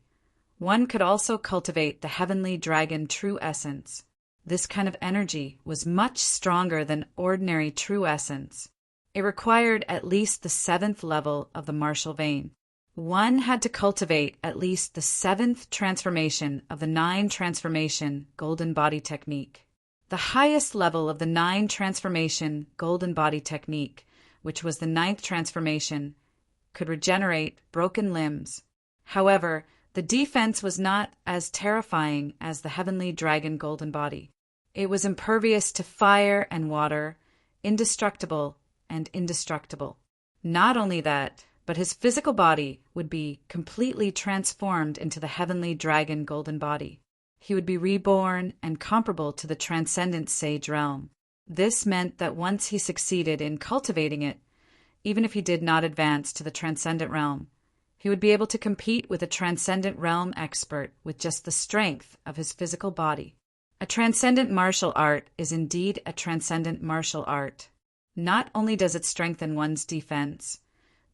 one could also cultivate the heavenly dragon true essence. This kind of energy was much stronger than ordinary true essence. It required at least the 7th level of the martial vein. One had to cultivate at least the 7th transformation of the 9 transformation golden body technique. The highest level of the 9 transformation golden body technique, which was the 9th transformation, could regenerate broken limbs. However, the defense was not as terrifying as the heavenly dragon golden body. It was impervious to fire and water, indestructible and indestructible. Not only that, but his physical body would be completely transformed into the heavenly dragon golden body. He would be reborn and comparable to the transcendent sage realm. This meant that once he succeeded in cultivating it, even if he did not advance to the transcendent realm, he would be able to compete with a transcendent realm expert with just the strength of his physical body. A transcendent martial art is indeed a transcendent martial art. Not only does it strengthen one's defense,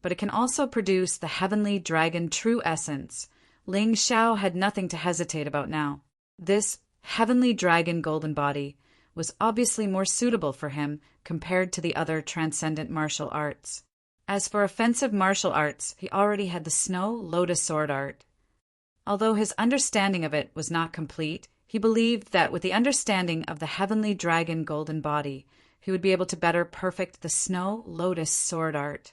but it can also produce the heavenly dragon true essence. Ling Xiao had nothing to hesitate about now. This heavenly dragon golden body was obviously more suitable for him compared to the other transcendent martial arts. As for offensive martial arts, he already had the Snow Lotus Sword art. Although his understanding of it was not complete, he believed that with the understanding of the heavenly dragon golden body, he would be able to better perfect the Snow Lotus Sword art.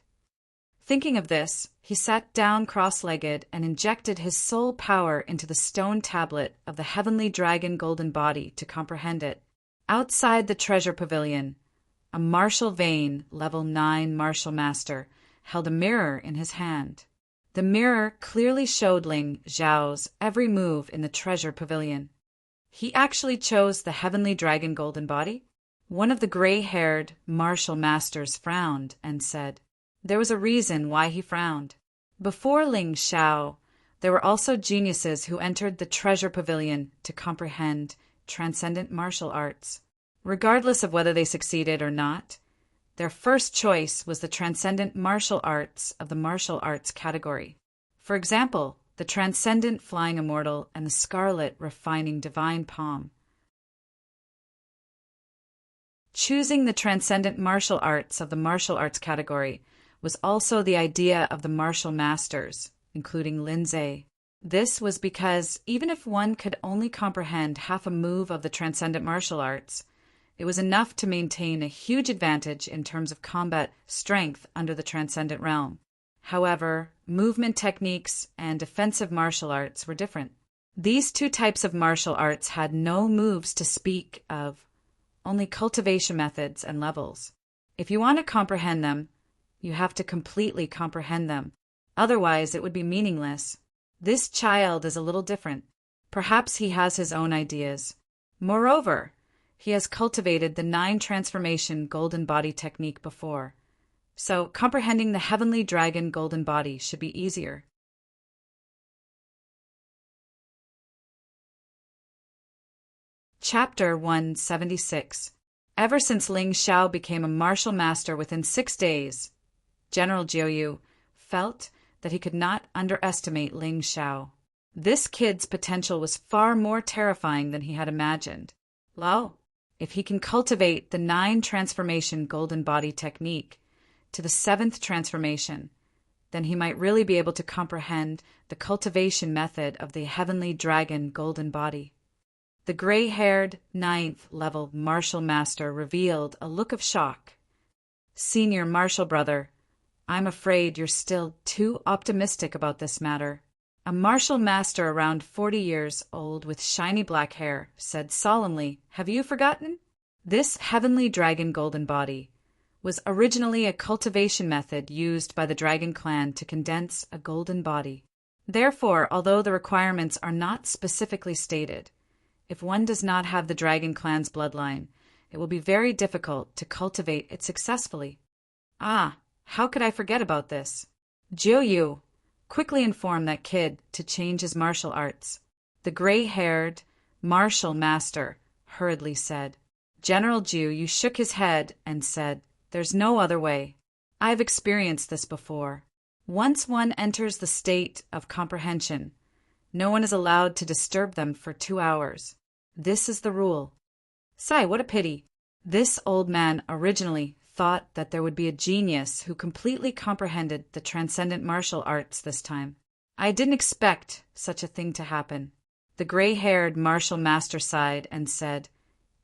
Thinking of this, he sat down cross-legged and injected his soul power into the stone tablet of the heavenly dragon golden body to comprehend it. Outside the treasure pavilion, a martial vein, level 9 martial master, held a mirror in his hand. The mirror clearly showed Ling Xiao's every move in the treasure pavilion. He actually chose the heavenly dragon golden body. One of the gray-haired martial masters frowned and said, there was a reason why he frowned. Before Ling Xiao, there were also geniuses who entered the treasure pavilion to comprehend transcendent martial arts. Regardless of whether they succeeded or not, their first choice was the transcendent martial arts of the martial arts category. For example, the transcendent flying immortal and the scarlet refining divine palm. Choosing the transcendent martial arts of the martial arts category was also the idea of the martial masters, including Lindsay. This was because even if one could only comprehend half a move of the transcendent martial arts, it was enough to maintain a huge advantage in terms of combat strength under the transcendent realm. However, movement techniques and defensive martial arts were different. These two types of martial arts had no moves to speak of, only cultivation methods and levels. If you want to comprehend them, you have to completely comprehend them. Otherwise, it would be meaningless. This child is a little different. Perhaps he has his own ideas. Moreover, he has cultivated the 9 transformation golden body technique before. So, comprehending the heavenly dragon golden body should be easier. Chapter 176. Ever since Ling Xiao became a martial master within 6 days, General Jiuyu felt that he could not underestimate Ling Xiao. This kid's potential was far more terrifying than he had imagined. Lao, if he can cultivate the 9 transformation golden body technique to the 7th transformation, then he might really be able to comprehend the cultivation method of the heavenly dragon golden body. The gray-haired 9th level martial master revealed a look of shock. Senior martial brother, I'm afraid you're still too optimistic about this matter. A martial master around 40 years old with shiny black hair said solemnly, have you forgotten? This heavenly dragon golden body was originally a cultivation method used by the dragon clan to condense a golden body. Therefore, although the requirements are not specifically stated, if one does not have the dragon clan's bloodline, it will be very difficult to cultivate it successfully. Ah, how could I forget about this? Jiuyu quickly informed that kid to change his martial arts. The gray-haired martial master hurriedly said. General Jiuyu shook his head and said, there's no other way. I've experienced this before. Once one enters the state of comprehension, no one is allowed to disturb them for 2 hours. This is the rule. Sigh, what a pity. This old man originally thought that there would be a genius who completely comprehended the transcendent martial arts this time. I didn't expect such a thing to happen. The gray-haired martial master sighed and said,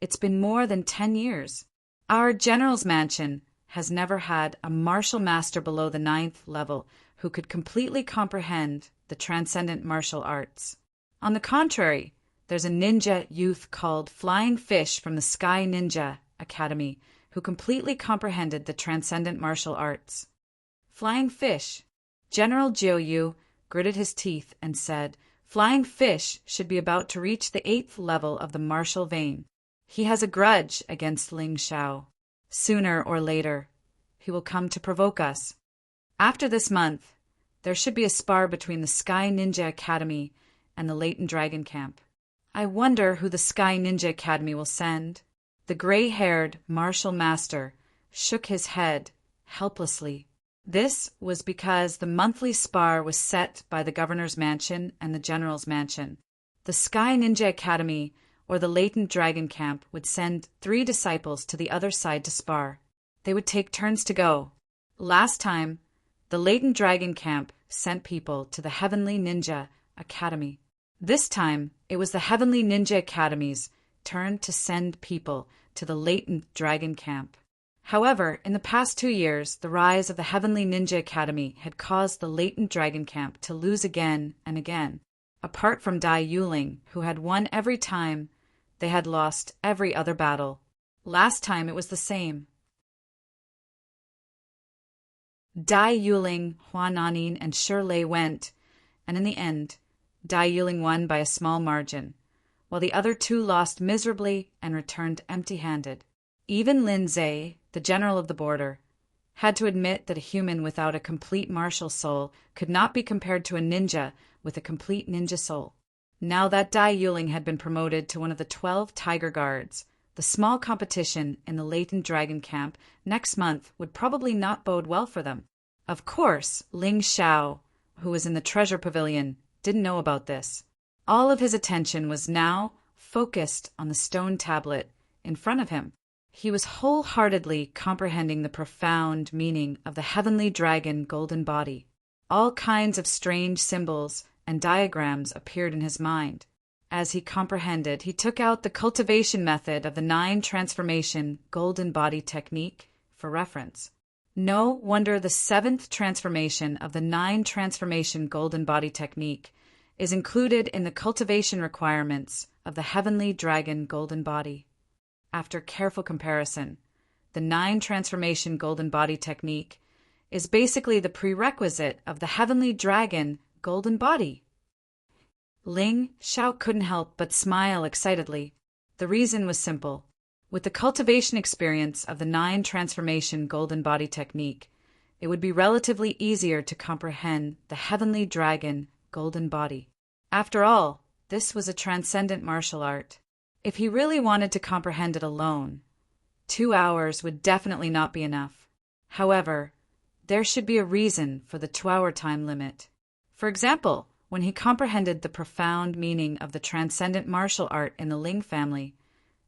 "It's been more than 10 years. Our general's mansion has never had a martial master below the 9th level who could completely comprehend the transcendent martial arts. On the contrary, there's a ninja youth called Flying Fish from the Sky Ninja Academy who completely comprehended the transcendent martial arts." Flying Fish. General Jiuyu gritted his teeth and said, "Flying Fish should be about to reach the 8th level of the martial vein. He has a grudge against Ling Xiao. Sooner or later, he will come to provoke us. After this month, there should be a spar between the Sky Ninja Academy and the Latent Dragon Camp. I wonder who the Sky Ninja Academy will send." The gray-haired martial master shook his head helplessly. This was because the monthly spar was set by the governor's mansion and the general's mansion. The Sky Ninja Academy or the Latent Dragon Camp would send 3 disciples to the other side to spar. They would take turns to go. Last time, the Latent Dragon Camp sent people to the Heavenly Ninja Academy. This time, it was the Heavenly Ninja Academy's turn to send people to the Latent Dragon Camp. However, in the past 2 years, the rise of the Heavenly Ninja Academy had caused the Latent Dragon Camp to lose again and again. Apart from Dai Yuling, who had won every time, they had lost every other battle. Last time it was the same. Dai Yuling, Hua Nanin, and Shi Lei went, and in the end, Dai Yuling won by a small margin, while the other 2 lost miserably and returned empty-handed. Even Lin Zhe, the general of the border, had to admit that a human without a complete martial soul could not be compared to a ninja with a complete ninja soul. Now that Dai Yuling had been promoted to one of the 12 Tiger Guards, the small competition in the Latent Dragon Camp next month would probably not bode well for them. Of course, Ling Xiao, who was in the treasure pavilion, didn't know about this. All of his attention was now focused on the stone tablet in front of him. He was wholeheartedly comprehending the profound meaning of the Heavenly Dragon Golden Body. All kinds of strange symbols and diagrams appeared in his mind. As he comprehended, he took out the cultivation method of the 9 transformation Golden Body technique for reference. No wonder the 7th transformation of the 9 transformation Golden Body technique is included in the cultivation requirements of the Heavenly Dragon Golden Body. After careful comparison, the 9 transformation Golden Body technique is basically the prerequisite of the Heavenly Dragon Golden Body. Ling Xiao couldn't help but smile excitedly. The reason was simple. With the cultivation experience of the 9 transformation Golden Body technique, it would be relatively easier to comprehend the Heavenly Dragon Golden Body. After all, this was a transcendent martial art. If he really wanted to comprehend it alone, 2 hours would definitely not be enough. However, there should be a reason for the 2-hour time limit. For example, when he comprehended the profound meaning of the transcendent martial art in the Ling family,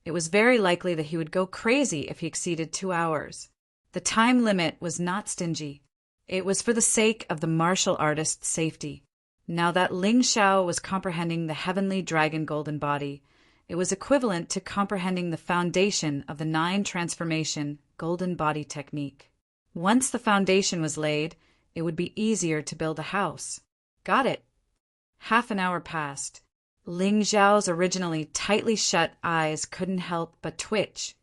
it was very likely that he would go crazy if he exceeded 2 hours. The time limit was not stingy. It was for the sake of the martial artist's safety. Now that Ling Xiao was comprehending the Heavenly Dragon Golden Body, it was equivalent to comprehending the foundation of the 9 transformation Golden Body technique. Once the foundation was laid, it would be easier to build a house. Got it. Half an hour passed. Ling Xiao's originally tightly shut eyes couldn't help but twitch,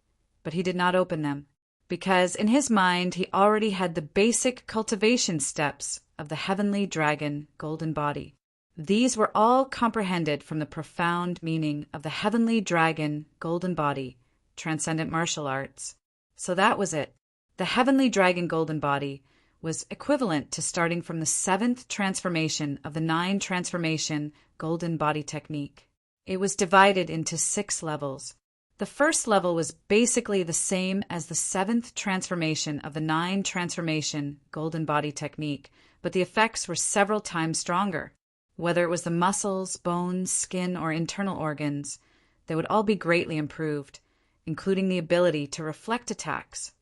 but he did not open them, because in his mind he already had the basic cultivation steps of the Heavenly Dragon Golden Body. These were all comprehended from the profound meaning of the Heavenly Dragon Golden Body, transcendent martial arts. So that was it. The Heavenly Dragon Golden Body was equivalent to starting from the 7th transformation of the 9 transformation Golden Body technique. It was divided into 6 levels. The first level was basically the same as the 7th transformation of the 9 transformation golden body technique, but the effects were several times stronger. Whether it was the muscles, bones, skin, or internal organs, they would all be greatly improved, including the ability to reflect attacks.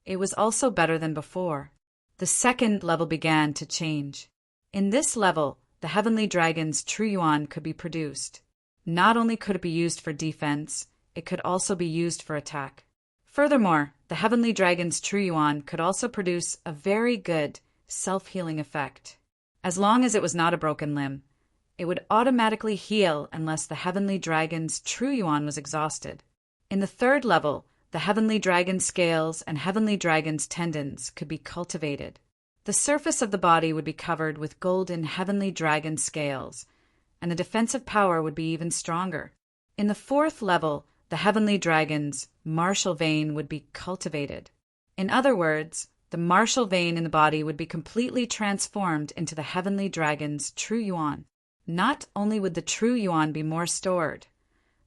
It was also better than before. The second level began to change. In this level, the Heavenly Dragon's True Yuan could be produced. Not only could it be used for defense, it could also be used for attack. Furthermore, the Heavenly Dragon's True Yuan could also produce a very good self-healing effect. As long as it was not a broken limb, it would automatically heal unless the Heavenly Dragon's True Yuan was exhausted. In the third level, the Heavenly Dragon's scales and Heavenly Dragon's tendons could be cultivated. The surface of the body would be covered with golden Heavenly Dragon scales, and the defensive power would be even stronger. In the fourth level, the Heavenly Dragon's martial vein would be cultivated. In other words, the martial vein in the body would be completely transformed into the Heavenly Dragon's True Yuan. Not only would the True Yuan be more stored,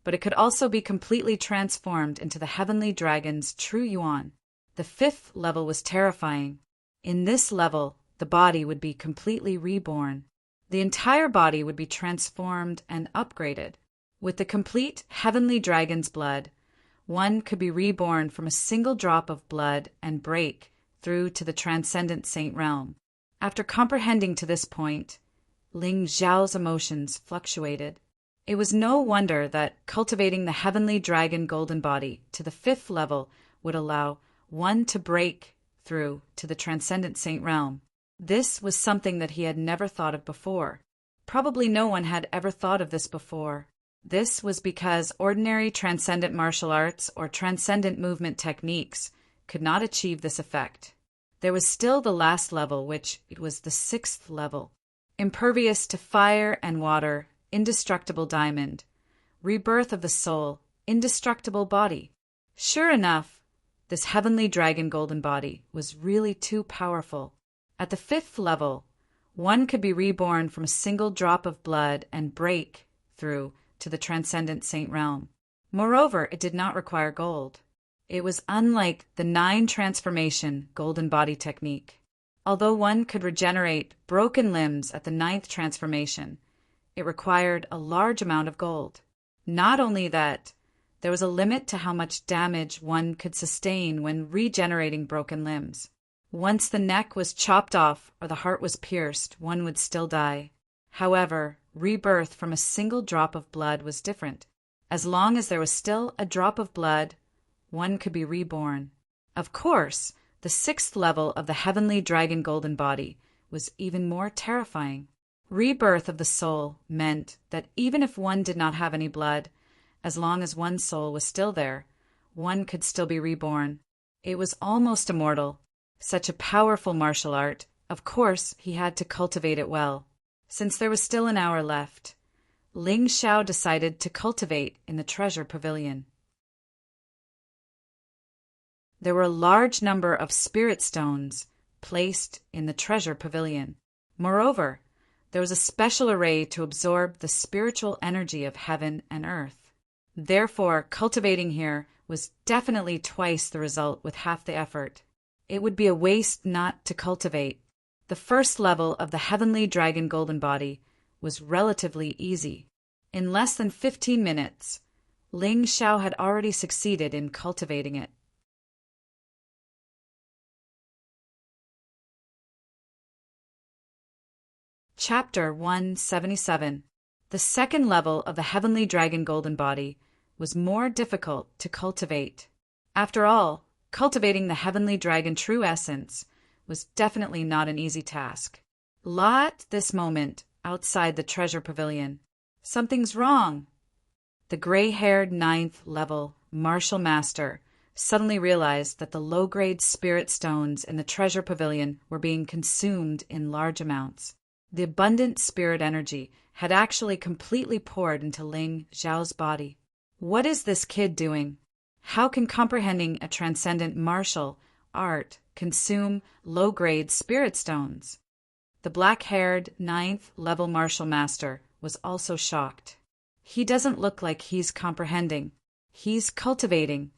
but it could also be completely transformed into the Heavenly Dragon's True Yuan. The fifth level was terrifying. In this level, the body would be completely reborn. The entire body would be transformed and upgraded. With the complete Heavenly Dragon's blood, one could be reborn from a single drop of blood and break through to the transcendent saint realm. After comprehending to this point, Ling Xiao's emotions fluctuated. It was no wonder that cultivating the Heavenly Dragon golden body to the fifth level would allow one to break through to the transcendent saint realm. This was something that he had never thought of before. Probably no one had ever thought of this before. This was because ordinary transcendent martial arts or transcendent movement techniques could not achieve this effect. There was still the last level, which it was the sixth level. Impervious to fire and water, indestructible diamond. Rebirth of the soul, indestructible body. Sure enough, this Heavenly Dragon golden body was really too powerful. At the fifth level, one could be reborn from a single drop of blood and break through to the transcendent saint realm. Moreover, it did not require gold. It was unlike the 9 transformation golden body technique. Although one could regenerate broken limbs at the 9th transformation, it required a large amount of gold. Not only that, there was a limit to how much damage one could sustain when regenerating broken limbs. Once the neck was chopped off or the heart was pierced, one would still die. However, rebirth from a single drop of blood was different. As long as there was still a drop of blood, one could be reborn. Of course, the sixth level of the Heavenly Dragon golden body was even more terrifying. Rebirth of the soul meant that even if one did not have any blood, as long as one's soul was still there, one could still be reborn. It was almost immortal. Such a powerful martial art, of course he had to cultivate it well. Since there was still an hour left, Ling Xiao decided to cultivate in the treasure pavilion. There were a large number of spirit stones placed in the treasure pavilion. Moreover, there was a special array to absorb the spiritual energy of heaven and earth. Therefore, cultivating here was definitely twice the result with half the effort. It would be a waste not to cultivate. The first level of the Heavenly Dragon golden body was relatively easy. In less than 15 minutes, Ling Xiao had already succeeded in cultivating it. Chapter 177. The second level of the Heavenly Dragon golden body was more difficult to cultivate. After all, cultivating the Heavenly Dragon true essence was definitely not an easy task. At this moment, outside the treasure pavilion, something's wrong. The gray-haired 9th level martial master suddenly realized that the low-grade spirit stones in the treasure pavilion were being consumed in large amounts. The abundant spirit energy had actually completely poured into Ling Xiao's body. What is this kid doing? How can comprehending a transcendent martial art consume low-grade spirit stones? The black-haired 9th level martial master was also shocked. He doesn't look like he's comprehending. He's cultivating.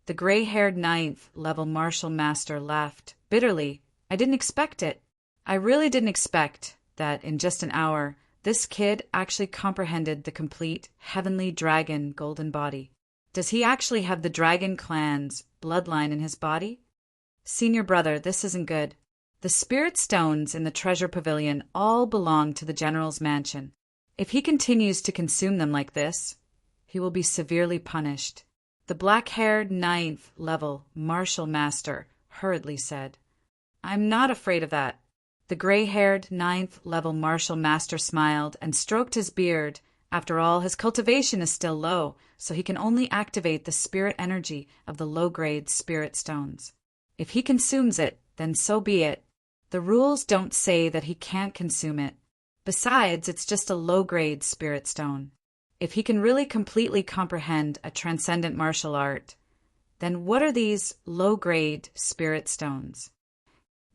The gray-haired ninth-level martial master laughed bitterly. I didn't expect it. I really didn't expect that in just an hour, this kid actually comprehended the complete heavenly dragon golden body. Does he actually have the dragon clan's bloodline in his body? Senior brother, this isn't good. The spirit stones in the treasure pavilion all belong to the general's mansion. If he continues to consume them like this, he will be severely punished. The black-haired ninth-level martial master hurriedly said. I'm not afraid of that. The gray-haired ninth-level martial master smiled and stroked his beard. After all, his cultivation is still low, so he can only activate the spirit energy of the low-grade spirit stones. If he consumes it, then so be it. The rules don't say that he can't consume it. Besides, it's just a low-grade spirit stone. If he can really completely comprehend a transcendent martial art, then what are these low-grade spirit stones?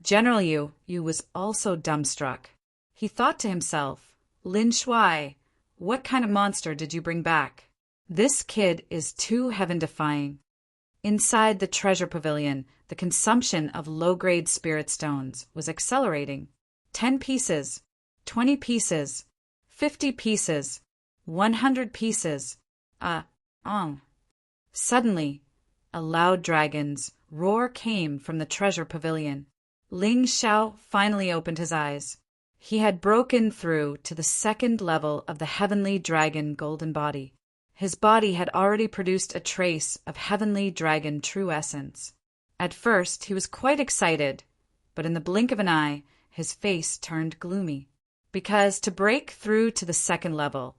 General Yu was also dumbstruck. He thought to himself, Lin Shuai, what kind of monster did you bring back? This kid is too heaven-defying. Inside the treasure pavilion, the consumption of low-grade spirit stones was accelerating. 10 pieces, 20 pieces, 50 pieces, 100 pieces. Suddenly, a loud dragon's roar came from the treasure pavilion. Ling Xiao finally opened his eyes. He had broken through to the second level of the heavenly dragon golden body. His body had already produced a trace of heavenly dragon true essence. At first, he was quite excited, but in the blink of an eye, his face turned gloomy. Because to break through to the second level,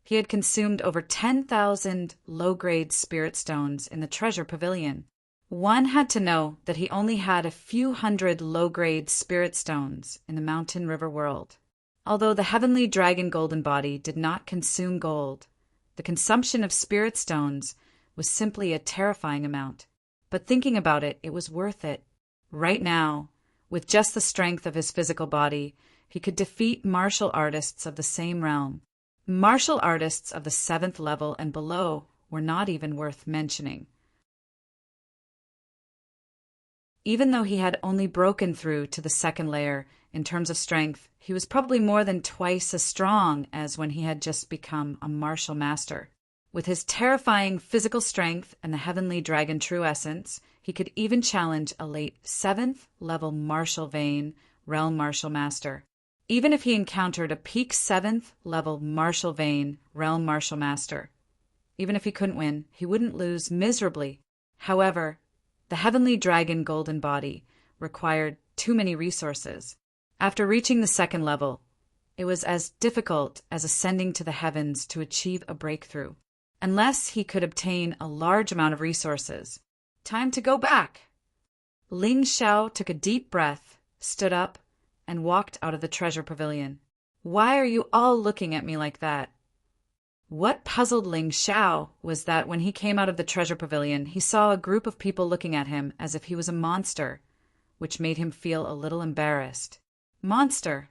he had consumed over 10,000 low-grade spirit stones in the treasure pavilion. One had to know that he only had a few hundred low-grade spirit stones in the Mountain River world. Although the heavenly dragon golden body did not consume gold, the consumption of spirit stones was simply a terrifying amount. But thinking about it, it was worth it. Right now, with just the strength of his physical body, he could defeat martial artists of the same realm. Martial artists of the 7th level and below were not even worth mentioning. Even though he had only broken through to the second layer in terms of strength, he was probably more than twice as strong as when he had just become a martial master. With his terrifying physical strength and the heavenly dragon true essence, he could even challenge a late 7th level martial vein realm martial master. Even if he encountered a peak 7th level martial vein realm martial master, even if he couldn't win, he wouldn't lose miserably. However, the heavenly dragon golden body required too many resources. After reaching the second level, it was as difficult as ascending to the heavens to achieve a breakthrough, unless he could obtain a large amount of resources. Time to go back! Ling Xiao took a deep breath, stood up, and walked out of the treasure pavilion. Why are you all looking at me like that? What puzzled Ling Xiao was that when he came out of the treasure pavilion, he saw a group of people looking at him as if he was a monster, which made him feel a little embarrassed. Monster!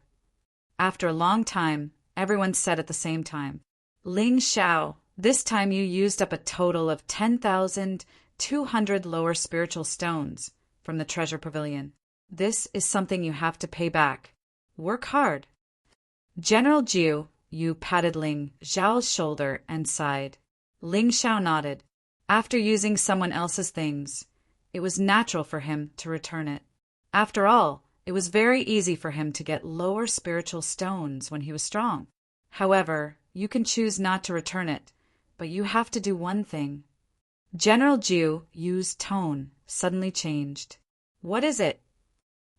After a long time, everyone said at the same time, Ling Xiao, this time you used up a total of 10,200 lower spiritual stones from the treasure pavilion. This is something you have to pay back. Work hard. General Yu patted Ling Xiao's shoulder and sighed. Ling Xiao nodded. After using someone else's things, it was natural for him to return it. After all, it was very easy for him to get lower spiritual stones when he was strong. However, you can choose not to return it, but you have to do one thing. General Yu's tone suddenly changed. What is it?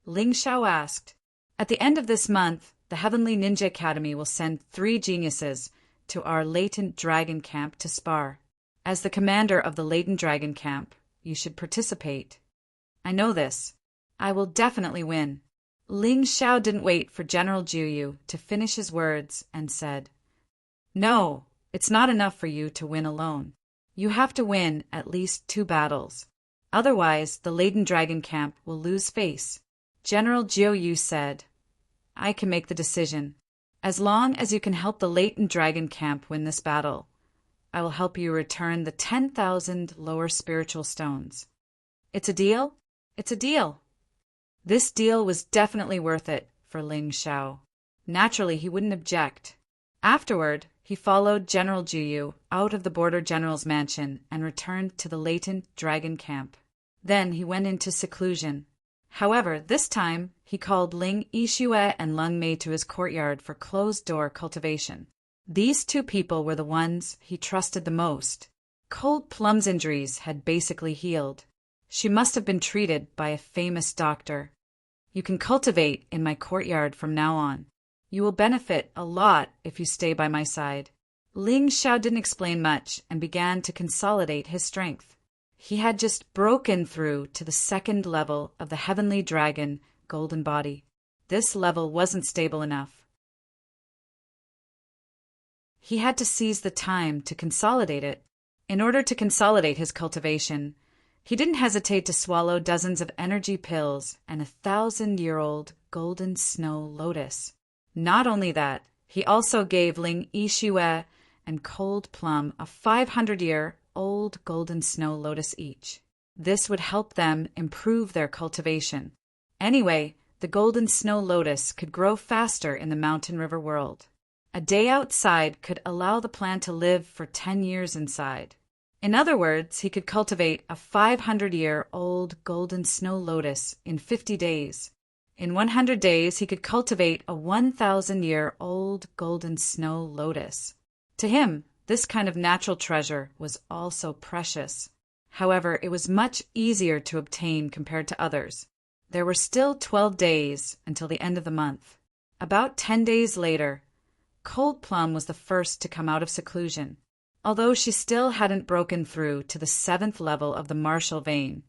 Ling Xiao asked. At the end of this month, the Heavenly Ninja Academy will send 3 geniuses to our latent dragon camp to spar. As the commander of the latent dragon camp, you should participate. I know this. I will definitely win. Ling Xiao didn't wait for General Yu to finish his words and said, No, it's not enough for you to win alone. You have to win at least 2 battles. Otherwise, the latent dragon camp will lose face. General Yu said, I can make the decision. As long as you can help the latent dragon camp win this battle, I will help you return the 10,000 lower spiritual stones. It's a deal? It's a deal. This deal was definitely worth it for Ling Xiao. Naturally, he wouldn't object. Afterward, he followed General Juyu out of the border general's mansion and returned to the latent dragon camp. Then he went into seclusion. However, this time, he called Ling Yixue and Leng Mei to his courtyard for closed-door cultivation. These two people were the ones he trusted the most. Cold Plum's injuries had basically healed. She must have been treated by a famous doctor. You can cultivate in my courtyard from now on. You will benefit a lot if you stay by my side. Ling Xiao didn't explain much and began to consolidate his strength. He had just broken through to the second level of the heavenly dragon golden body. This level wasn't stable enough. He had to seize the time to consolidate it. In order to consolidate his cultivation, he didn't hesitate to swallow dozens of energy pills and 1,000-year-old golden snow lotus. Not only that, he also gave Ling Yixue and Cold Plum a 500-year-old golden snow lotus each. This would help them improve their cultivation. Anyway, the golden snow lotus could grow faster in the mountain river world. A day outside could allow the plant to live for 10 years inside. In other words, he could cultivate a 500-year-old golden snow lotus in 50 days. In 100 days, he could cultivate a 1,000-year-old golden snow lotus. To him, this kind of natural treasure was also precious. However, it was much easier to obtain compared to others. There were still 12 days until the end of the month. About 10 days later, Cold Plum was the first to come out of seclusion. Although she still hadn't broken through to the 7th level of the martial vein,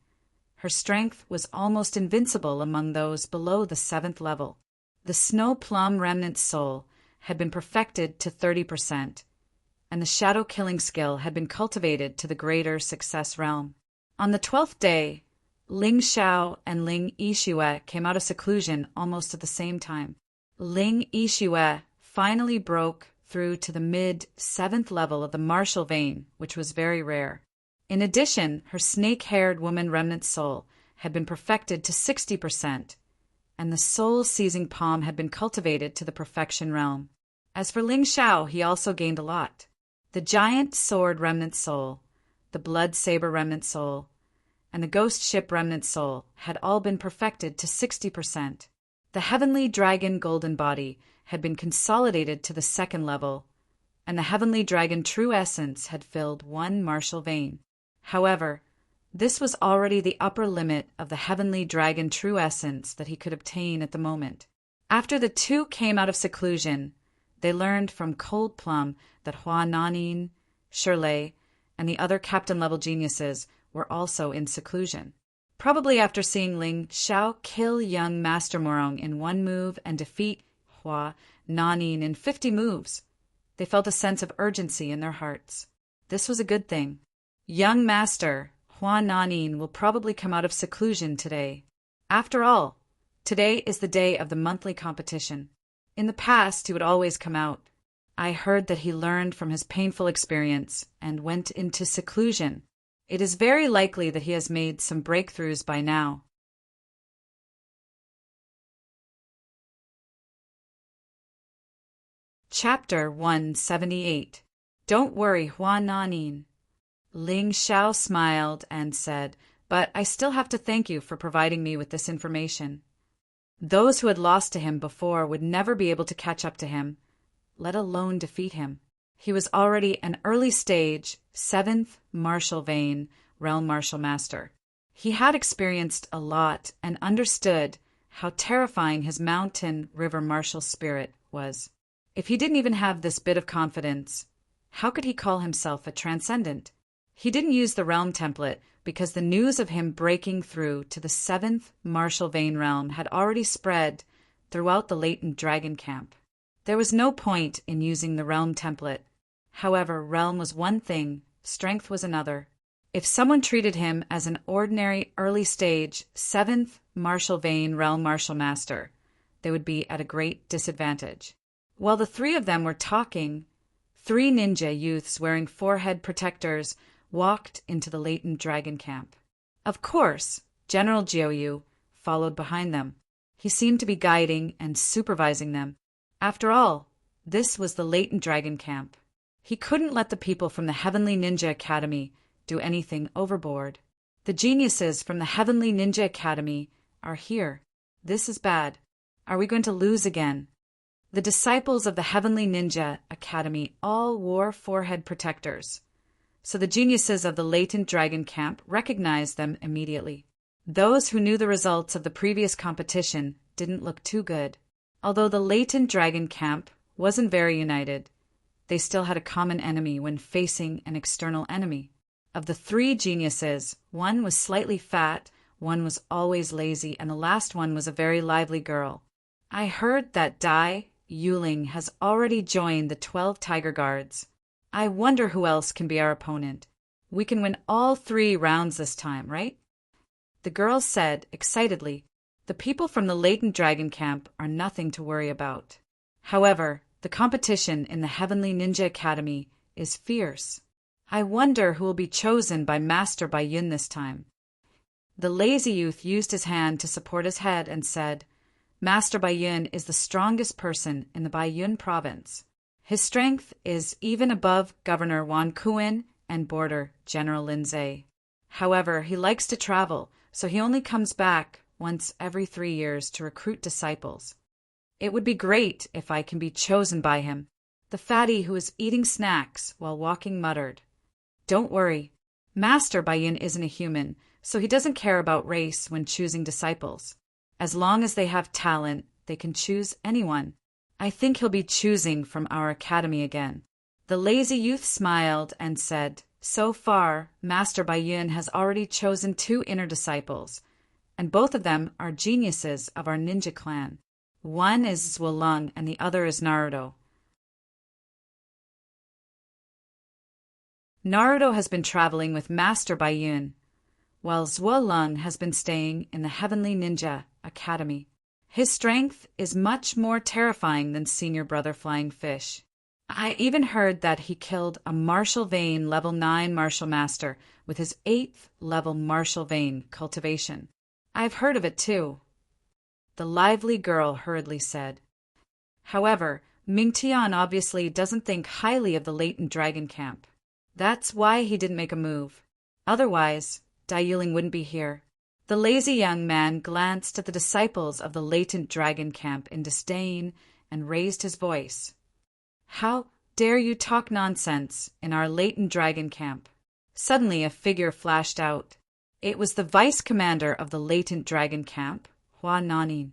her strength was almost invincible among those below the 7th level. The Snow Plum Remnant Soul had been perfected to 30%, and the Shadow Killing skill had been cultivated to the Greater Success realm. On the 12th day, Ling Xiao and Ling Yixue came out of seclusion almost at the same time. Ling Yixue finally broke through to the mid-7th level of the martial vein, which was very rare. In addition, her snake-haired woman remnant soul had been perfected to 60%, and the soul-seizing palm had been cultivated to the perfection realm. As for Ling Xiao, he also gained a lot. The giant sword remnant soul, the blood saber remnant soul, and the ghost ship remnant soul had all been perfected to 60%. The heavenly dragon golden body had been consolidated to the 2nd level, and the heavenly dragon true essence had filled 1 martial vein. However, this was already the upper limit of the heavenly dragon true essence that he could obtain at the moment. After the two came out of seclusion, they learned from Cold Plum that Hua Nanin, Shirley, and the other captain-level geniuses were also in seclusion. Probably after seeing Ling Xiao kill young Master Morong in 1 move and defeat Hua Nanin in 50 moves, they felt a sense of urgency in their hearts. This was a good thing. Young Master Hua Nanin will probably come out of seclusion today. After all, today is the day of the monthly competition. In the past, he would always come out. I heard that he learned from his painful experience and went into seclusion. It is very likely that he has made some breakthroughs by now. Chapter 178. Don't worry, Hua Nanin. Ling Xiao smiled and said, but I still have to thank you for providing me with this information. Those who had lost to him before would never be able to catch up to him, let alone defeat him. He was already an early stage, 7th martial vein realm martial master. He had experienced a lot and understood how terrifying his mountain river martial spirit was. If he didn't even have this bit of confidence, how could he call himself a transcendent? He didn't use the realm template because the news of him breaking through to the 7th martial vein realm had already spread throughout the latent dragon camp. There was no point in using the realm template. However, realm was one thing, strength was another. If someone treated him as an ordinary early stage 7th martial vein realm martial master, they would be at a great disadvantage. While the three of them were talking, three ninja youths wearing forehead protectors walked into the latent dragon camp. Of course, General Jiuyu followed behind them. He seemed to be guiding and supervising them. After all, this was the latent dragon camp. He couldn't let the people from the Heavenly Ninja Academy do anything overboard. The geniuses from the Heavenly Ninja Academy are here. This is bad. Are we going to lose again? The disciples of the Heavenly Ninja Academy all wore forehead protectors, so the geniuses of the latent dragon camp recognized them immediately. Those who knew the results of the previous competition didn't look too good. Although the latent dragon camp wasn't very united, they still had a common enemy when facing an external enemy. Of the three geniuses, one was slightly fat, one was always lazy, and the last one was a very lively girl. I heard that Dai Yuling has already joined the 12 Tiger Guards. I wonder who else can be our opponent. We can win all 3 rounds this time, right? The girl said excitedly, the people from the latent dragon camp are nothing to worry about. However, the competition in the Heavenly Ninja Academy is fierce. I wonder who will be chosen by Master Baiyun this time. The lazy youth used his hand to support his head and said, Master Baiyun is the strongest person in the Baiyun province. His strength is even above Governor Wan Kuan and Border General Lin Zhe. However, he likes to travel, so he only comes back once every 3 years to recruit disciples. It would be great if I can be chosen by him. The fatty who was eating snacks while walking muttered, Don't worry. Master Baiyun isn't a human, so he doesn't care about race when choosing disciples. As long as they have talent, they can choose anyone. I think he'll be choosing from our academy again. The lazy youth smiled and said, So far, Master Baiyun has already chosen 2 inner disciples, and both of them are geniuses of our ninja clan. One is Zwolong and the other is Naruto. Naruto has been traveling with Master Baiyun, while Zwolong has been staying in the Heavenly Ninja Academy. His strength is much more terrifying than senior brother Flying Fish. I even heard that he killed a martial vein level 9 martial master with his 8th level martial vein cultivation. I've heard of it too, the lively girl hurriedly said. However, Mingtian obviously doesn't think highly of the latent dragon camp. That's why he didn't make a move. Otherwise, Dai Yuling wouldn't be here. The lazy young man glanced at the disciples of the latent dragon camp in disdain and raised his voice. How dare you talk nonsense in our latent dragon camp? Suddenly a figure flashed out. It was the vice commander of the latent dragon camp, Hua Nanin.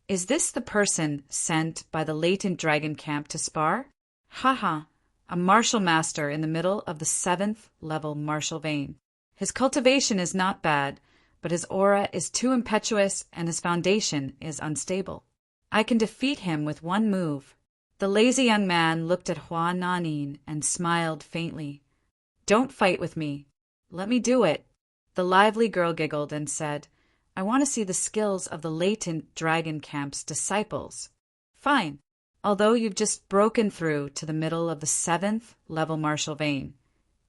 Is this the person sent by the latent dragon camp to spar? Haha, a martial master in the middle of the 7th level martial vein. His cultivation is not bad, but his aura is too impetuous and his foundation is unstable. I can defeat him with one move. The lazy young man looked at Hua Nanin and smiled faintly. Don't fight with me. Let me do it. The lively girl giggled and said, I want to see the skills of the latent dragon camp's disciples. Fine. Although you've just broken through to the middle of the 7th level martial vein,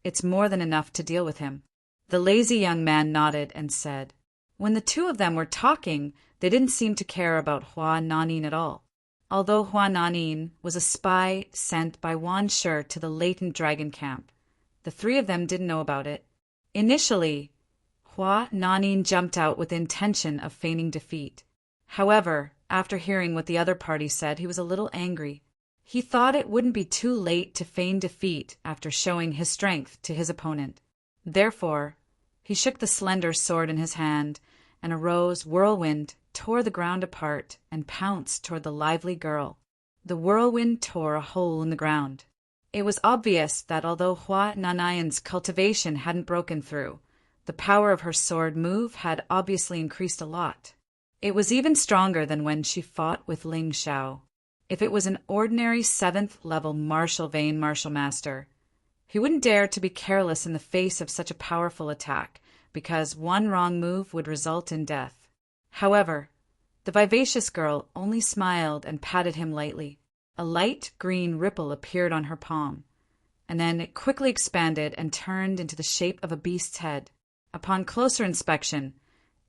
it's more than enough to deal with him. The lazy young man nodded and said, When the 2 of them were talking, they didn't seem to care about Hua Nanin at all. Although Hua Nanin was a spy sent by Wan Shi to the latent dragon camp, the 3 of them didn't know about it. Initially, Hua Nanin jumped out with the intention of feigning defeat. However, after hearing what the other party said, he was a little angry. He thought it wouldn't be too late to feign defeat after showing his strength to his opponent. Therefore, he shook the slender sword in his hand, and a rose whirlwind tore the ground apart and pounced toward the lively girl. The whirlwind tore a hole in the ground. It was obvious that although Hua Nanayan's cultivation hadn't broken through, the power of her sword move had obviously increased a lot. It was even stronger than when she fought with Ling Xiao. If it was an ordinary 7th level martial vein martial master, he wouldn't dare to be careless in the face of such a powerful attack, because one wrong move would result in death. However, the vivacious girl only smiled and patted him lightly. A light green ripple appeared on her palm, and then it quickly expanded and turned into the shape of a beast's head. Upon closer inspection,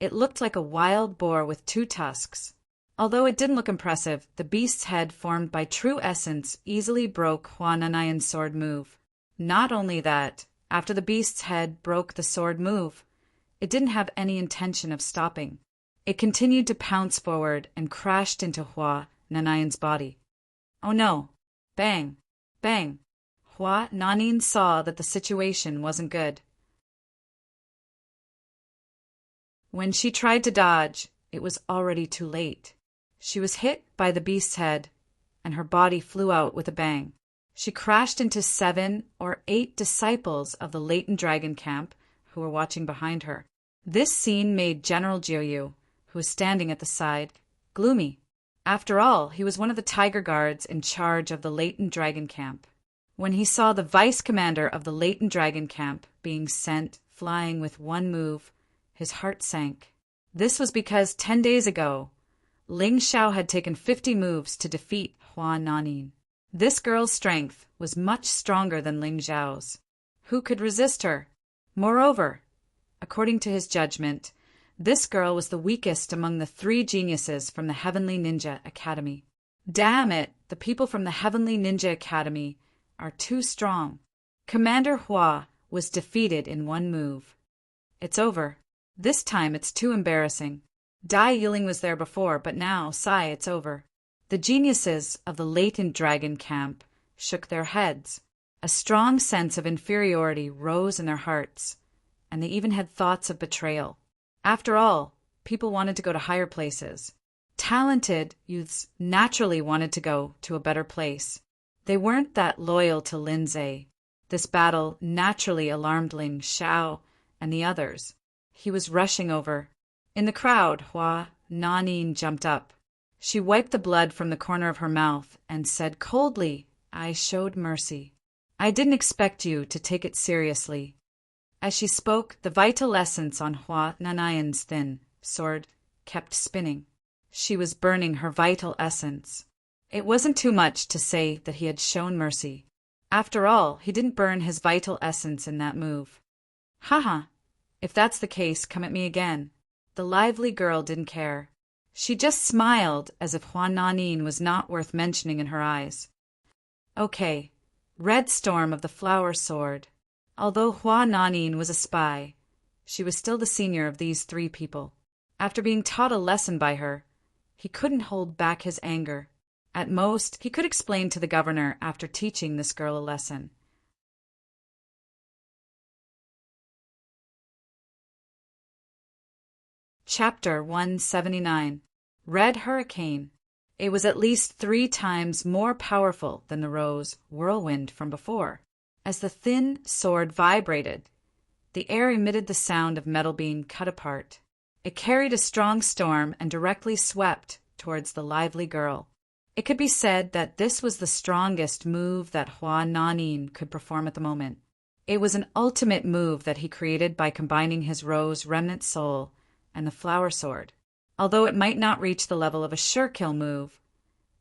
it looked like a wild boar with 2 tusks. Although it didn't look impressive, the beast's head, formed by true essence, easily broke Hua Nanayan's sword move. Not only that, after the beast's head broke the sword move, it didn't have any intention of stopping. It continued to pounce forward and crashed into Hua Nanayan's body. Oh no! Bang! Bang! Hua Nanayan saw that the situation wasn't good. When she tried to dodge, it was already too late. She was hit by the beast's head, and her body flew out with a bang. She crashed into 7 or 8 disciples of the latent dragon camp who were watching behind her. This scene made General Jiuyu, who was standing at the side, gloomy. After all, he was one of the tiger guards in charge of the latent dragon camp. When he saw the vice commander of the latent dragon camp being sent flying with 1 move, his heart sank. This was because 10 days ago, Ling Xiao had taken 50 moves to defeat Hua Nanayan. This girl's strength was much stronger than Ling Xiao's. Who could resist her? Moreover, according to his judgment, this girl was the weakest among the 3 geniuses from the Heavenly Ninja Academy. Damn it, the people from the Heavenly Ninja Academy are too strong. Commander Hua was defeated in 1 move. It's over. This time it's too embarrassing. Dai Yiling was there before, but now, it's over. The geniuses of the latent dragon camp shook their heads. A strong sense of inferiority rose in their hearts, and they even had thoughts of betrayal. After all, people wanted to go to higher places. Talented youths naturally wanted to go to a better place. They weren't that loyal to Lindsay. This battle naturally alarmed Ling Xiao and the others. He was rushing over. In the crowd, Hua Nanayan jumped up. She wiped the blood from the corner of her mouth and said coldly, "I showed mercy. I didn't expect you to take it seriously." As she spoke, the vital essence on Hua Nanayan's thin sword kept spinning. She was burning her vital essence. It wasn't too much to say that he had shown mercy. After all, he didn't burn his vital essence in that move. Haha, if that's the case, come at me again. The lively girl didn't care. She just smiled as if Hua Nanayan was not worth mentioning in her eyes. Okay, Red Storm of the Flower Sword. Although Hua Nanayan was a spy, she was still the senior of these 3 people. After being taught a lesson by her, he couldn't hold back his anger. At most, he could explain to the governor after teaching this girl a lesson. Chapter 179. Red Hurricane. It was at least 3 times more powerful than the rose whirlwind from before. As the thin sword vibrated, the air emitted the sound of metal being cut apart. It carried a strong storm and directly swept towards the lively girl. It could be said that this was the strongest move that Hua Nanayan could perform at the moment. It was an ultimate move that he created by combining his rose remnant soul and the flower sword. Although it might not reach the level of a sure kill move,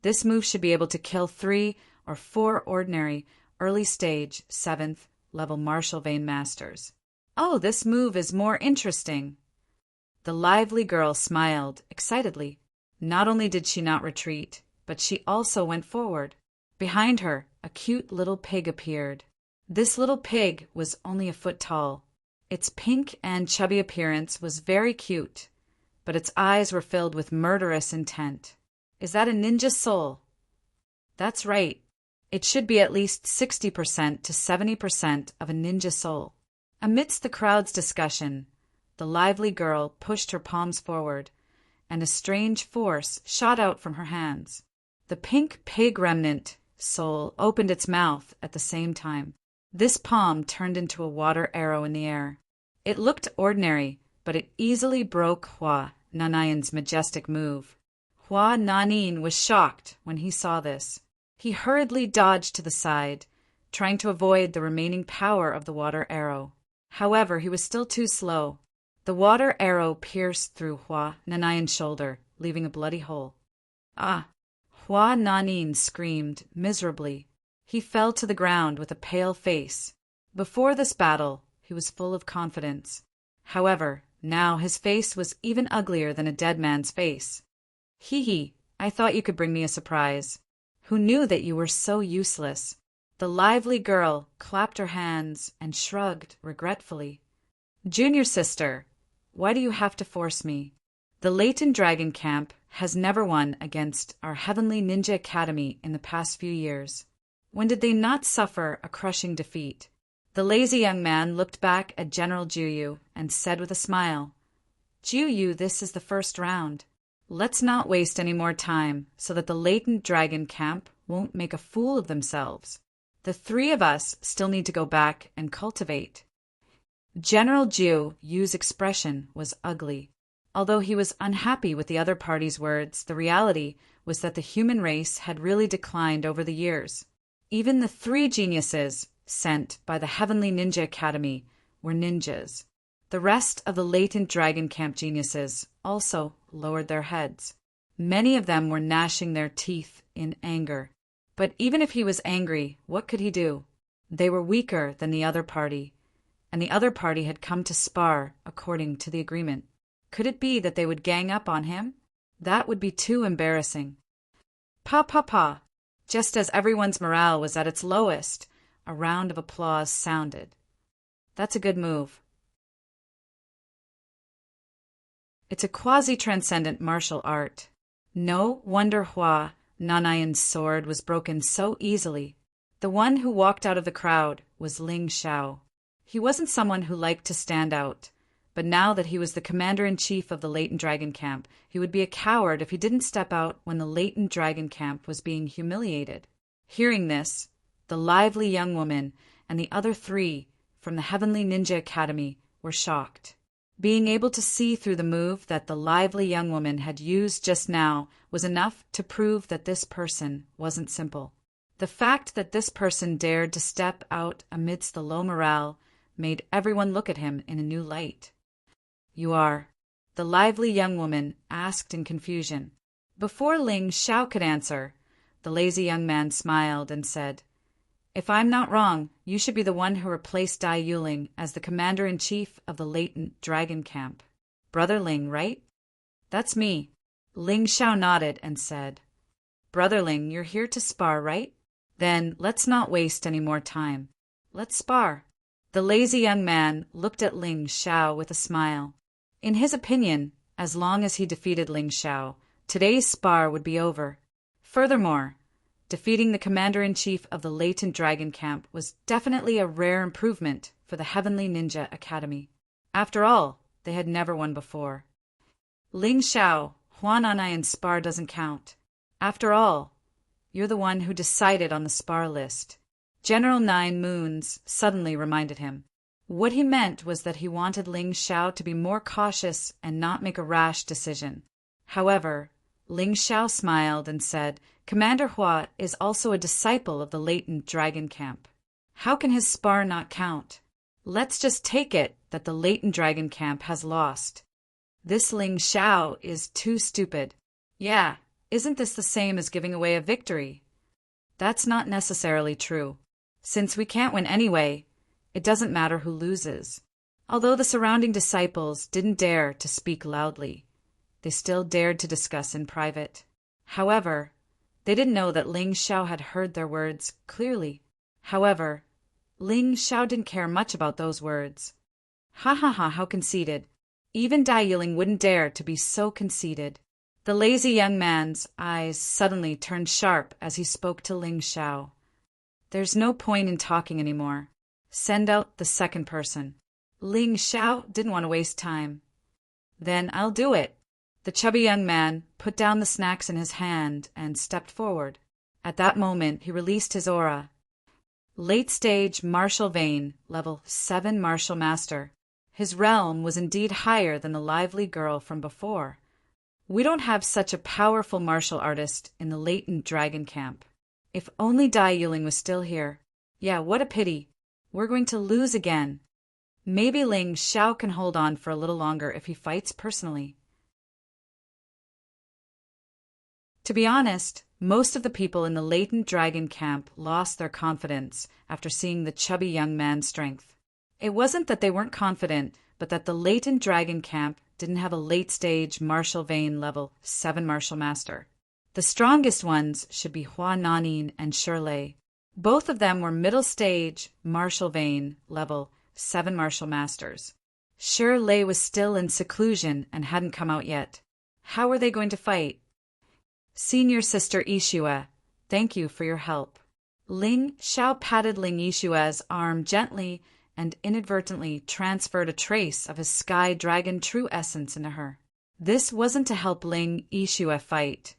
this move should be able to kill 3 or 4 ordinary early stage 7th level Martial Vein Masters. Oh, this move is more interesting. The lively girl smiled excitedly. Not only did she not retreat, but she also went forward. Behind her, a cute little pig appeared. This little pig was only a foot tall. Its pink and chubby appearance was very cute, but its eyes were filled with murderous intent. Is that a ninja soul? That's right. It should be at least 60% to 70% of a ninja soul. Amidst the crowd's discussion, the lively girl pushed her palms forward, and a strange force shot out from her hands. The pink pig remnant soul opened its mouth at the same time. This palm turned into a water arrow in the air. It looked ordinary, but it easily broke Hua Nanayan's majestic move. Hua Nanayan was shocked when he saw this. He hurriedly dodged to the side, trying to avoid the remaining power of the water arrow. However, he was still too slow. The water arrow pierced through Hua Nanayan's shoulder, leaving a bloody hole. Ah! Hua Nanin screamed miserably. He fell to the ground with a pale face. Before this battle, he was full of confidence. However, now his face was even uglier than a dead man's face. Hee, I thought you could bring me a surprise. Who knew that you were so useless? The lively girl clapped her hands and shrugged regretfully. Junior sister, why do you have to force me? The Leighton Dragon Camp has never won against our Heavenly Ninja Academy in the past few years. When did they not suffer a crushing defeat? The lazy young man looked back at General Juyu and said with a smile, Juyu, this is the first round. Let's not waste any more time so that the Leighton Dragon Camp won't make a fool of themselves. The three of us still need to go back and cultivate. General Juyu's expression was ugly. Although he was unhappy with the other party's words, the reality was that the human race had really declined over the years. Even the three geniuses sent by the Heavenly Ninja Academy were ninjas. The rest of the Latent Dragon Camp geniuses also lowered their heads. Many of them were gnashing their teeth in anger. But even if he was angry, what could he do? They were weaker than the other party, and the other party had come to spar according to the agreement. Could it be that they would gang up on him? That would be too embarrassing. Pa. Just as everyone's morale was at its lowest, a round of applause sounded. That's a good move. It's a quasi-transcendent martial art. No wonder Hua Nanayan's sword was broken so easily. The one who walked out of the crowd was Ling Xiao. He wasn't someone who liked to stand out, but now that he was the commander-in-chief of the Leighton Dragon Camp, he would be a coward if he didn't step out when the Leighton Dragon Camp was being humiliated. Hearing this, the lively young woman and the other three from the Heavenly Ninja Academy were shocked. Being able to see through the move that the lively young woman had used just now was enough to prove that this person wasn't simple. The fact that this person dared to step out amidst the low morale made everyone look at him in a new light. You are? The lively young woman asked in confusion. Before Ling Xiao could answer, the lazy young man smiled and said, If I'm not wrong, you should be the one who replaced Dai Yuling as the commander-in-chief of the Latent Dragon Camp. Brother Ling, right? That's me. Ling Xiao nodded and said, Brother Ling, you're here to spar, right? Then let's not waste any more time. Let's spar. The lazy young man looked at Ling Xiao with a smile. In his opinion, as long as he defeated Ling Xiao, today's spar would be over. Furthermore, defeating the commander-in-chief of the Latent Dragon Camp was definitely a rare improvement for the Heavenly Ninja Academy. After all, they had never won before. Ling Xiao, Huan Anayan's spar doesn't count. After all, you're the one who decided on the spar list. General Nine Moons suddenly reminded him. What he meant was that he wanted Ling Xiao to be more cautious and not make a rash decision. However, Ling Xiao smiled and said, Commander Hua is also a disciple of the Latent Dragon Camp. How can his spar not count? Let's just take it that the Latent Dragon Camp has lost. This Ling Xiao is too stupid. Yeah, isn't this the same as giving away a victory? That's not necessarily true. Since we can't win anyway, it doesn't matter who loses. Although the surrounding disciples didn't dare to speak loudly, they still dared to discuss in private. However, they didn't know that Ling Xiao had heard their words clearly. However, Ling Xiao didn't care much about those words. Ha, how conceited. Even Dai Yiling wouldn't dare to be so conceited. The lazy young man's eyes suddenly turned sharp as he spoke to Ling Xiao. There's no point in talking anymore. Send out the second person. Ling Xiao didn't want to waste time. Then I'll do it. The chubby young man put down the snacks in his hand and stepped forward. At that moment, he released his aura. Late-stage martial vein, level 7 martial master. His realm was indeed higher than the lively girl from before. We don't have such a powerful martial artist in the Latent Dragon Camp. If only Dai Yuling was still here. Yeah, what a pity. We're going to lose again. Maybe Ling Xiao can hold on for a little longer if he fights personally. To be honest, Most of the people in the latent dragon camp lost their confidence after seeing the chubby young man's strength. It wasn't that they weren't confident, but that the latent dragon camp didn't have a late-stage martial vein level 7 martial master. The strongest ones should be Hua Nanin and Shirley. Both of them were middle-stage martial vein level 7 martial masters. Shirley was still in seclusion and hadn't come out yet. How were they going to fight? Senior Sister Yixue, thank you for your help. Ling Xiao patted Ling Yixue's arm gently and inadvertently transferred a trace of his sky dragon true essence into her. This wasn't to help Ling Yixue fight,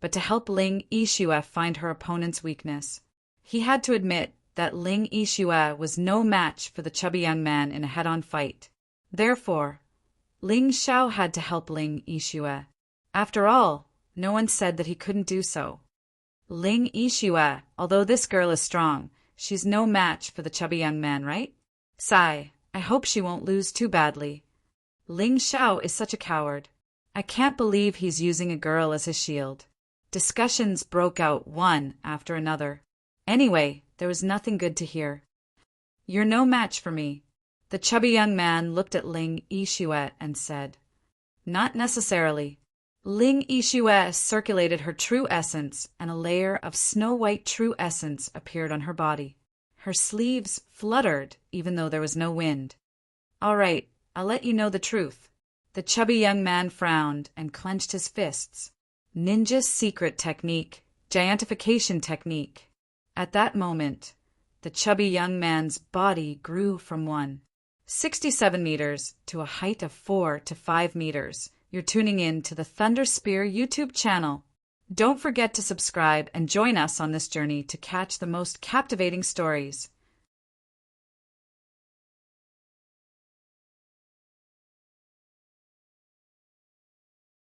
but to help Ling Yixue find her opponent's weakness. He had to admit that Ling Yixue was no match for the chubby young man in a head-on fight. Therefore, Ling Xiao had to help Ling Yixue. After all, no one said that he couldn't do so. Ling Yixue, although this girl is strong, she's no match for the chubby young man, right? Sigh, I hope she won't lose too badly. Ling Xiao is such a coward. I can't believe he's using a girl as his shield. Discussions broke out one after another. Anyway, there was nothing good to hear. You're no match for me. The chubby young man looked at Ling Yixue and said, Not necessarily. Ling Yixue circulated her true essence, and a layer of snow-white true essence appeared on her body. Her sleeves fluttered, even though there was no wind. All right, I'll let you know the truth. The chubby young man frowned and clenched his fists. Ninja's secret technique, giantification technique. At that moment, the chubby young man's body grew from 167 meters to a height of 4 to 5 meters. You're tuning in to the Thunder Spear YouTube channel. Don't forget to subscribe and join us on this journey to catch the most captivating stories.